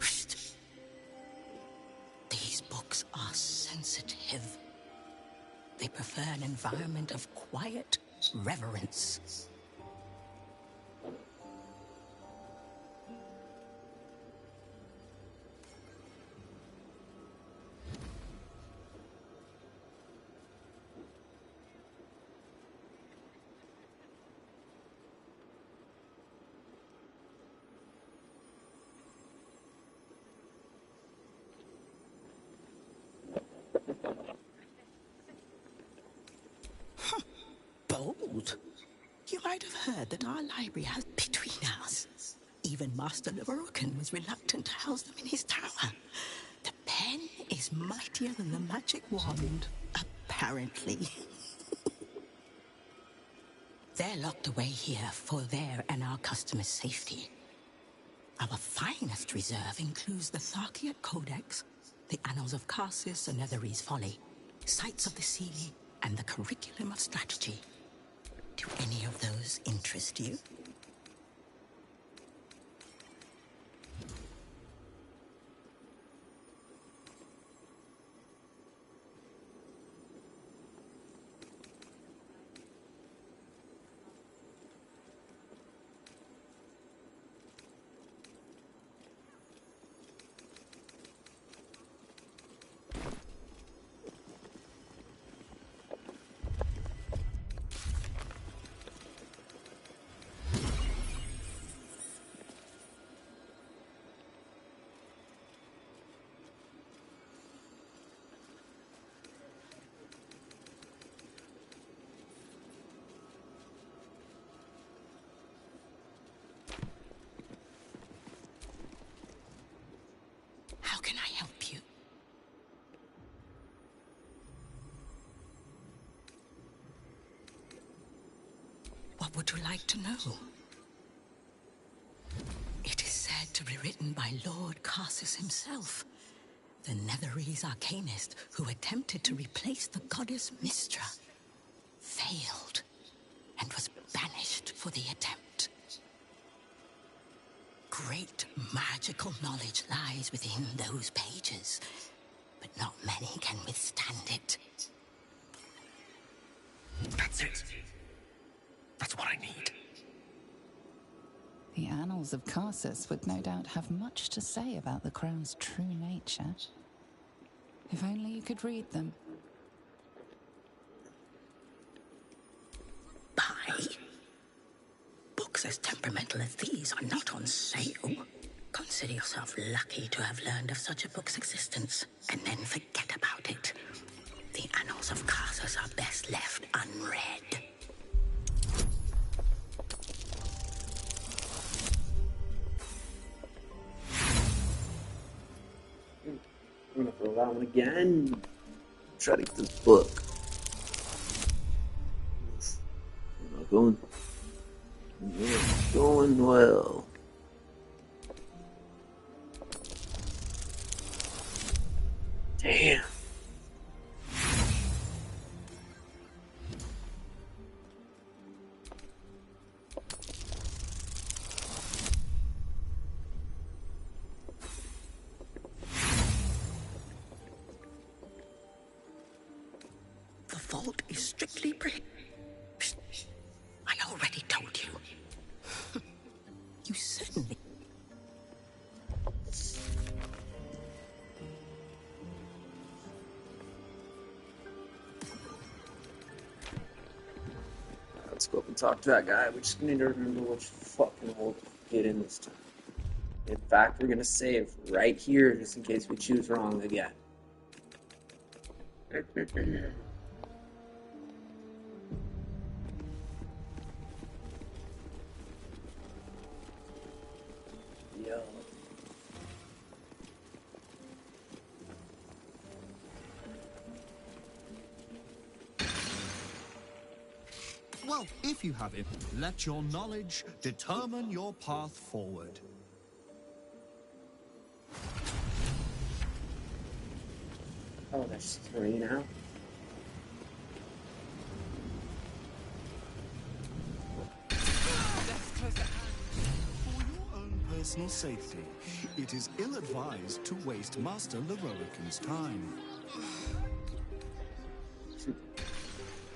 Psst. These books are sensitive. They prefer an environment of quiet reverence. Bold. You might have heard that our library has between us. Even Master Lorokin was reluctant to house them in his tower. The pen is mightier than the magic wand, apparently. They're locked away here for their and our customers' safety. Our finest reserve includes the Tharkiot Codex, the Annals of Karsus and Netherese Folly, Sights of the Sea, and the Curriculum of Strategy. Do any of those interest you? How can I help you? What would you like to know? It is said to be written by Lord Karsus himself, the Netherese arcanist who attempted to replace the goddess Mystra, failed, and was banished for the attempt. Great magical knowledge lies within those pages, but not many can withstand it. That's it. That's what I need. The Annals of Karsus would no doubt have much to say about the crown's true nature. If only you could read them. Buy? Books as temperamental as these are not on sale. Consider yourself lucky to have learned of such a book's existence, and then forget about it. The Annals of Karsus are best left unread. I'm gonna throw that one again. Try to get this book. Not going. Not going well. Damn. The vault is strictly I already told you. You certainly... Let's go up and talk to that guy. We just need to remember which fucking hole to get in this time. In fact, we're gonna save right here just in case we choose wrong again. Yo. Well, if you have it, let your knowledge determine your path forward. Oh, there's 3 now. Personal safety. It is ill-advised to waste Master Leroican's time.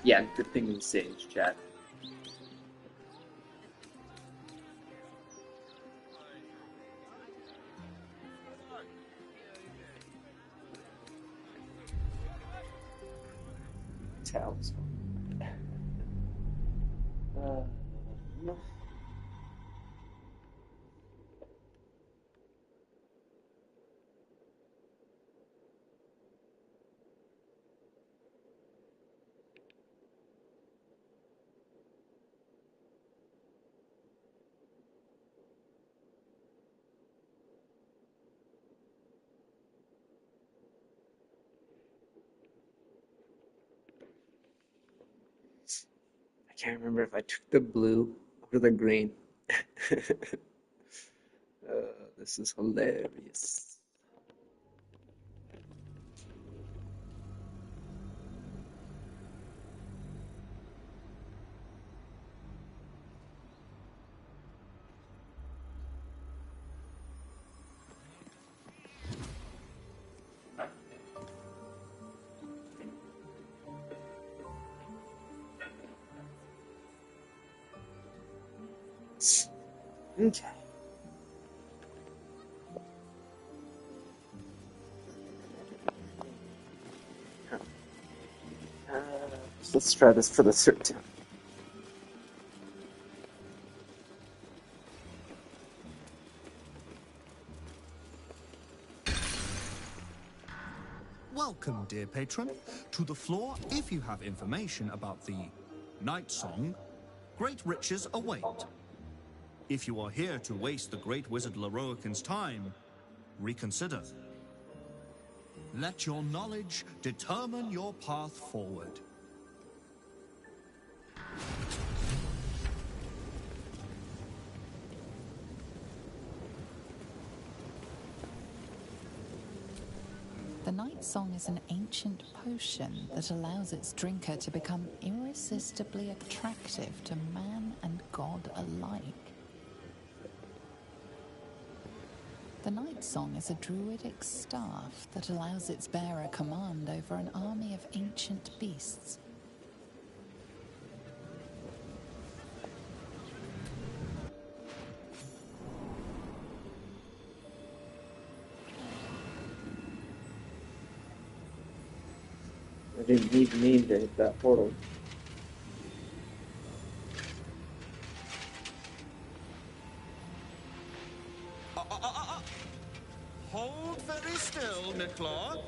Yeah, good thing we saved, chat. Towels. No. I can't remember if I took the blue or the green. This is hilarious. Okay. Let's try this for the third time. Welcome, dear patron, to the floor. If you have information about the Night Song, great riches await. If you are here to waste the great wizard Leroican's time, reconsider. Let your knowledge determine your path forward. The Night Song is an ancient potion that allows its drinker to become irresistibly attractive to man and god alike. The Night Song is a druidic staff that allows its bearer command over an army of ancient beasts. I didn't even mean to hit that portal. Hold very still, Midclaw.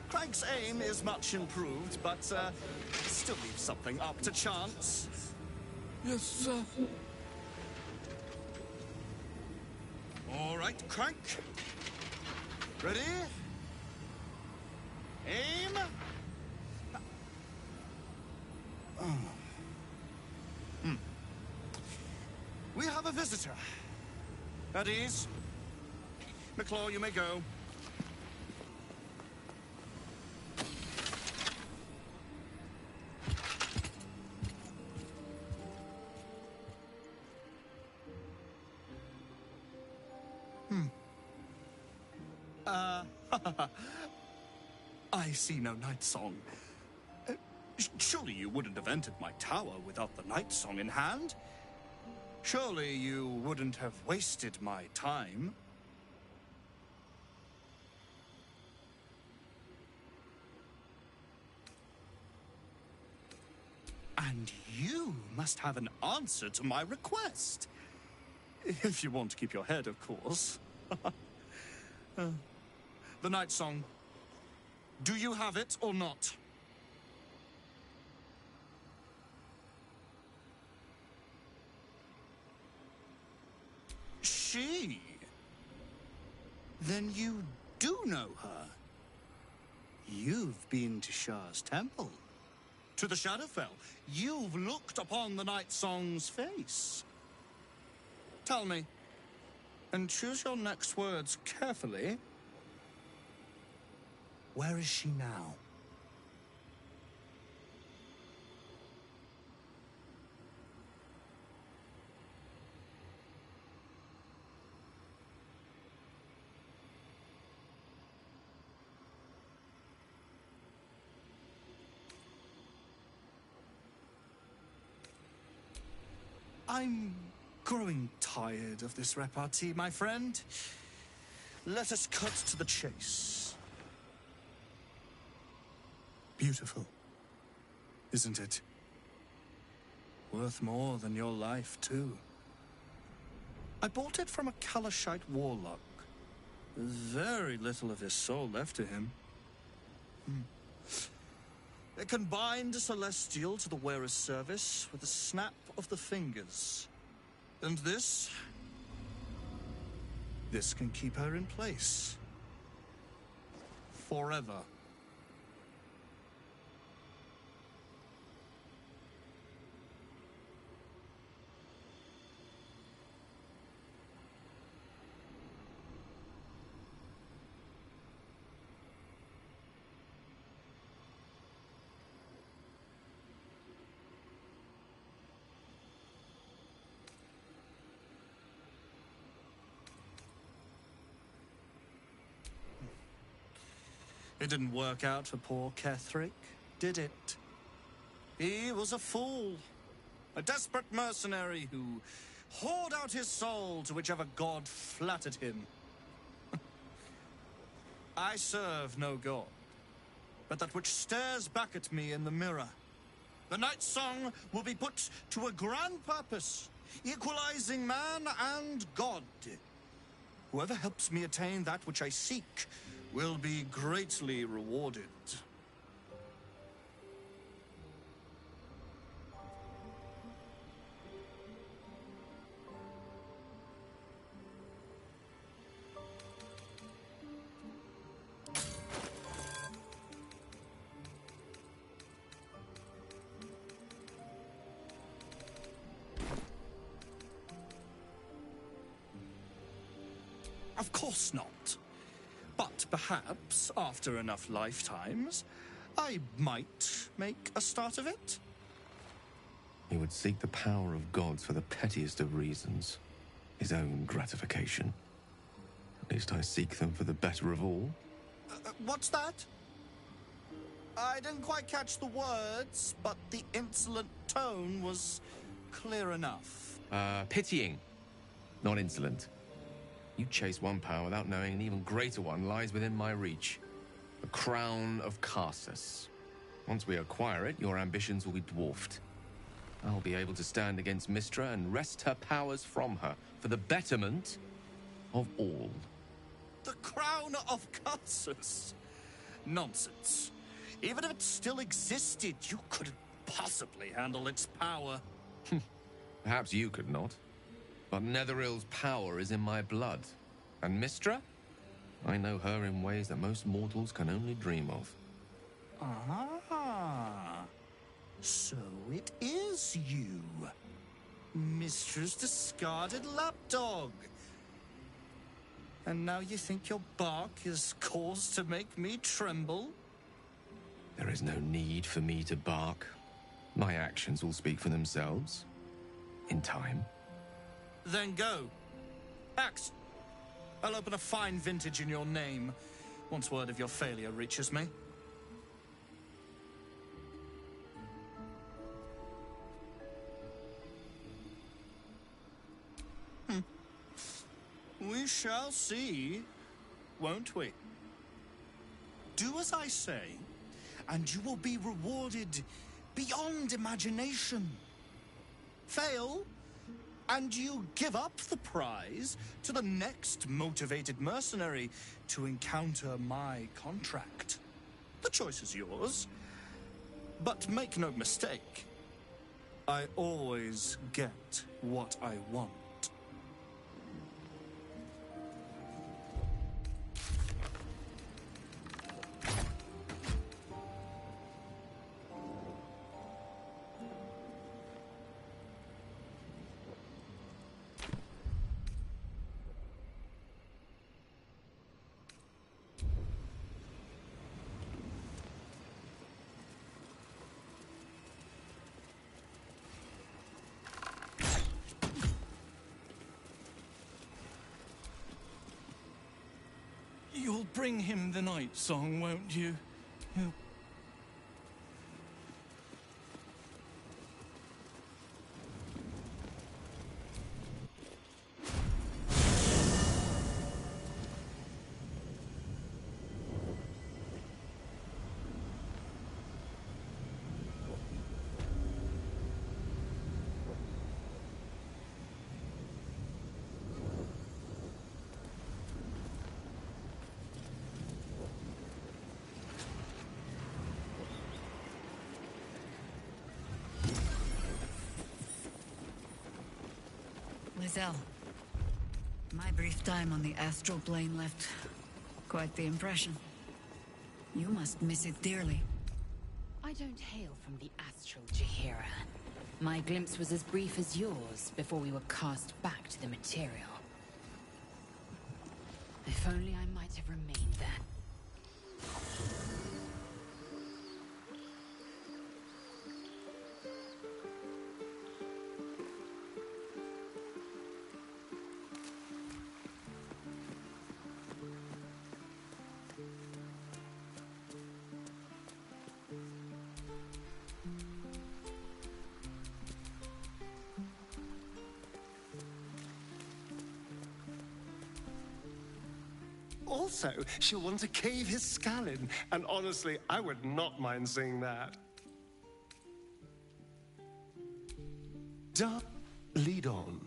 Craig's aim is much improved, but still leaves something up to chance. Yes, sir. All right, Crank. Ready? Aim. We have a visitor. At ease. McClaw, you may go. I see no Night Song. Surely you wouldn't have entered my tower without the Night Song in hand? Surely you wouldn't have wasted my time? And you must have an answer to my request. If you want to keep your head, of course. The Night Song. Do you have it or not? She? Then you do know her. You've been to Shah's temple. To the Shadowfell. You've looked upon the Night Song's face. Tell me, and choose your next words carefully. Where is she now? I'm growing tired of this repartee, my friend. Let us cut to the chase. Beautiful, isn't it? Worth more than your life, too. I bought it from a Kalashite warlock. There's very little of his soul left to him. It can bind a celestial to the wearer's service with a snap of the fingers. And this can keep her in place. Forever. It didn't work out for poor Ketherick, did it? He was a fool. A desperate mercenary who poured out his soul to whichever god flattered him. I serve no god, but that which stares back at me in the mirror. The Night Song will be put to a grand purpose, equalizing man and god. Whoever helps me attain that which I seek will be greatly rewarded. Of course not. But perhaps, after enough lifetimes, I might make a start of it. He would seek the power of gods for the pettiest of reasons. His own gratification. At least I seek them for the better of all. What's that? I didn't quite catch the words, but the insolent tone was clear enough. Pitying, not insolent. You chase one power without knowing an even greater one lies within my reach. The crown of Karsus. Once we acquire it, your ambitions will be dwarfed. I'll be able to stand against Mystra and wrest her powers from her for the betterment of all. The crown of Karsus? Nonsense. Even if it still existed, you couldn't possibly handle its power. Perhaps you could not. But Netherill's power is in my blood. And Mystra? I know her in ways that most mortals can only dream of. Ah, so it is you. Mystra's discarded lapdog. And now you think your bark is cause to make me tremble? There is no need for me to bark. My actions will speak for themselves. In time. Then go. Axe. I'll open a fine vintage in your name, once word of your failure reaches me. We shall see, won't we? Do as I say, and you will be rewarded beyond imagination. Fail, and you give up the prize to the next motivated mercenary to encounter my contract. The choice is yours. But make no mistake, I always get what I want. You'll bring him the Night Song, won't you? He'll... Lizelle, my brief time on the astral plane left quite the impression. You must miss it dearly. I don't hail from the astral Jahira. My glimpse was as brief as yours before we were cast back to the material. If only I might have remained there. Also, she'll want to cave his skull in, and honestly, I would not mind seeing that. Lead on.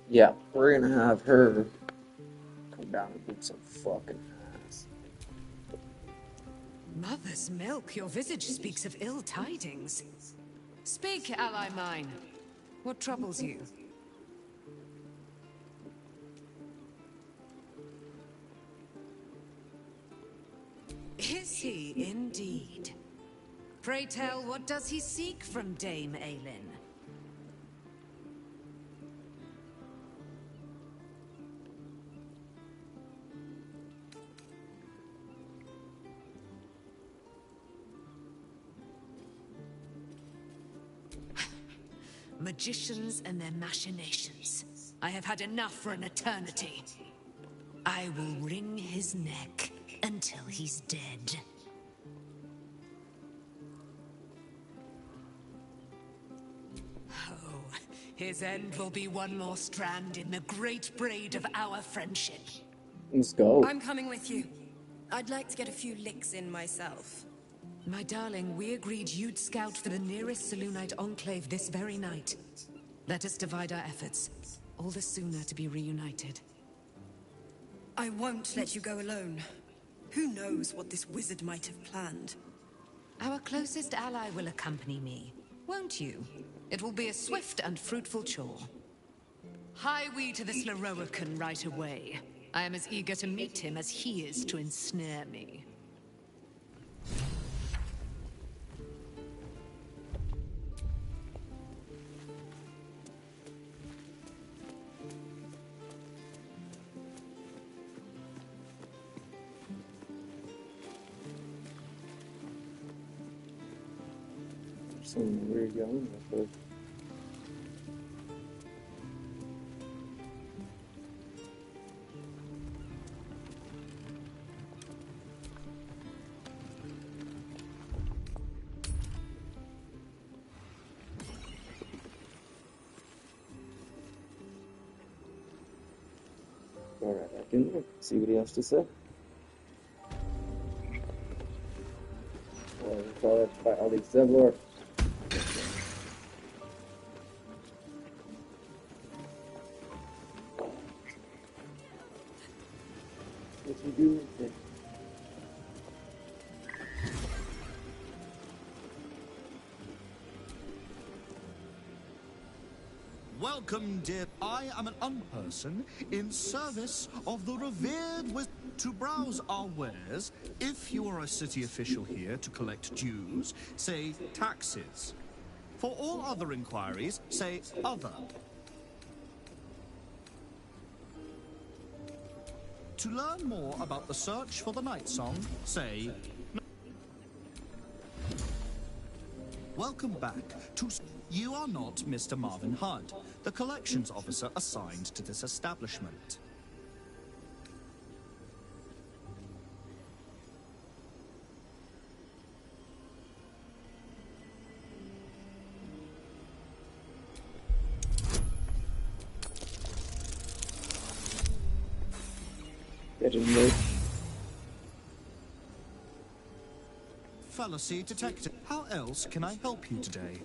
Yeah, we're gonna have her come down and beat some fucking ass. Mother's milk, your visage speaks of ill tidings. Speak, ally mine. What troubles you? Is he indeed? Pray tell, what does he seek from Dame Aelin? Magicians and their machinations. I have had enough for an eternity. I will wring his neck until he's dead. Oh, his end will be one more strand in the great braid of our friendship. Let's go. I'm coming with you. I'd like to get a few licks in myself. My darling, we agreed you'd scout for the nearest Selûnite enclave this very night. Let us divide our efforts. All the sooner to be reunited. I won't let you go alone. Who knows what this wizard might have planned? Our closest ally will accompany me, won't you? It will be a swift and fruitful chore. Hie we to this Lorroakan right away. I am as eager to meet him as he is to ensnare me. Some weird young but alright, I can see what he has to say. Well, call it by all these Zevlor. What you do with it? Welcome, dear. I am an unperson in service of the revered to browse our wares. If you are a city official here to collect dues, say taxes. For all other inquiries, say other. To learn more about the search for the Night Song, say... Welcome back to... You are not Mr. Marvin Hudd, the collections officer assigned to this establishment. Fallacy detected. How else can I help you today?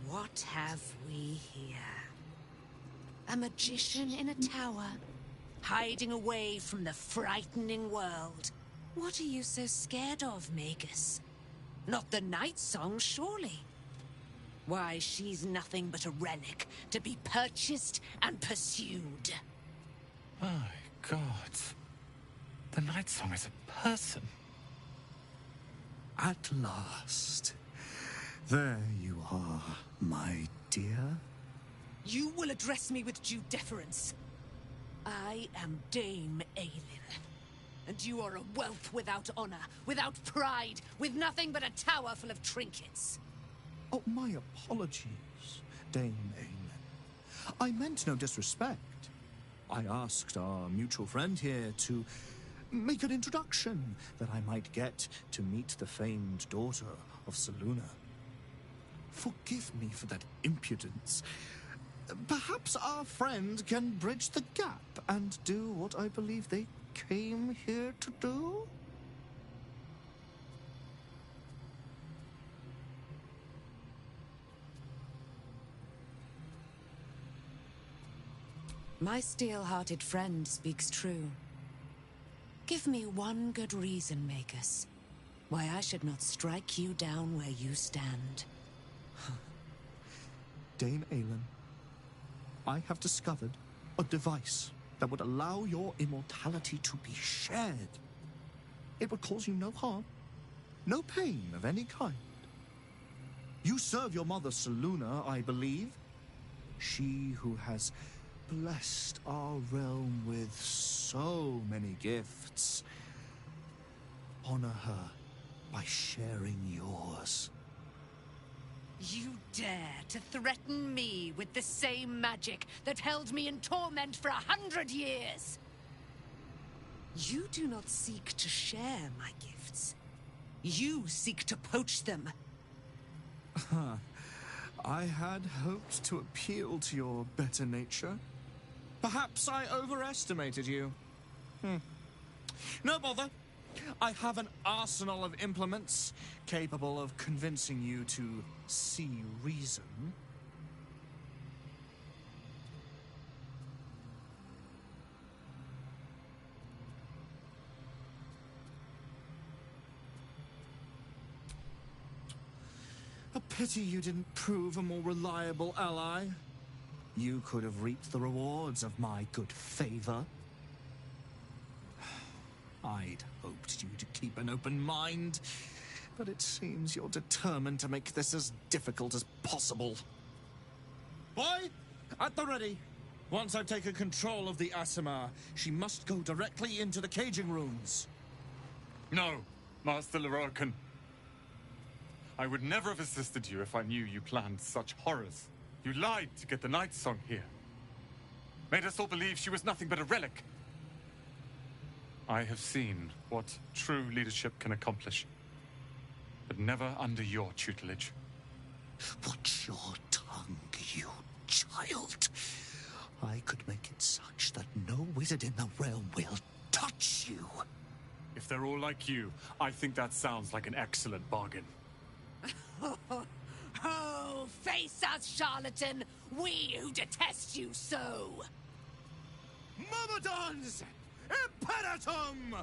What have we here? A magician in a tower, hiding away from the frightening world. What are you so scared of, Magus? Not the Night Song, surely? Why, she's nothing but a relic to be purchased and pursued. My God. The Night Song is a person. At last. There you are, my dear. You will address me with due deference. I am Dame Aelin. And you are a wealth without honor, without pride, with nothing but a tower full of trinkets. Oh, my apologies, Dame Aelin. I meant no disrespect. I asked our mutual friend here to make an introduction that I might get to meet the famed daughter of Selûne. Forgive me for that impudence. Perhaps our friend can bridge the gap and do what I believe they came here to do? My steel-hearted friend speaks true. Give me one good reason, Magus, why I should not strike you down where you stand. Dame Aelin, I have discovered a device that would allow your immortality to be shared. It would cause you no harm, no pain of any kind. You serve your mother Selûne, I believe. She who has blessed our realm with so many gifts. Honor her by sharing yours. You dare to threaten me with the same magic that held me in torment for 100 years? You do not seek to share my gifts. You seek to poach them. I had hoped to appeal to your better nature. Perhaps I overestimated you. No bother. I have an arsenal of implements capable of convincing you to see reason. A pity you didn't prove a more reliable ally. You could have reaped the rewards of my good favor. I'd hoped you to keep an open mind, but it seems you're determined to make this as difficult as possible. Boy, at the ready. Once I've taken control of the Asimar, she must go directly into the caging rooms. No, Master Lorroakan. I would never have assisted you if I knew you planned such horrors. You lied to get the Night Song here. Made us all believe she was nothing but a relic. I have seen what true leadership can accomplish, but never under your tutelage. Watch your tongue, you child. I could make it such that no wizard in the realm will touch you. If they're all like you, I think that sounds like an excellent bargain. Oh, face us, charlatan! We who detest you so! Myrmidons! Imperatum!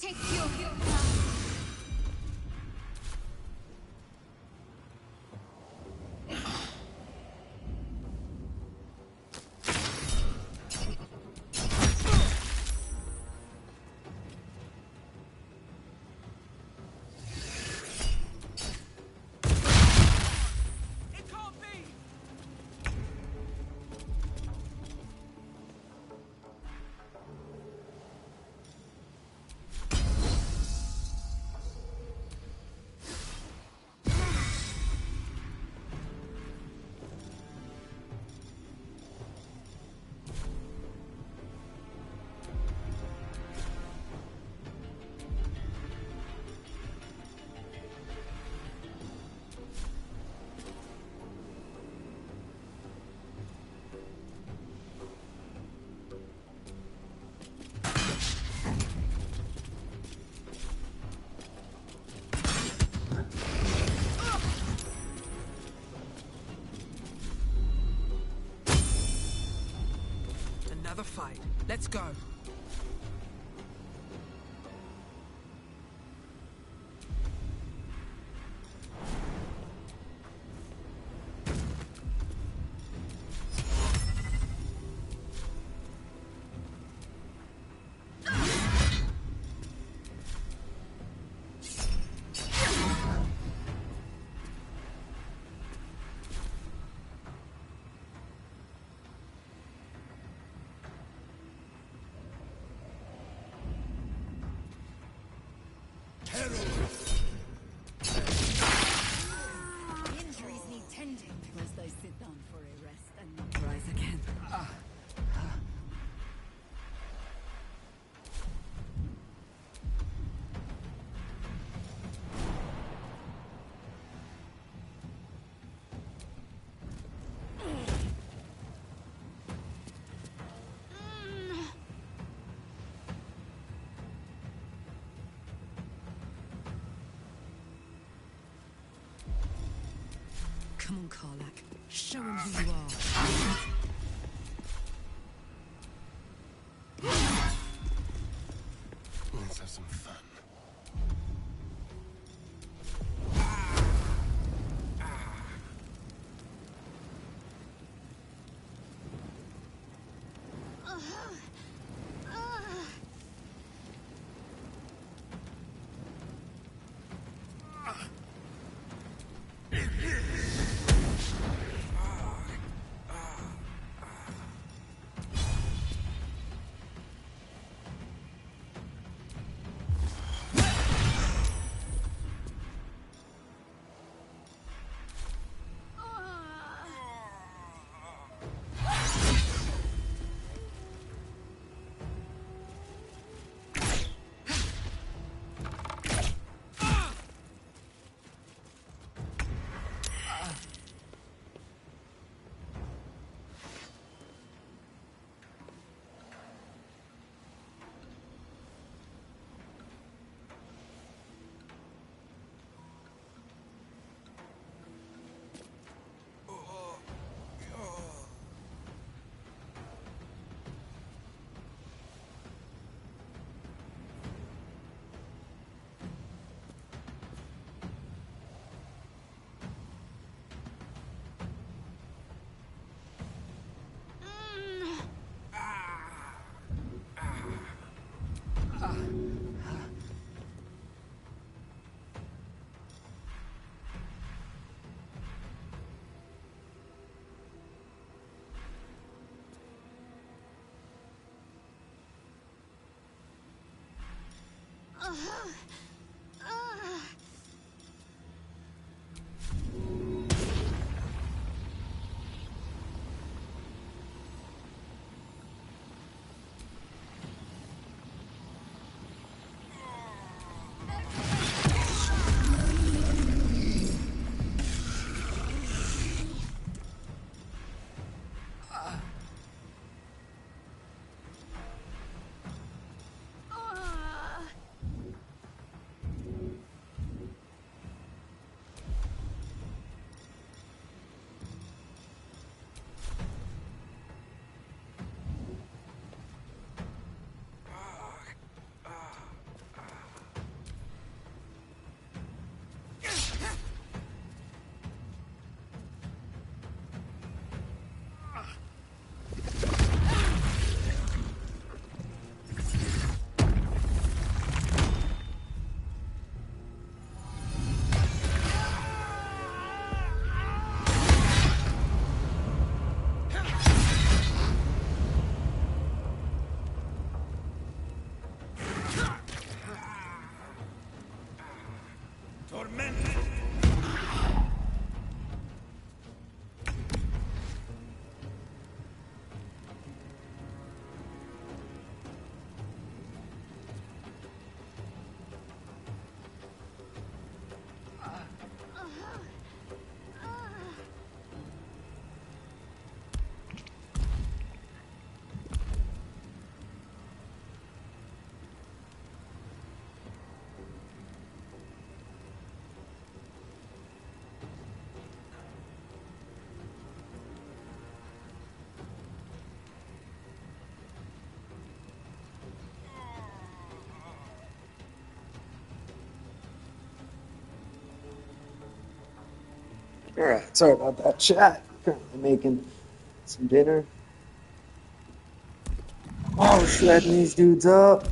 Take your heal. another fight. Let's go. Injuries need tending. Must I sit down for a rest and not rise again? Come on, Karlak. Show him who you are. Let's have some fun. Alright, sorry about that, chat. Currently making some dinner. Oh, shredding these dudes up.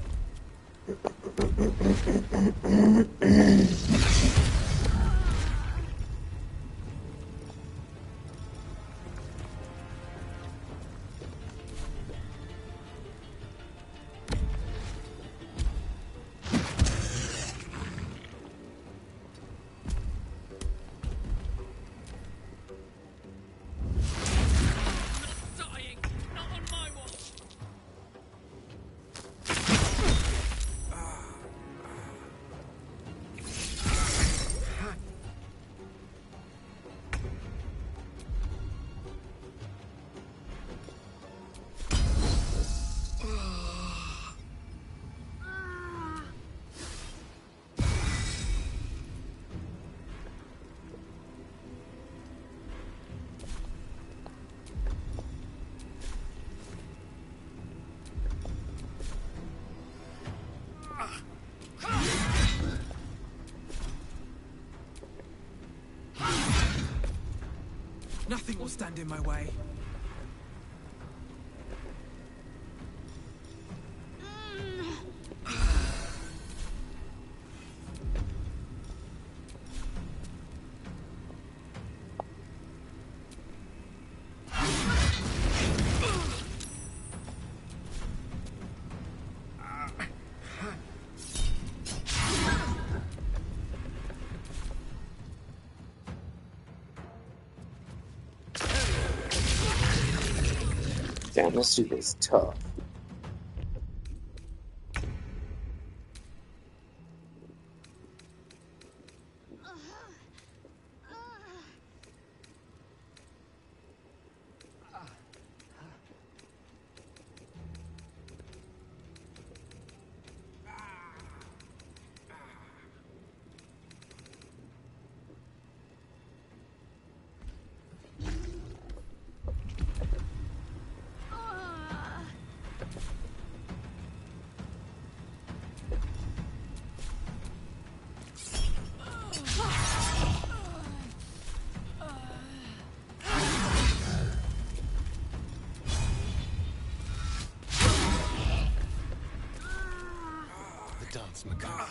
Nothing will stand in my way. Damn, this dude is tough. The dance macabre.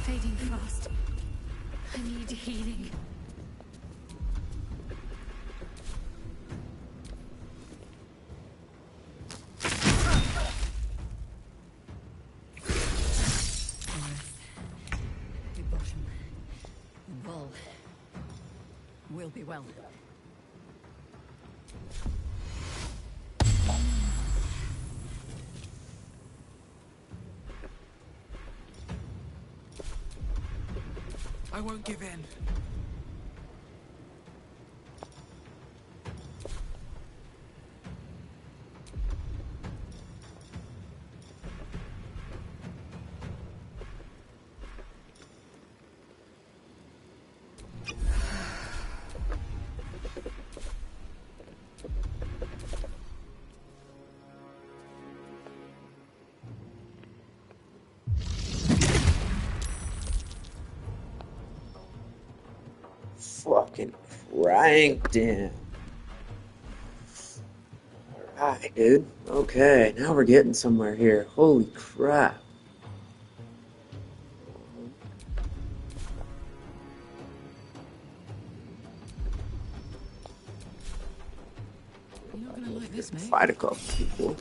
Fading fast. I need healing. Devotion and all will be well. I won't give in. fucking cranked him. Alright, dude. Okay, now we're getting somewhere here. Holy crap. You're not gonna like this, mate. Fight a couple people.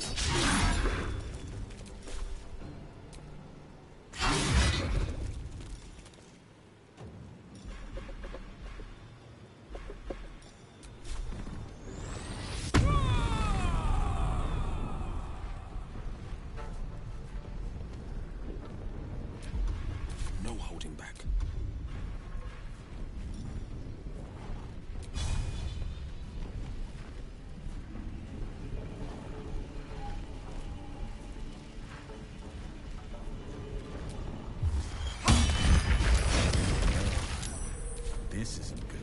No holding back. This isn't good.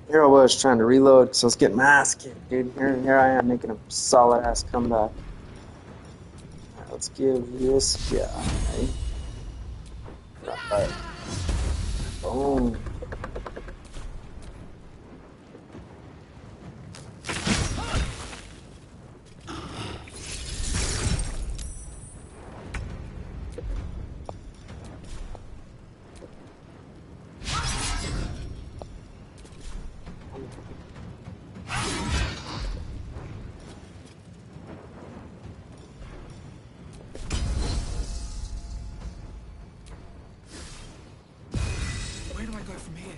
Here I was trying to reload because I was getting my ass kicked, dude. Here I am making a solid ass comeback. Alright, let's give this guy. Right. Boom. Where do I go from here?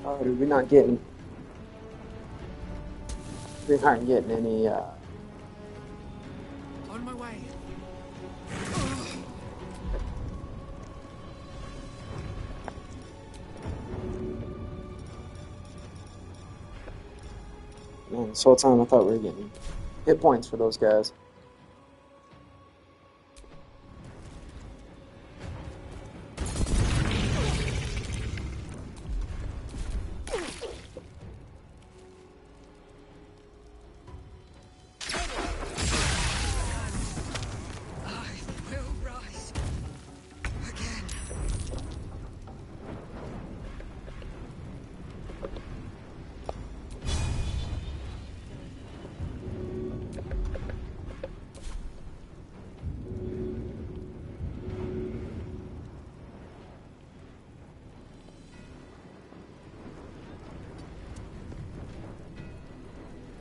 Oh, dude, we aren't getting any, On my way. Man, this whole time I thought we were getting hit points for those guys.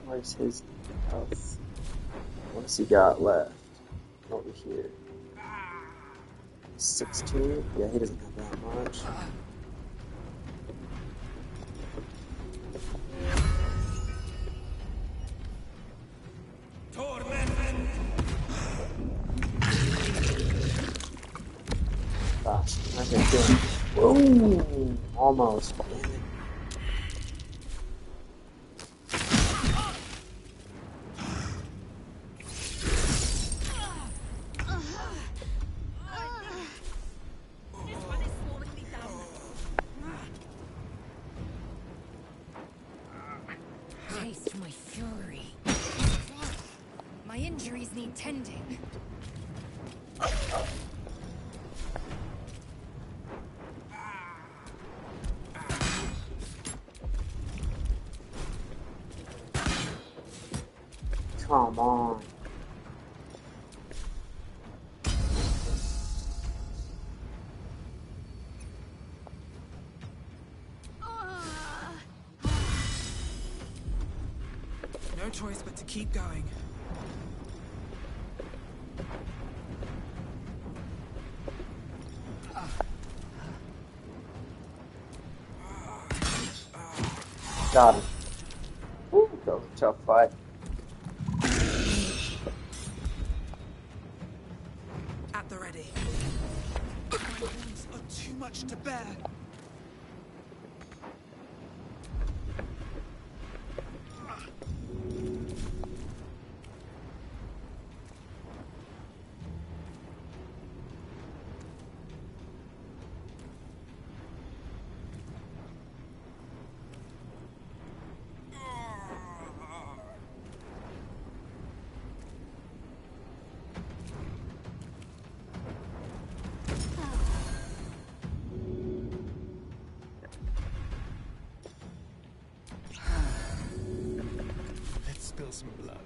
Where's his health? What's he got left? Over here. 16? Yeah, he doesn't have that much. Gosh, I can kill him. Boom! Almost. Damn it. Taste my fury. My injuries need tending. Come on. No choice but to keep going. Got him. Woo, that was a tough fight. At the ready. My wounds are too much to bear. Let's spill some blood.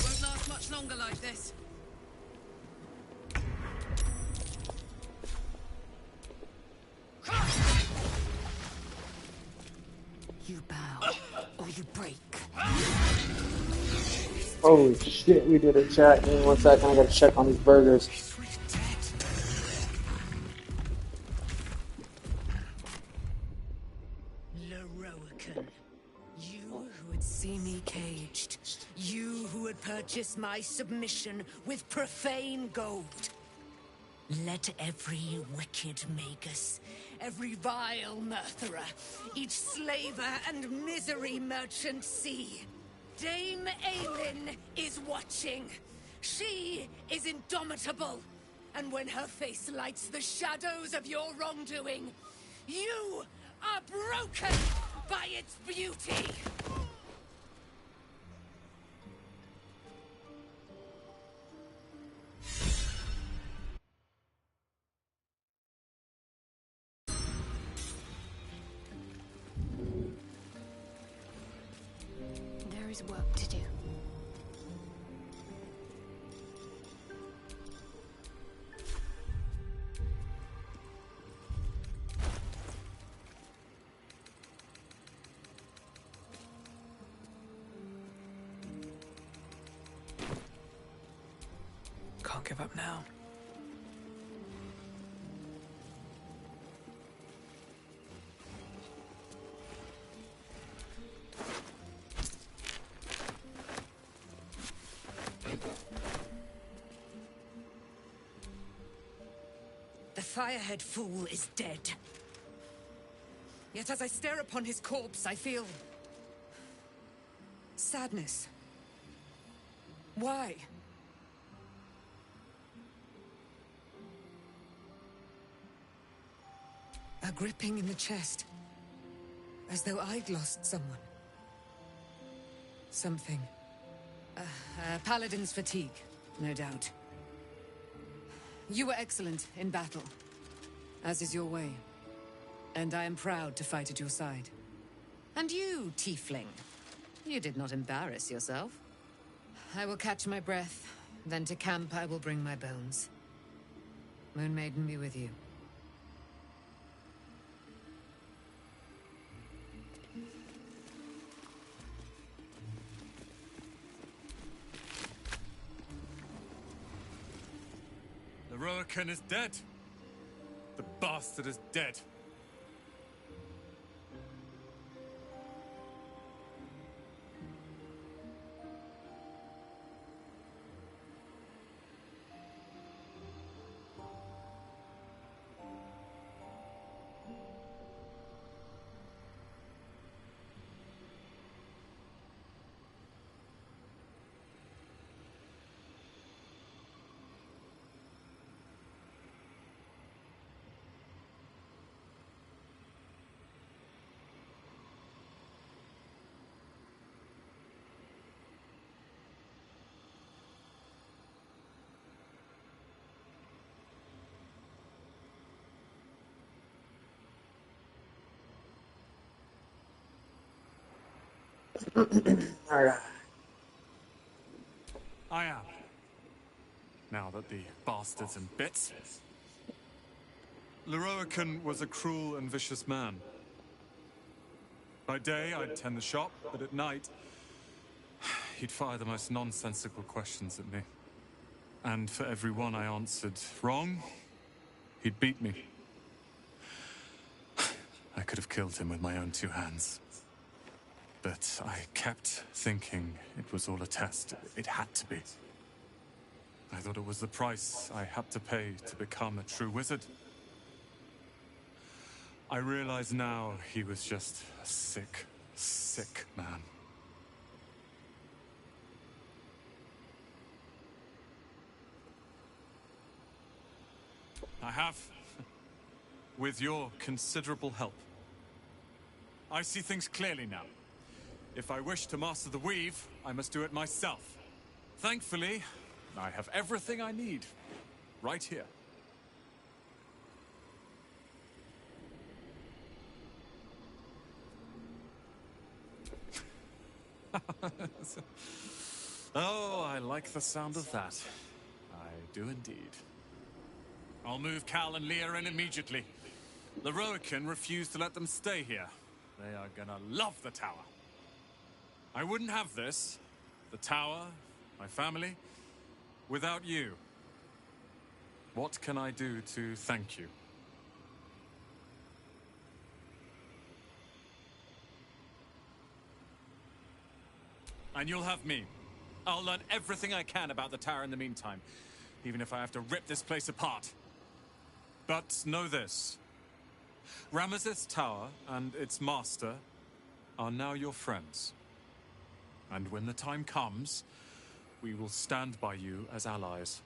Won't last much longer like this. You bow, or you break. Holy shit, we did a chat. Give me 1 second, I gotta check on these burgers. Loroakan, you who would see me caged, you who would purchase my submission with profane gold. Let every wicked magus, every vile murtherer, each slaver and misery merchant see. Dame Aelin is watching. She is indomitable. And when her face lights the shadows of your wrongdoing, you are broken by its beauty. There is work to do. Can't give up now. The Firehead Fool is dead. Yet as I stare upon his corpse, I feel sadness. Why? A gripping in the chest, as though I'd lost someone. Something. Paladin's fatigue, no doubt. You were excellent in battle, as is your way. And I am proud to fight at your side. And you, tiefling, you did not embarrass yourself. I will catch my breath, then to camp I will bring my bones. Moon Maiden be with you. Loroakan is dead. The bastard is dead. Alright. I am. Now that the bastard's in bits. Leroican was a cruel and vicious man. By day, I'd tend the shop, but at night, he'd fire the most nonsensical questions at me. And for every one I answered wrong, he'd beat me. I could have killed him with my own 2 hands. But I kept thinking it was all a test. It had to be. I thought it was the price I had to pay to become a true wizard. I realize now he was just a sick, sick man. I have, with your considerable help. I see things clearly now. If I wish to master the weave, I must do it myself. Thankfully, I have everything I need, right here. Oh, I like the sound of that. I do indeed. I'll move Cal and Leah in immediately. Leroican refused to let them stay here. They are gonna love the tower. I wouldn't have this, the tower, my family, without you. What can I do to thank you? And you'll have me. I'll learn everything I can about the tower in the meantime, even if I have to rip this place apart. But know this. Ramesses Tower and its master are now your friends. And when the time comes, we will stand by you as allies.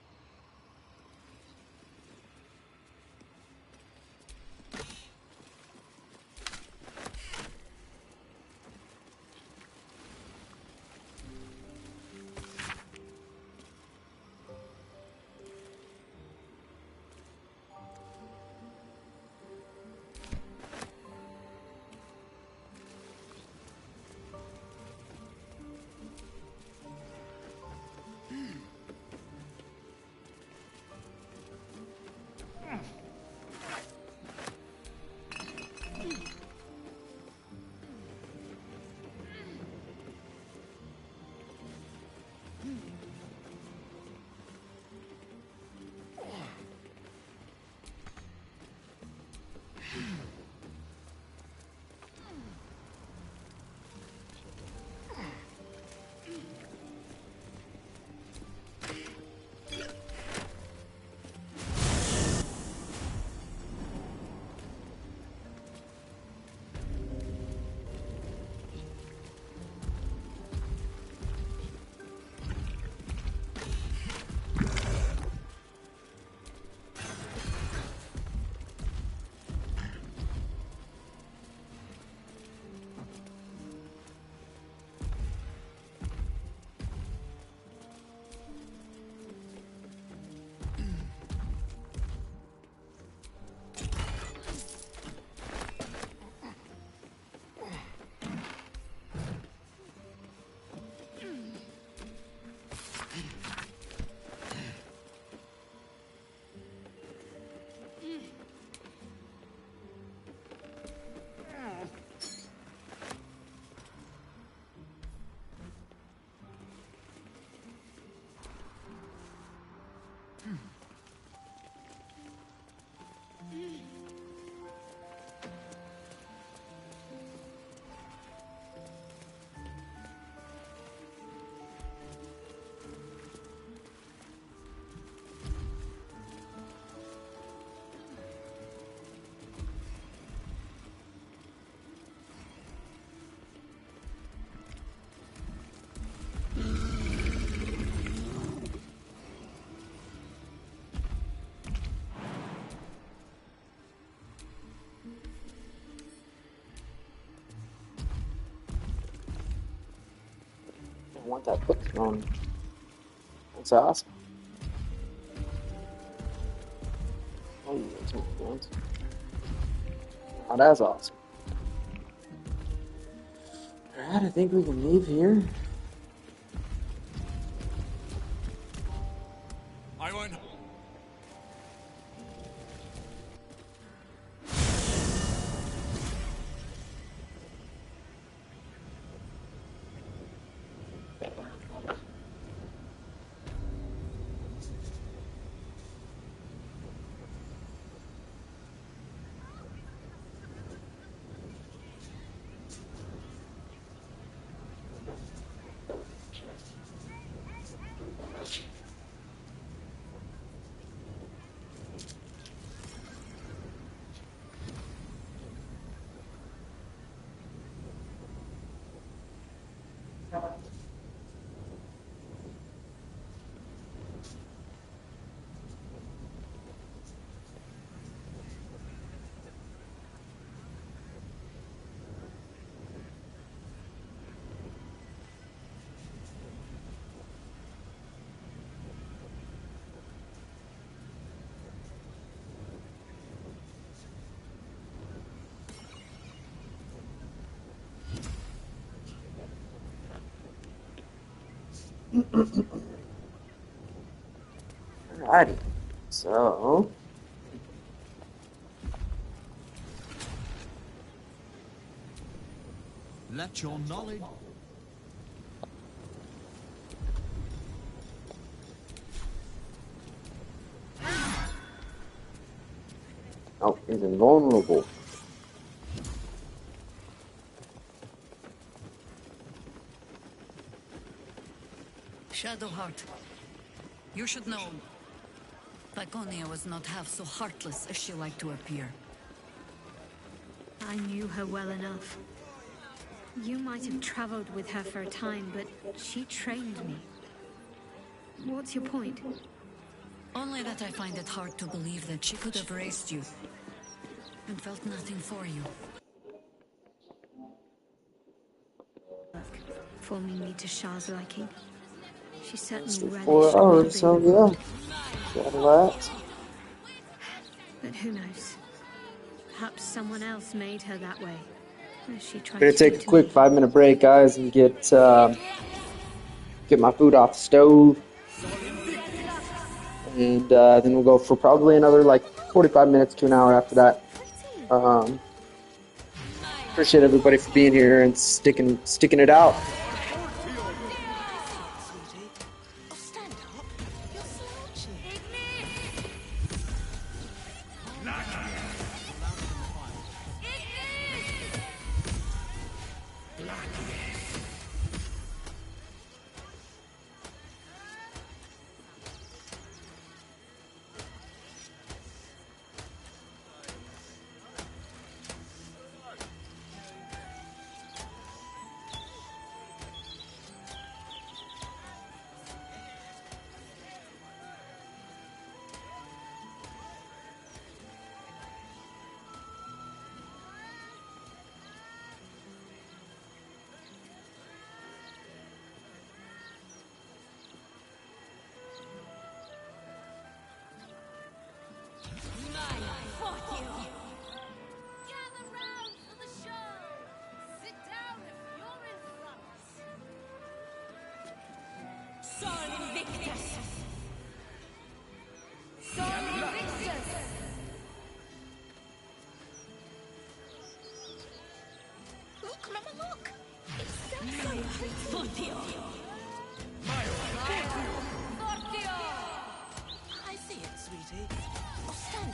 want that foot thrown. That's awesome. Oh, you got some thrones. Oh, that's awesome. Alright, I think we can leave here. I won't. Alrighty. So Let your knowledge... oh, he's invulnerable. Shadowheart, you should know, Laconia was not half so heartless as she liked to appear. I knew her well enough. You might have traveled with her for a time, but she trained me. What's your point? Only that I find it hard to believe that she could have raised you and felt nothing for you. Forming me to Shah's liking. She certainly relished 4 hours, being so the yeah. Got that. But who knows? Perhaps someone else made her that way. As she tried Gonna to take do a to quick me. 5-minute break, guys, and get my food off the stove. And then we'll go for probably another like 45 minutes to an hour after that. Appreciate everybody for being here and sticking it out. Look, Mama, look! It's so pretty! I see it, sweetie. Oh, stand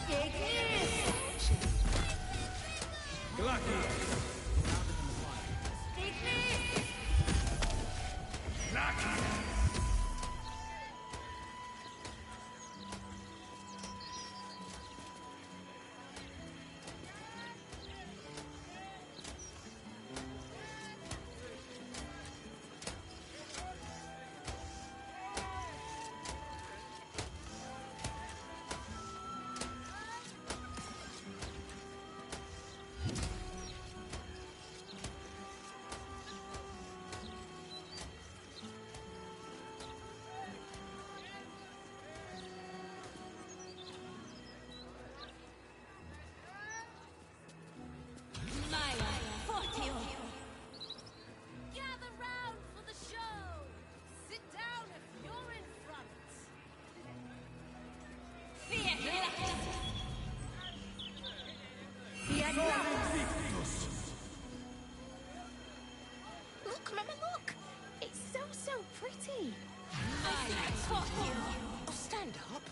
Look, Mama, look! It's so pretty. I say, fuck you. Oh, stand up.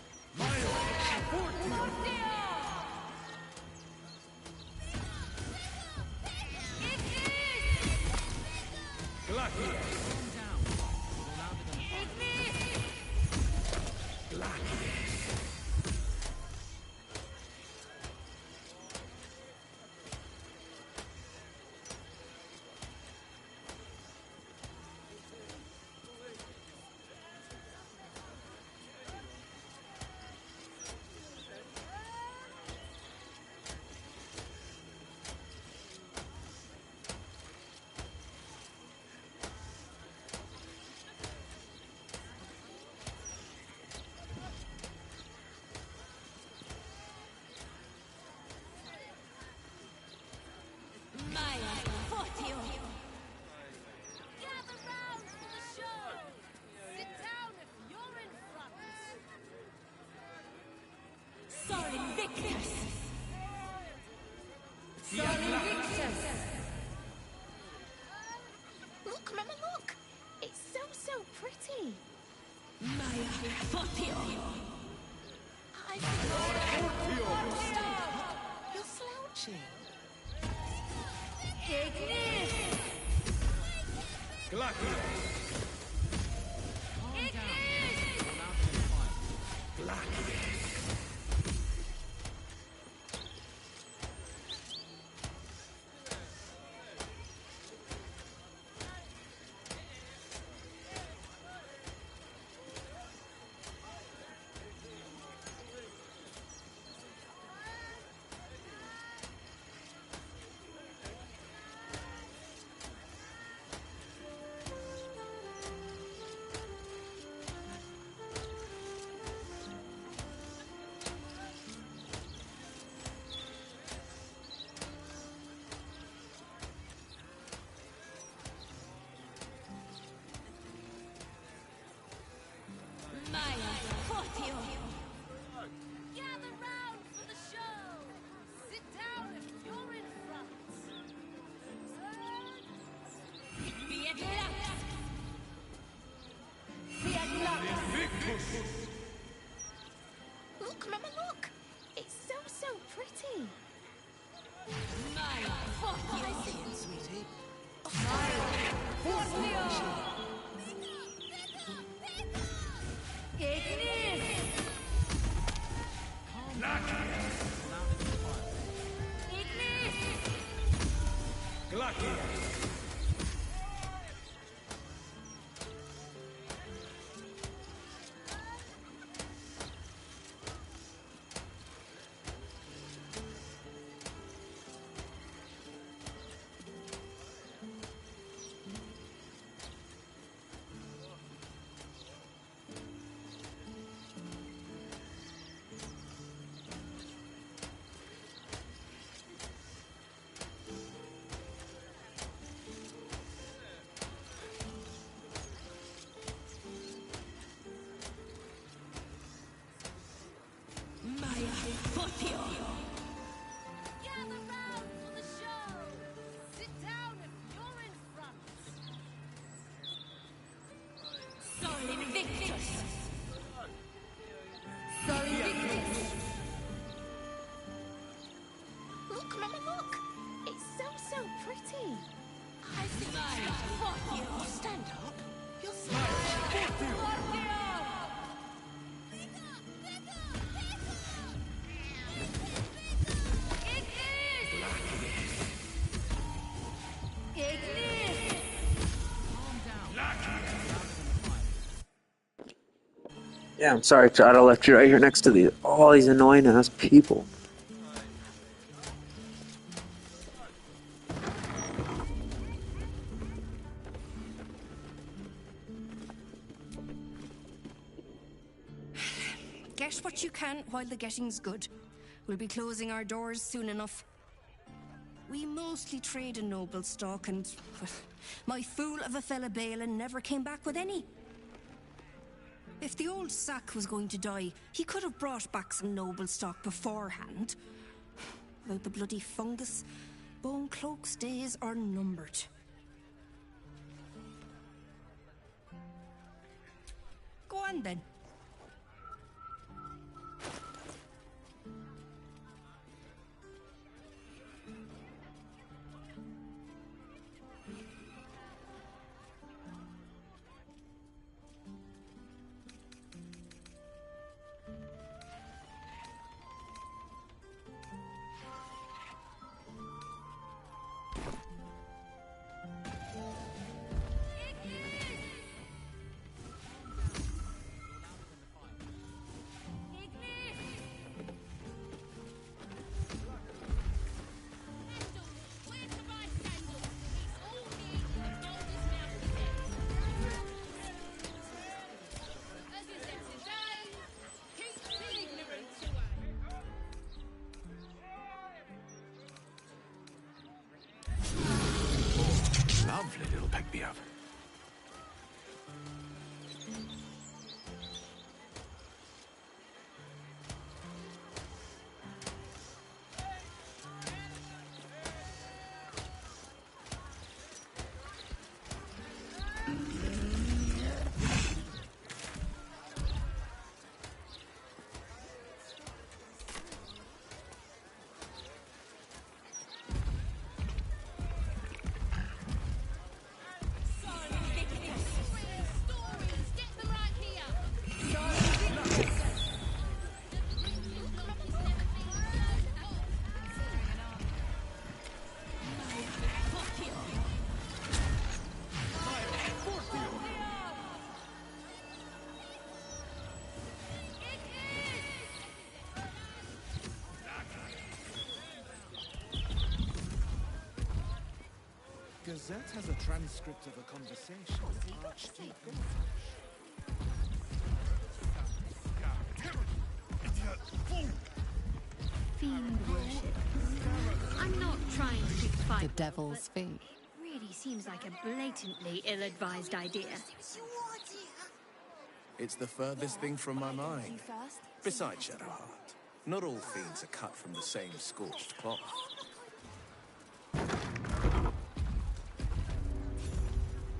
Look, Mama, look! It's so pretty. Maya Fortio. You're slouching. Ignis! Gather round for the show. Sit down if you're in front. Be at luck. Be at luck. Look, Mama, look. It's so pretty. Maya, fuck you. I see it, sweetie. Maya, fuck you. Gather round for the show. Sit down if you're in front. Sol Invictus. Sol Invictus. Look, Mama, look. It's so pretty. I see. Fuck you. Stand up. You're so Yeah, I'm sorry, Chad. I left you right here next to all these annoying ass people. Get what you can while the getting's good. We'll be closing our doors soon enough. We mostly trade in noble stock, and well, my fool of a fella Balin never came back with any. If the old sack was going to die, he could have brought back some noble stock beforehand. Without the bloody fungus, Bone Cloak's days are numbered. Go on then. Lovely little pick-me-up. Gazette has a transcript of a conversation with Archduke Fiend worship. I'm not trying to pick fight. The Devil's Fee. Really seems like a blatantly ill-advised idea. It's the furthest thing from my mind. Besides, Shadowheart, not all fiends are cut from the same scorched cloth.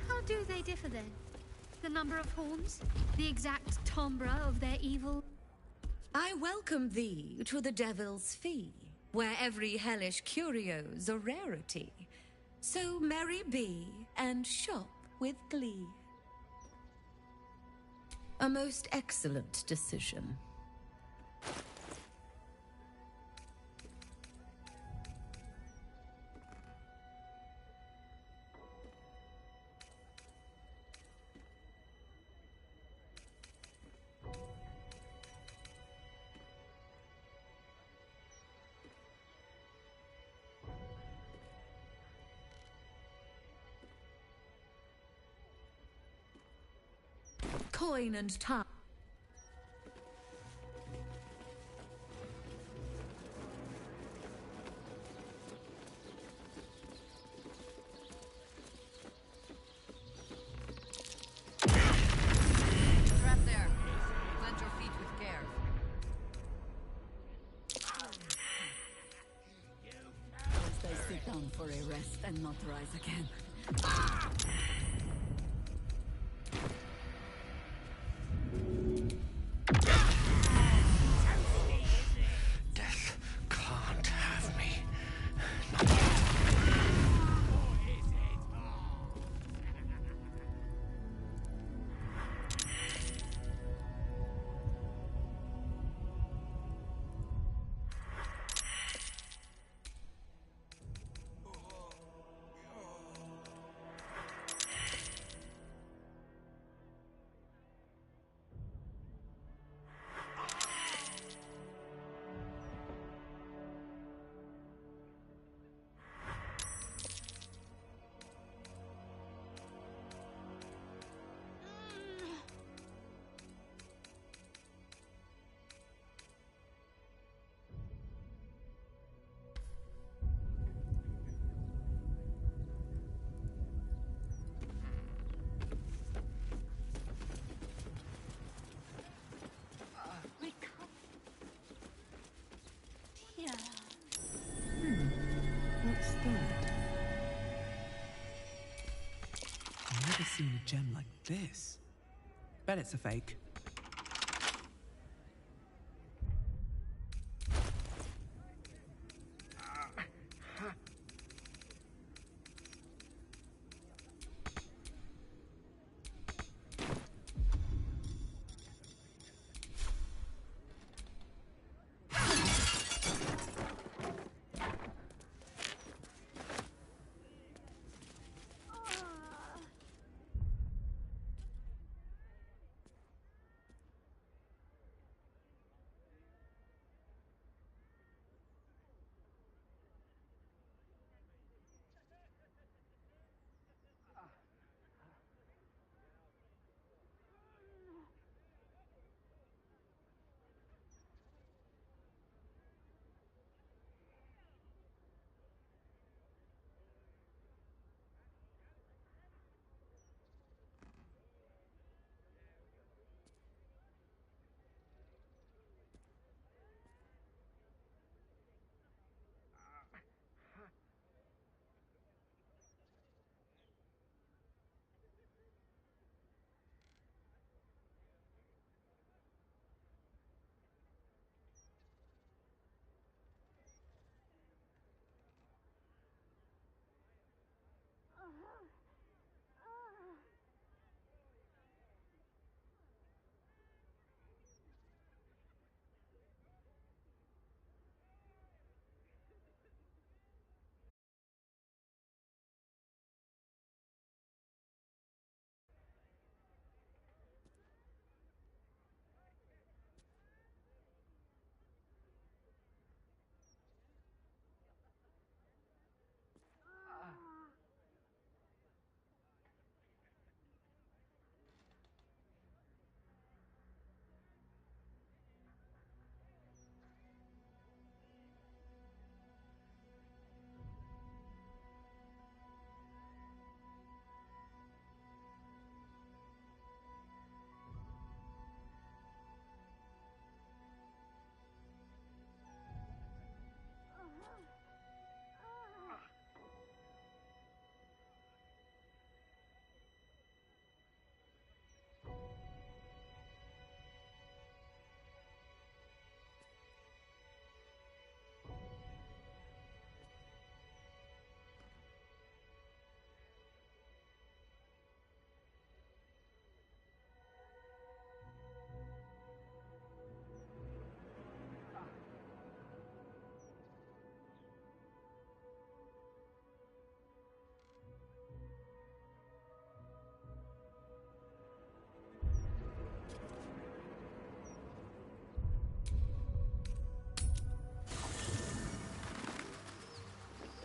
How do they differ then? The number of horns? The exact timbre of their evil? I welcome thee to the Devil's Fee, where every hellish curio's a rarity. So merry be, and shop with glee. A most excellent decision. Coin and time. Trap there. Plant your feet with care. First I sit down for a rest and not rise again. Death can't have me. Stunning. I've never seen a gem like this. Bet it's a fake.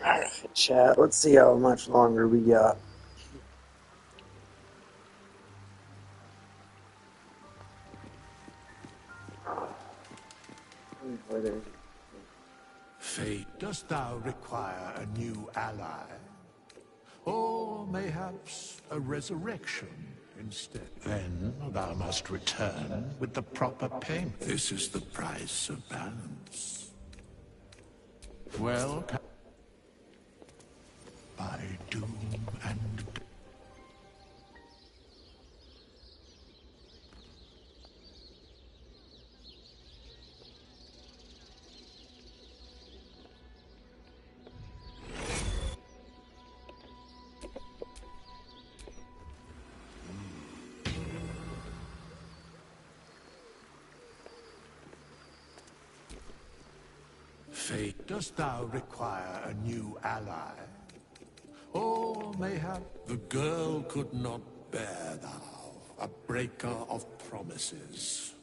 Alright, chat. Let's see how much longer we got. Fate, dost thou require a new ally? Or mayhaps a resurrection instead? Then thou must return with the proper payment. This is the price of balance. Well, by doom and Fate, dost thou require a new ally? Or mayhap the girl could not bear thou, a breaker of promises.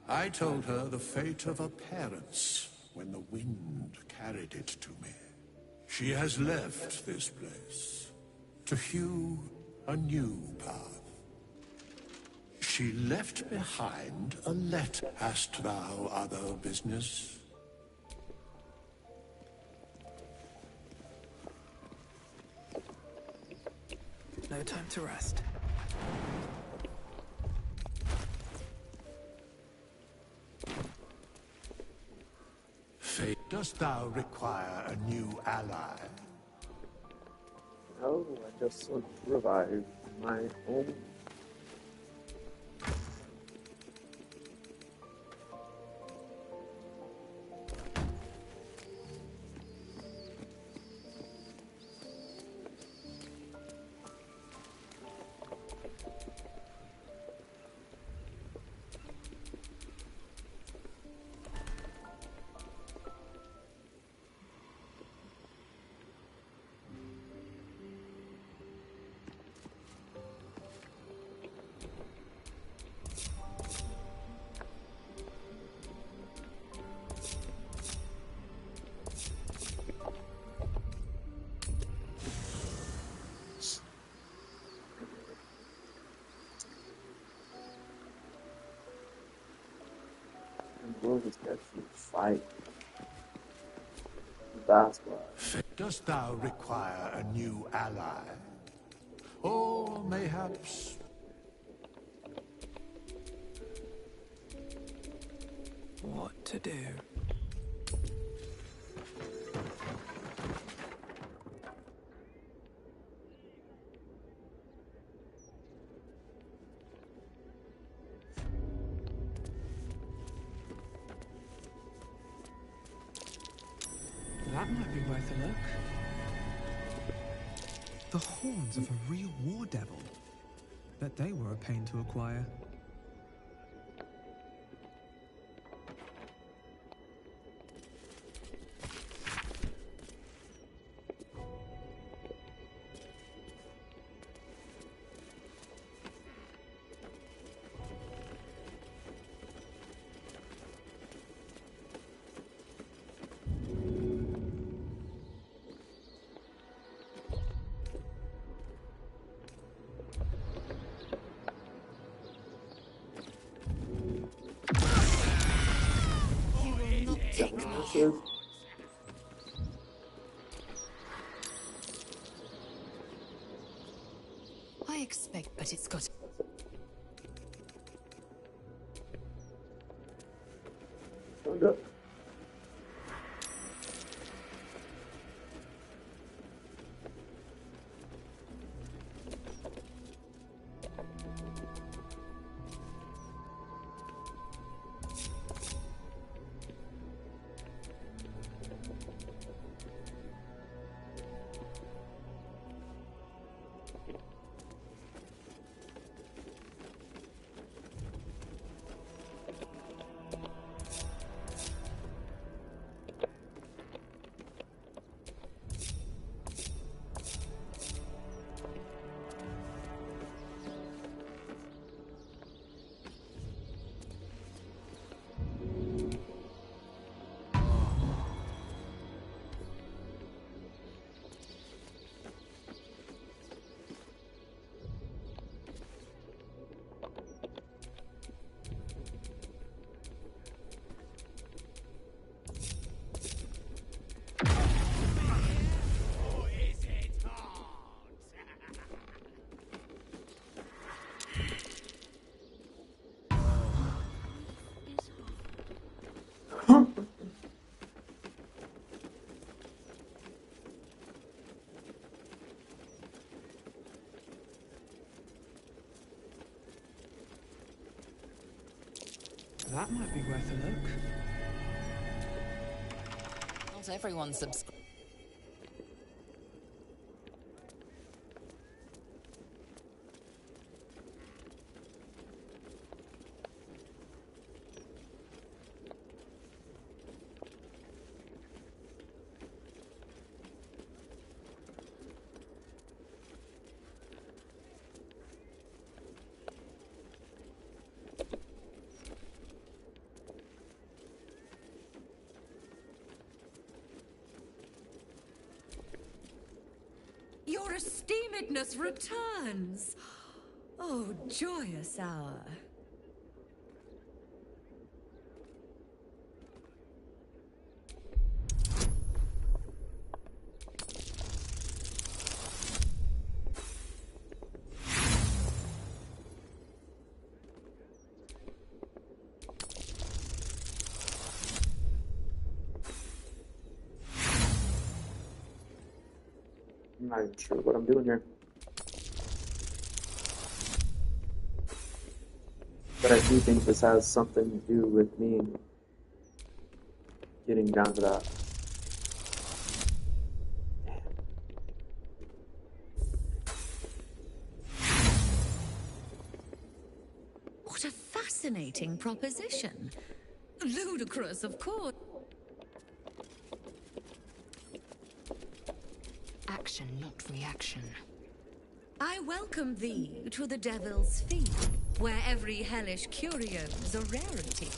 I told her the fate of her parents when the wind carried it to me. She has left this place to hew a new path. She left behind a letter. Hast thou other business? No time to rest. Fate does Dost thou require a new ally? Oh, I just revived my own. Will this actually fight? That's why. Dost thou require a new ally? Or mayhaps... What to do? That might be worth a look. The horns of a real war devil. Bet they were a pain to acquire. I expect, but it's got... That might be worth a look. Not everyone subscribes. Your esteemedness returns. Oh, joyous hour. I'm not even sure what I'm doing here. But I do think this has something to do with me getting down to that. What a fascinating proposition. Ludicrous, of course. Action, not reaction. I welcome thee to the Devil's Fee, where every hellish curio's a rarity.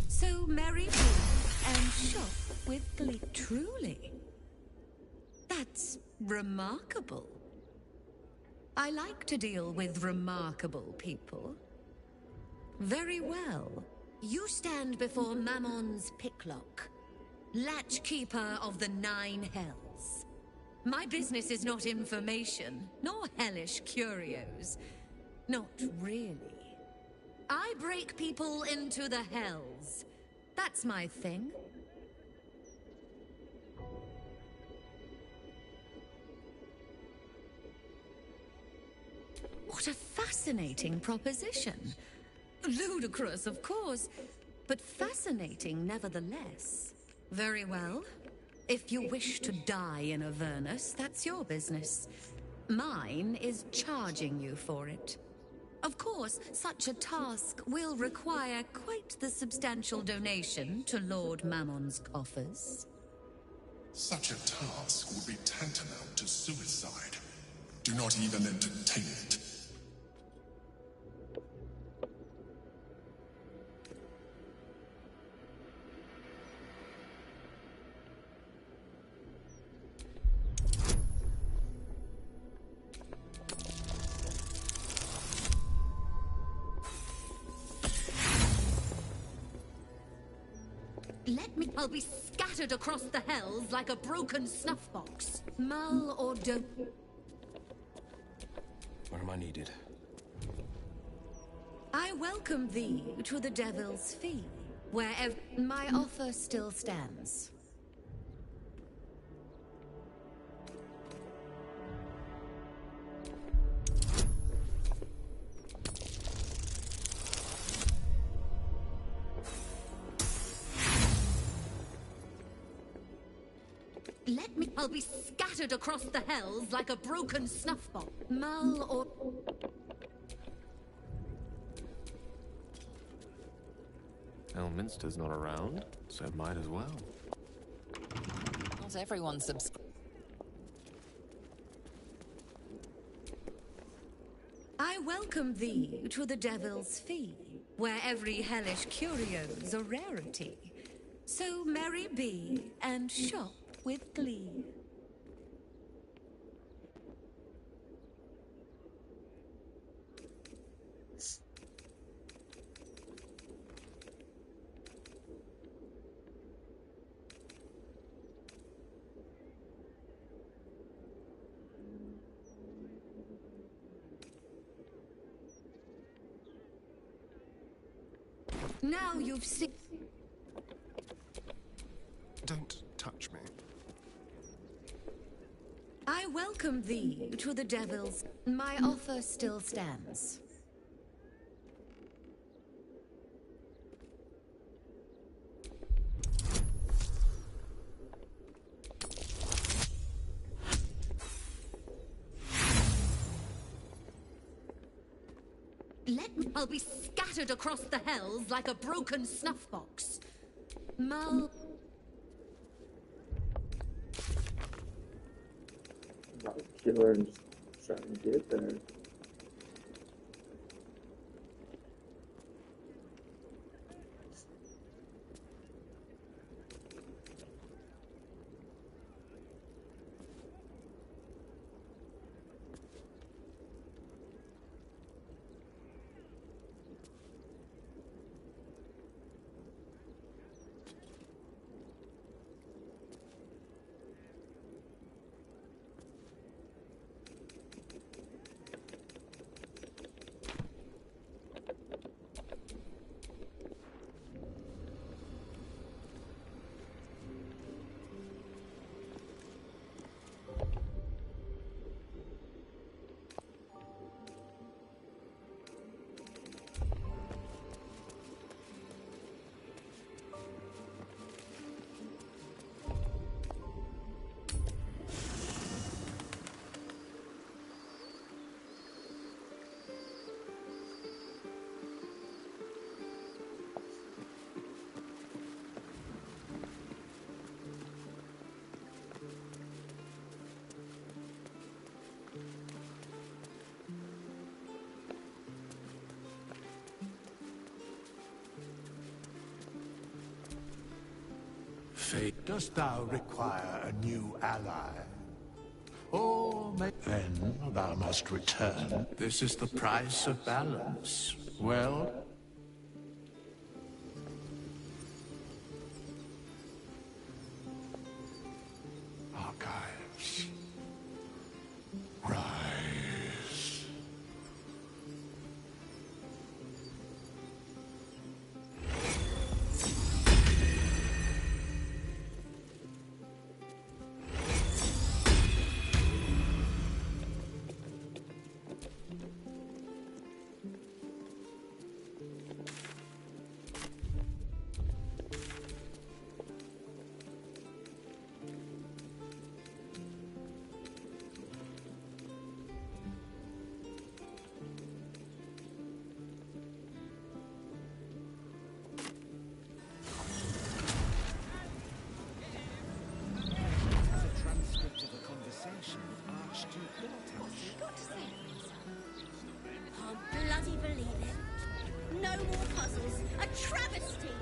So marry me and shop with glee. Truly. That's remarkable. I like to deal with remarkable people. Very well. You stand before Mammon's picklock, latchkeeper of the 9 hells. My business is not information, nor hellish curios. Not really. I break people into the hells. That's my thing. What a fascinating proposition. Ludicrous, of course, but fascinating nevertheless. Very well. If you wish to die in Avernus, that's your business. Mine is charging you for it. Of course, such a task will require quite the substantial donation to Lord Mammon's coffers. Such a task would be tantamount to suicide. Do not even entertain it. I'll be scattered across the hells like a broken snuff box. Mull or don't. Where am I needed? I welcome thee to the Devil's Fee, where my offer still stands. I'll be scattered across the hells like a broken snuff box. Mull or... Elminster's not around, so might as well. Not everyone subscribes. I welcome thee to the Devil's Fee, where every hellish curio's a rarity. So merry be and shop with glee. Now you've seen... Don't touch me. I welcome thee to the Devil's... My offer still stands. I'll be scattered across the hells like a broken snuff box. Mull... Killer and just trying to get there. dost thou require a new ally? Then thou must return. This is the price of balance. Well? Archives. Rise. Can't bloody believe it. No more puzzles. A travesty.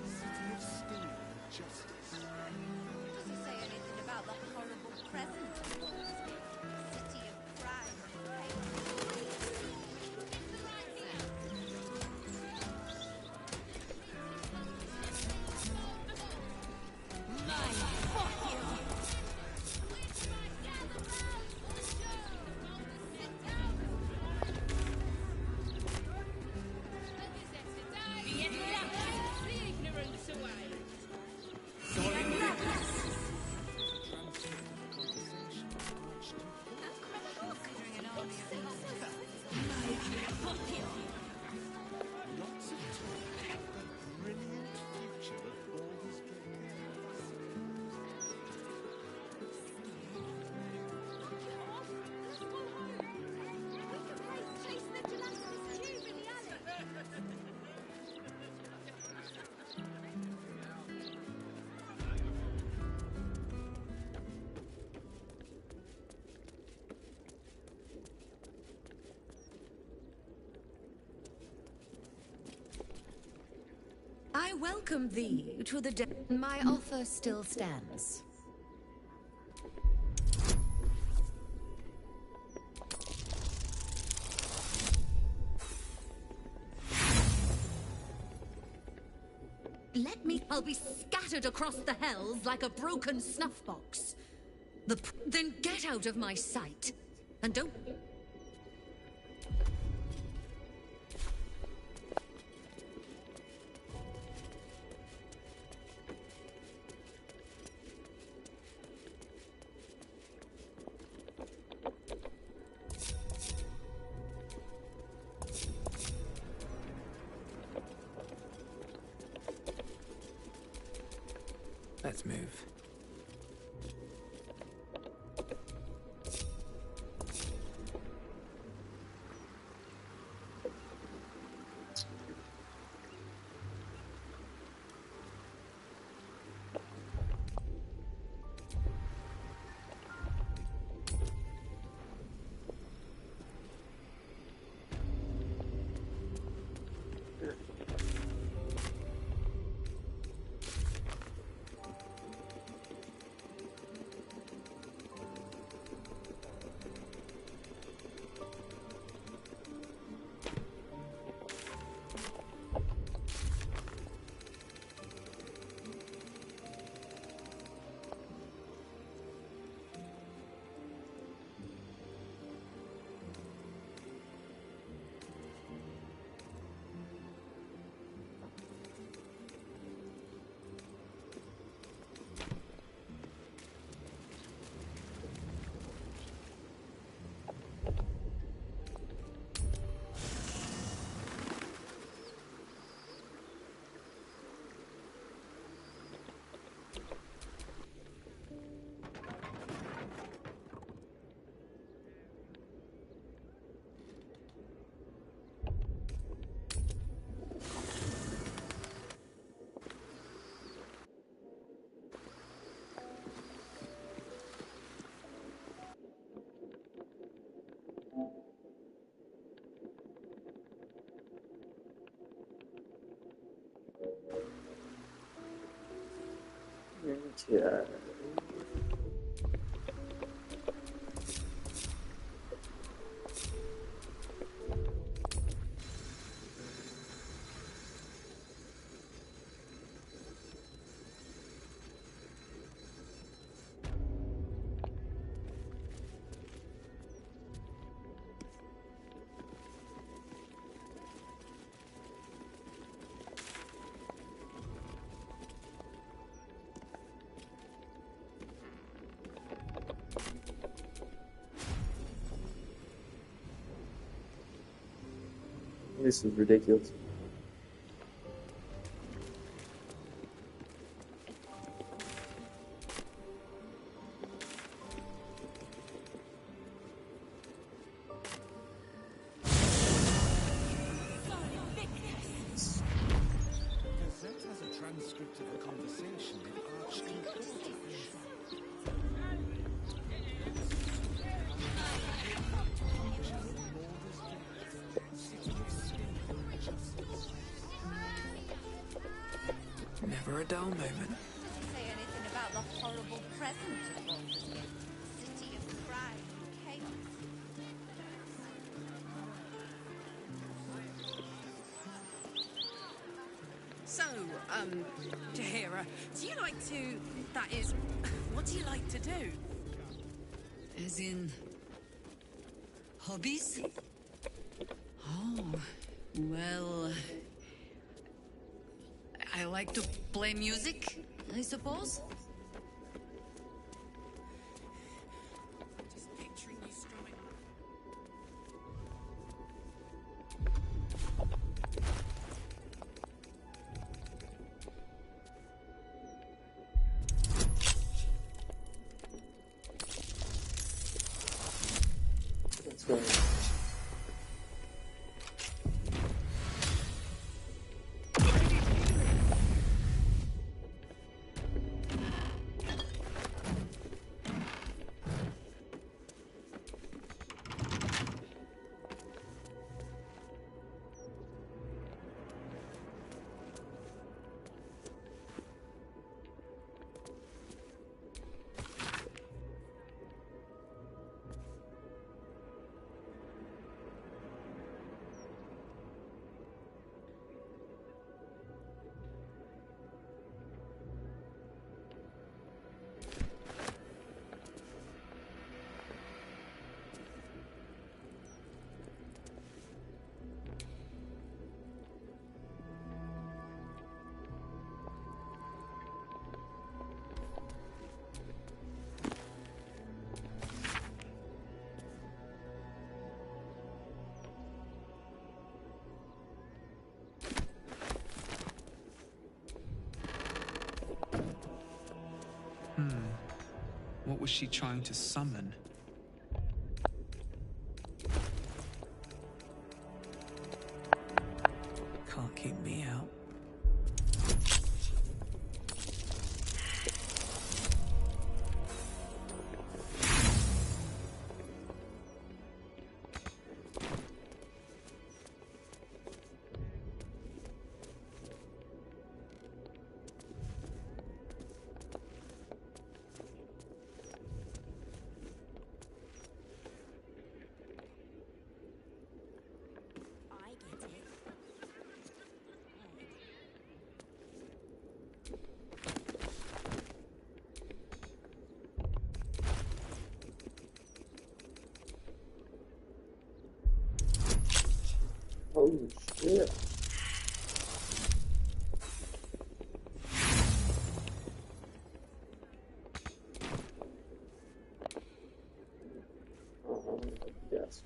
City of Steel, justice. Doesn't say anything about the horrible present of Baldurs Gate. City of crime and Lots of talk about the brilliant future of Baldur's I welcome thee to the My offer still stands. Let me. I'll be scattered across the hells like a broken snuff box. Then get out of my sight. And don't. Let's move. here. This is ridiculous. Gazette has a transcript of a conversation with Archduke Baldurs. Never a dull moment. Say anything about the horrible present of Baldurs Gate. City of crime and chaos. So, Tahira, do you like to... That is, what do you like to do? As in... hobbies? Oh, well... I like to play music, I suppose. Just picturing you strumming. Let's go. What was she trying to summon? Can't keep me out. Holy shit. Yes.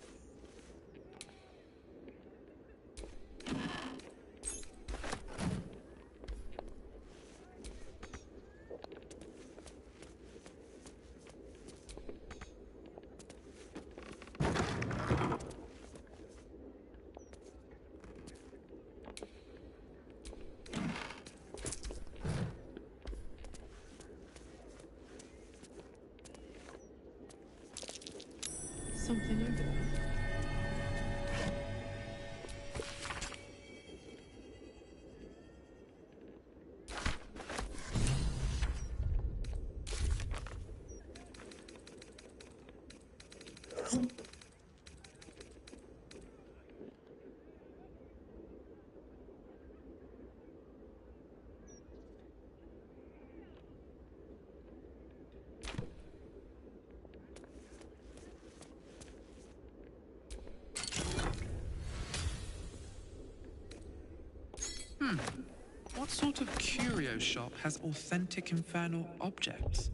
Something over there. What sort of curio shop has authentic infernal objects?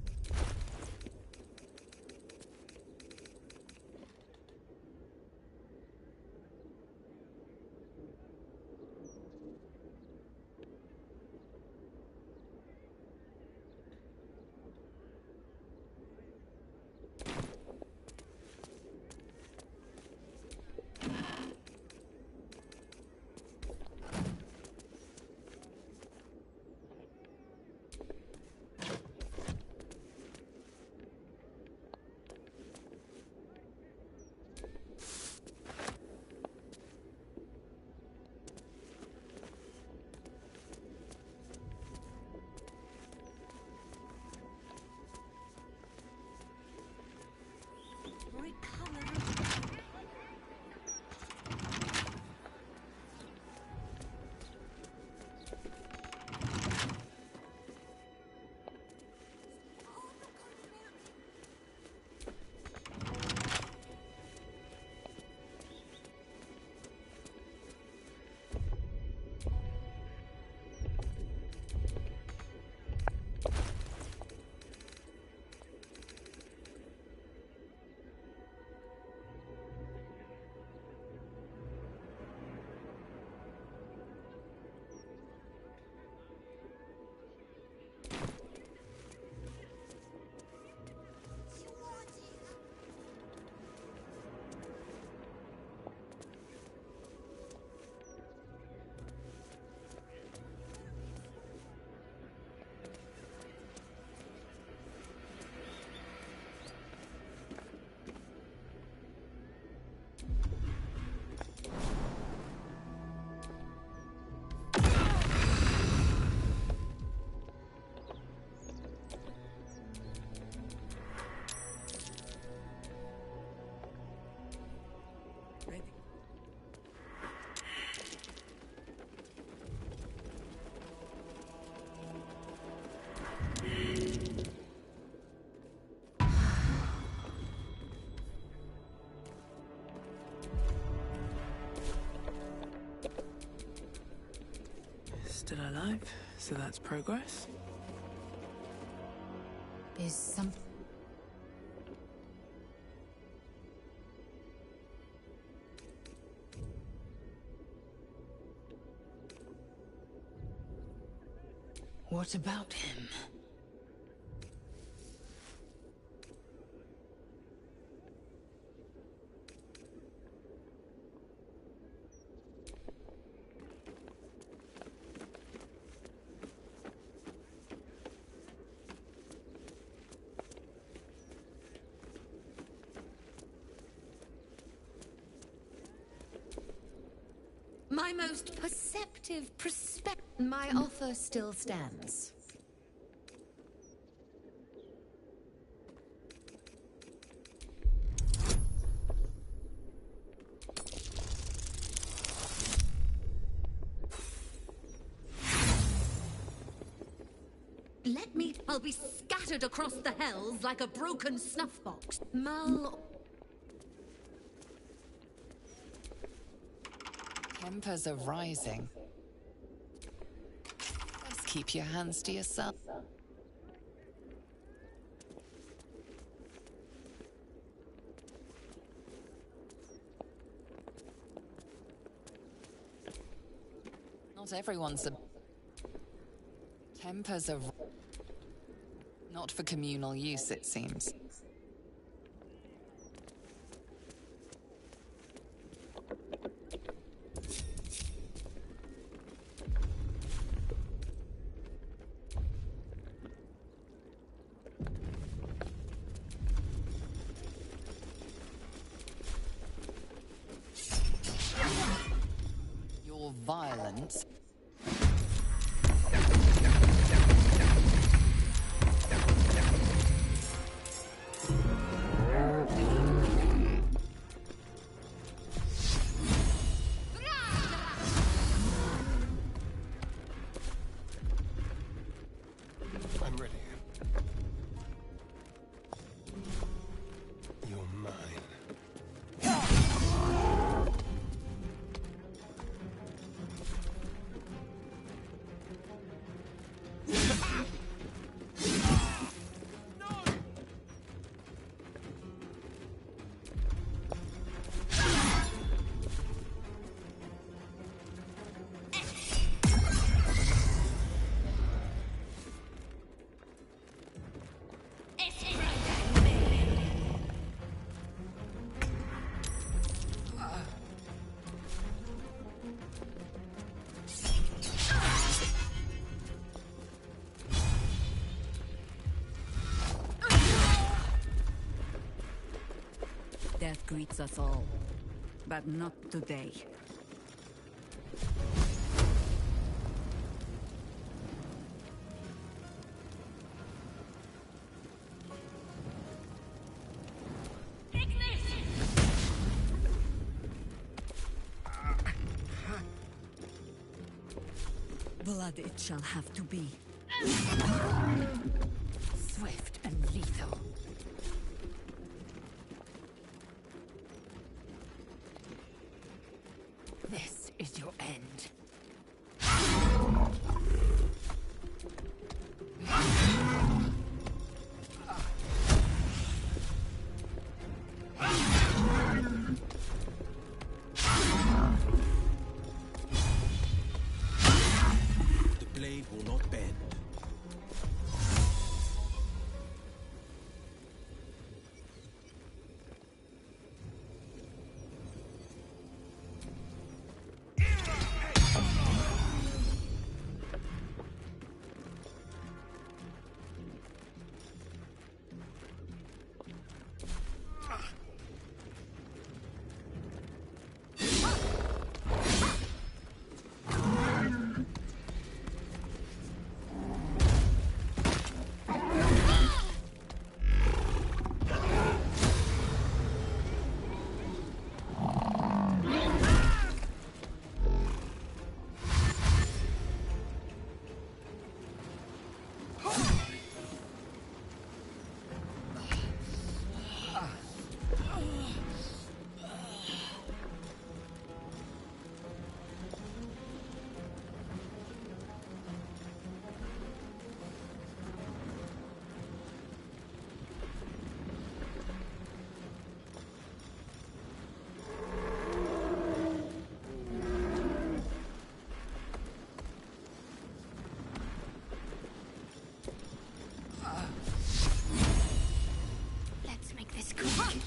Still alive, so that's progress. Is some... What about him? My most perceptive my offer still stands. Let me... I'll be scattered across the hells like a broken snuff box. Tempers are rising. Just keep your hands to yourself. Not everyone's a... Tempers are... Not for communal use, it seems. Your violence... death greets us all. But not today. Blood it shall have to be. Swift and lethal. This is your end. The blade will not bend. Let's make this quick.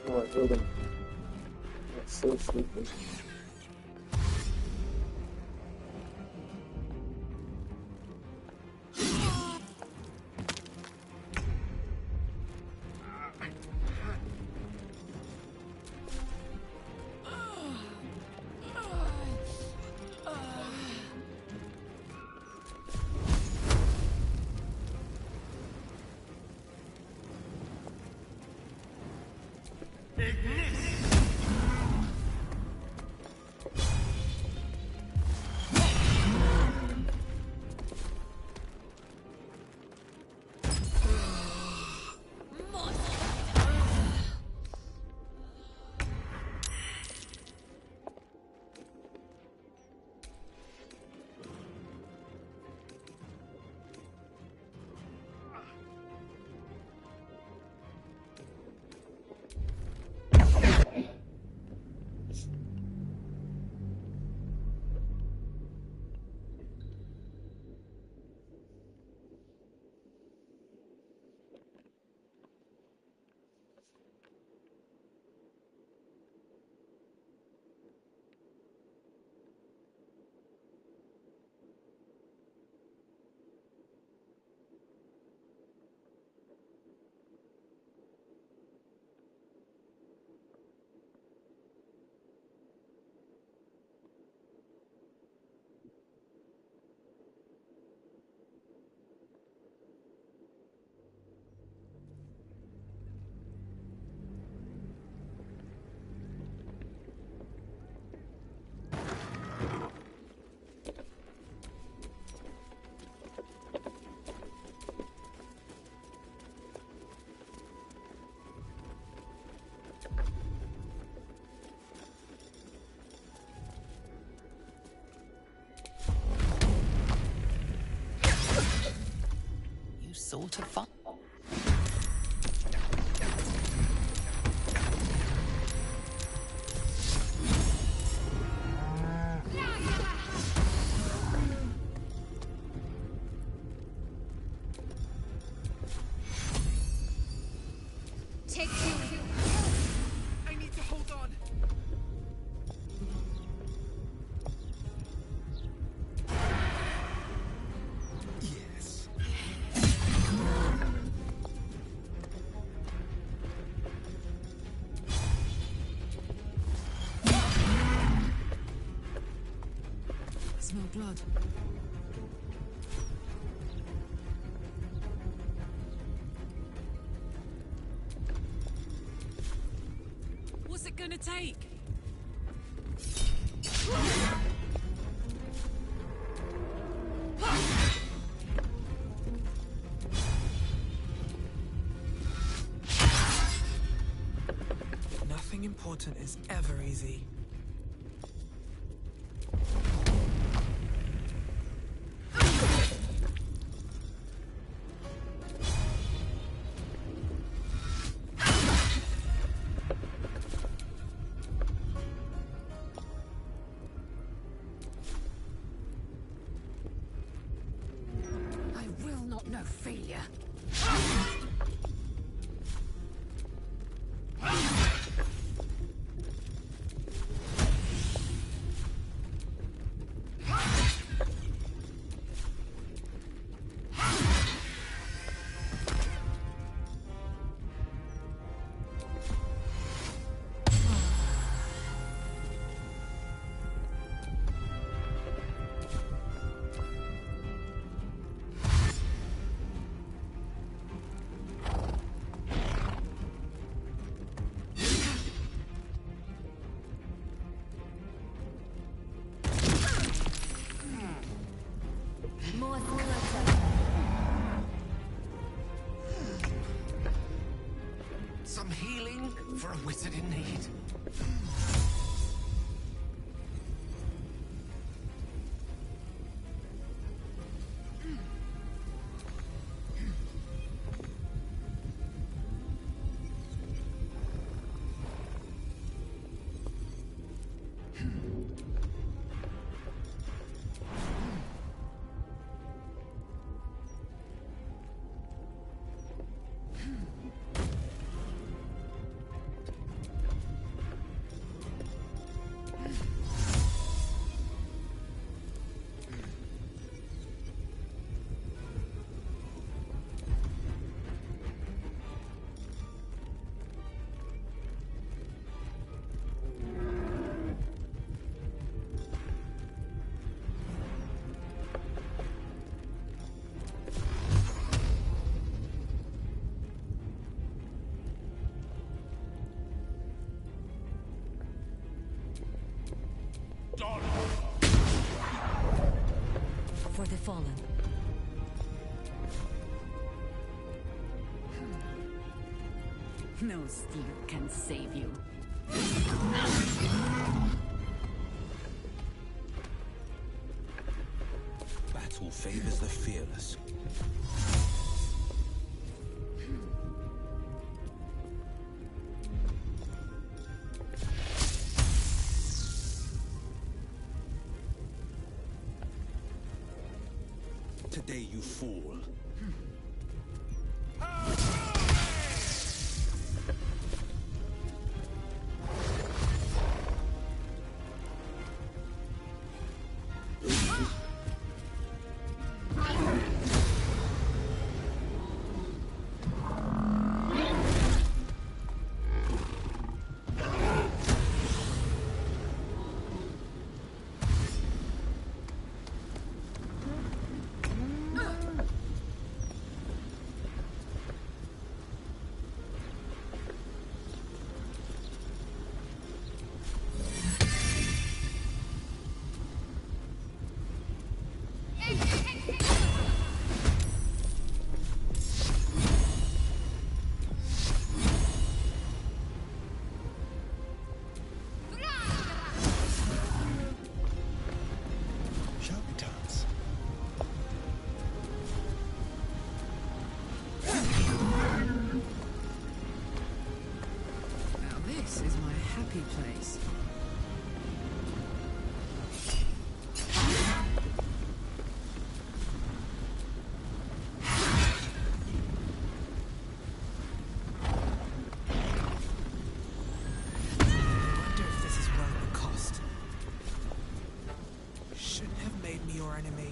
Oh, I killed him. That's so stupid. Sort of fun. smell blood. What's it gonna take? Nothing important is ever easy. I will not know failure. More skeleton. Some healing for a wizard in need. For the fallen. No steel can save you. Battle favors the fearless. Today you fall. Shall we dance? Now this is my happy place. I wonder if this is worth the cost. Shouldn't have made me your enemy.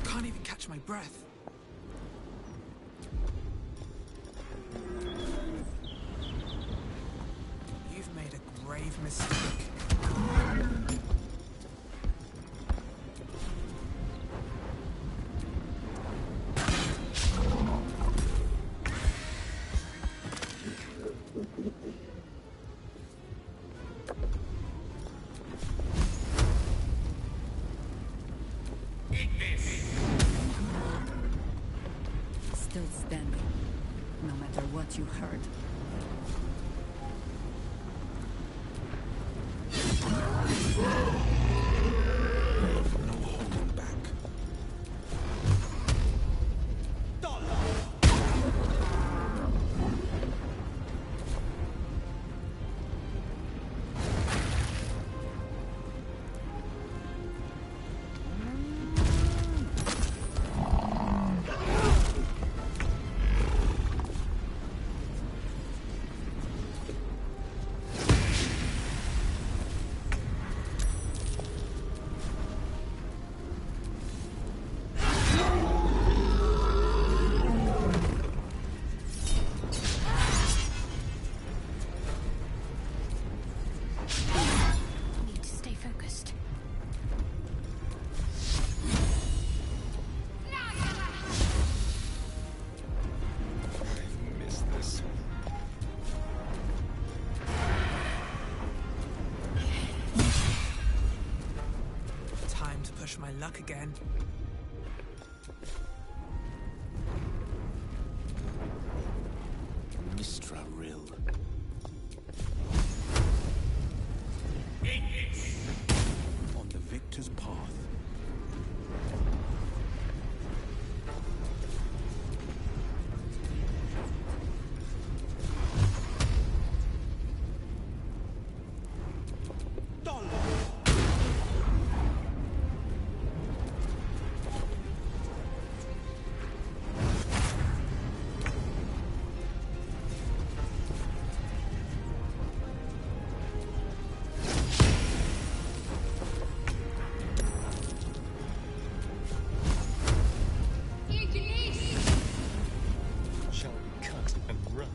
Can't even catch my breath. You've made a grave mistake. Still standing, no matter what you heard. No holding back. Need to stay focused. I've missed this. Time to push my luck again. Mistra Rill. On the victor's path. Shall we cut and run?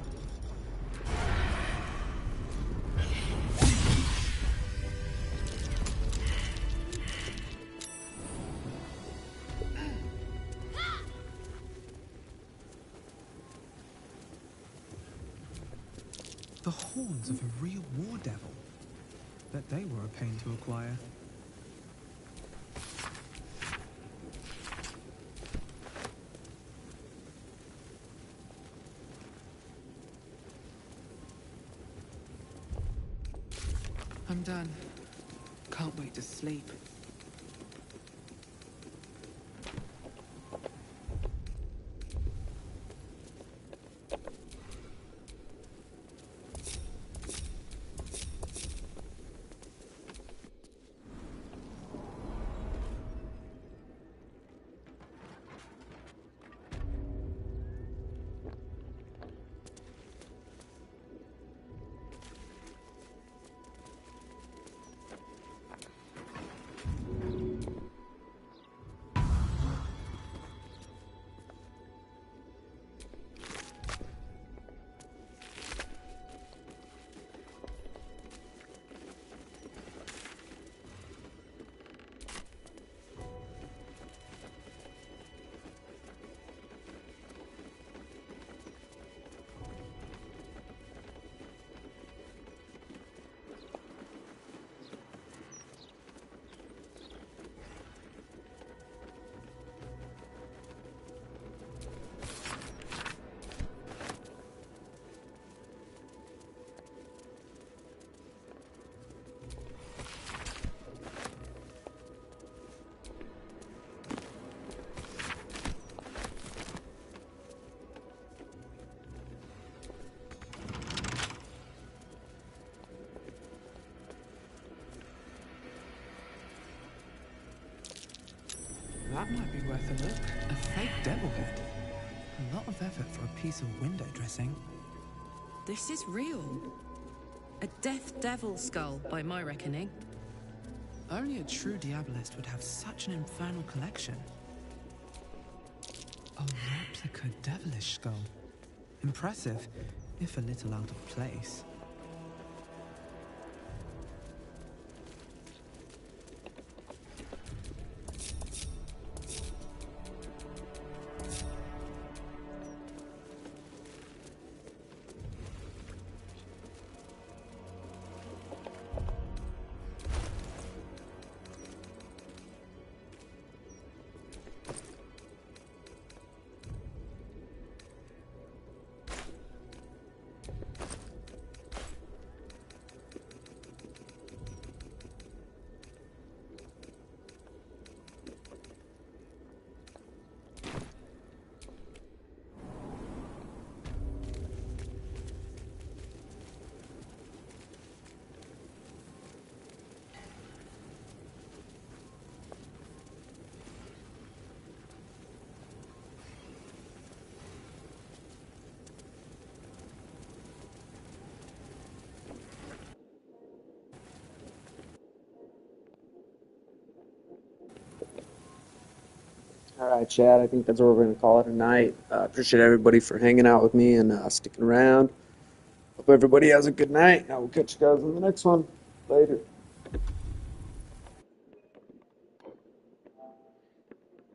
The horns of a real war devil. Bet they were a pain to acquire. I'm done. Can't wait to sleep. That might be worth a look. A fake devil head. A lot of effort for a piece of window dressing. This is real. A death devil skull, by my reckoning. Only a true Diabolist would have such an infernal collection. A replica devilish skull. Impressive, if a little out of place. All right, Chad, I think that's where we're going to call it a night. Appreciate everybody for hanging out with me and sticking around. Hope everybody has a good night. I will catch you guys in the next one. Later.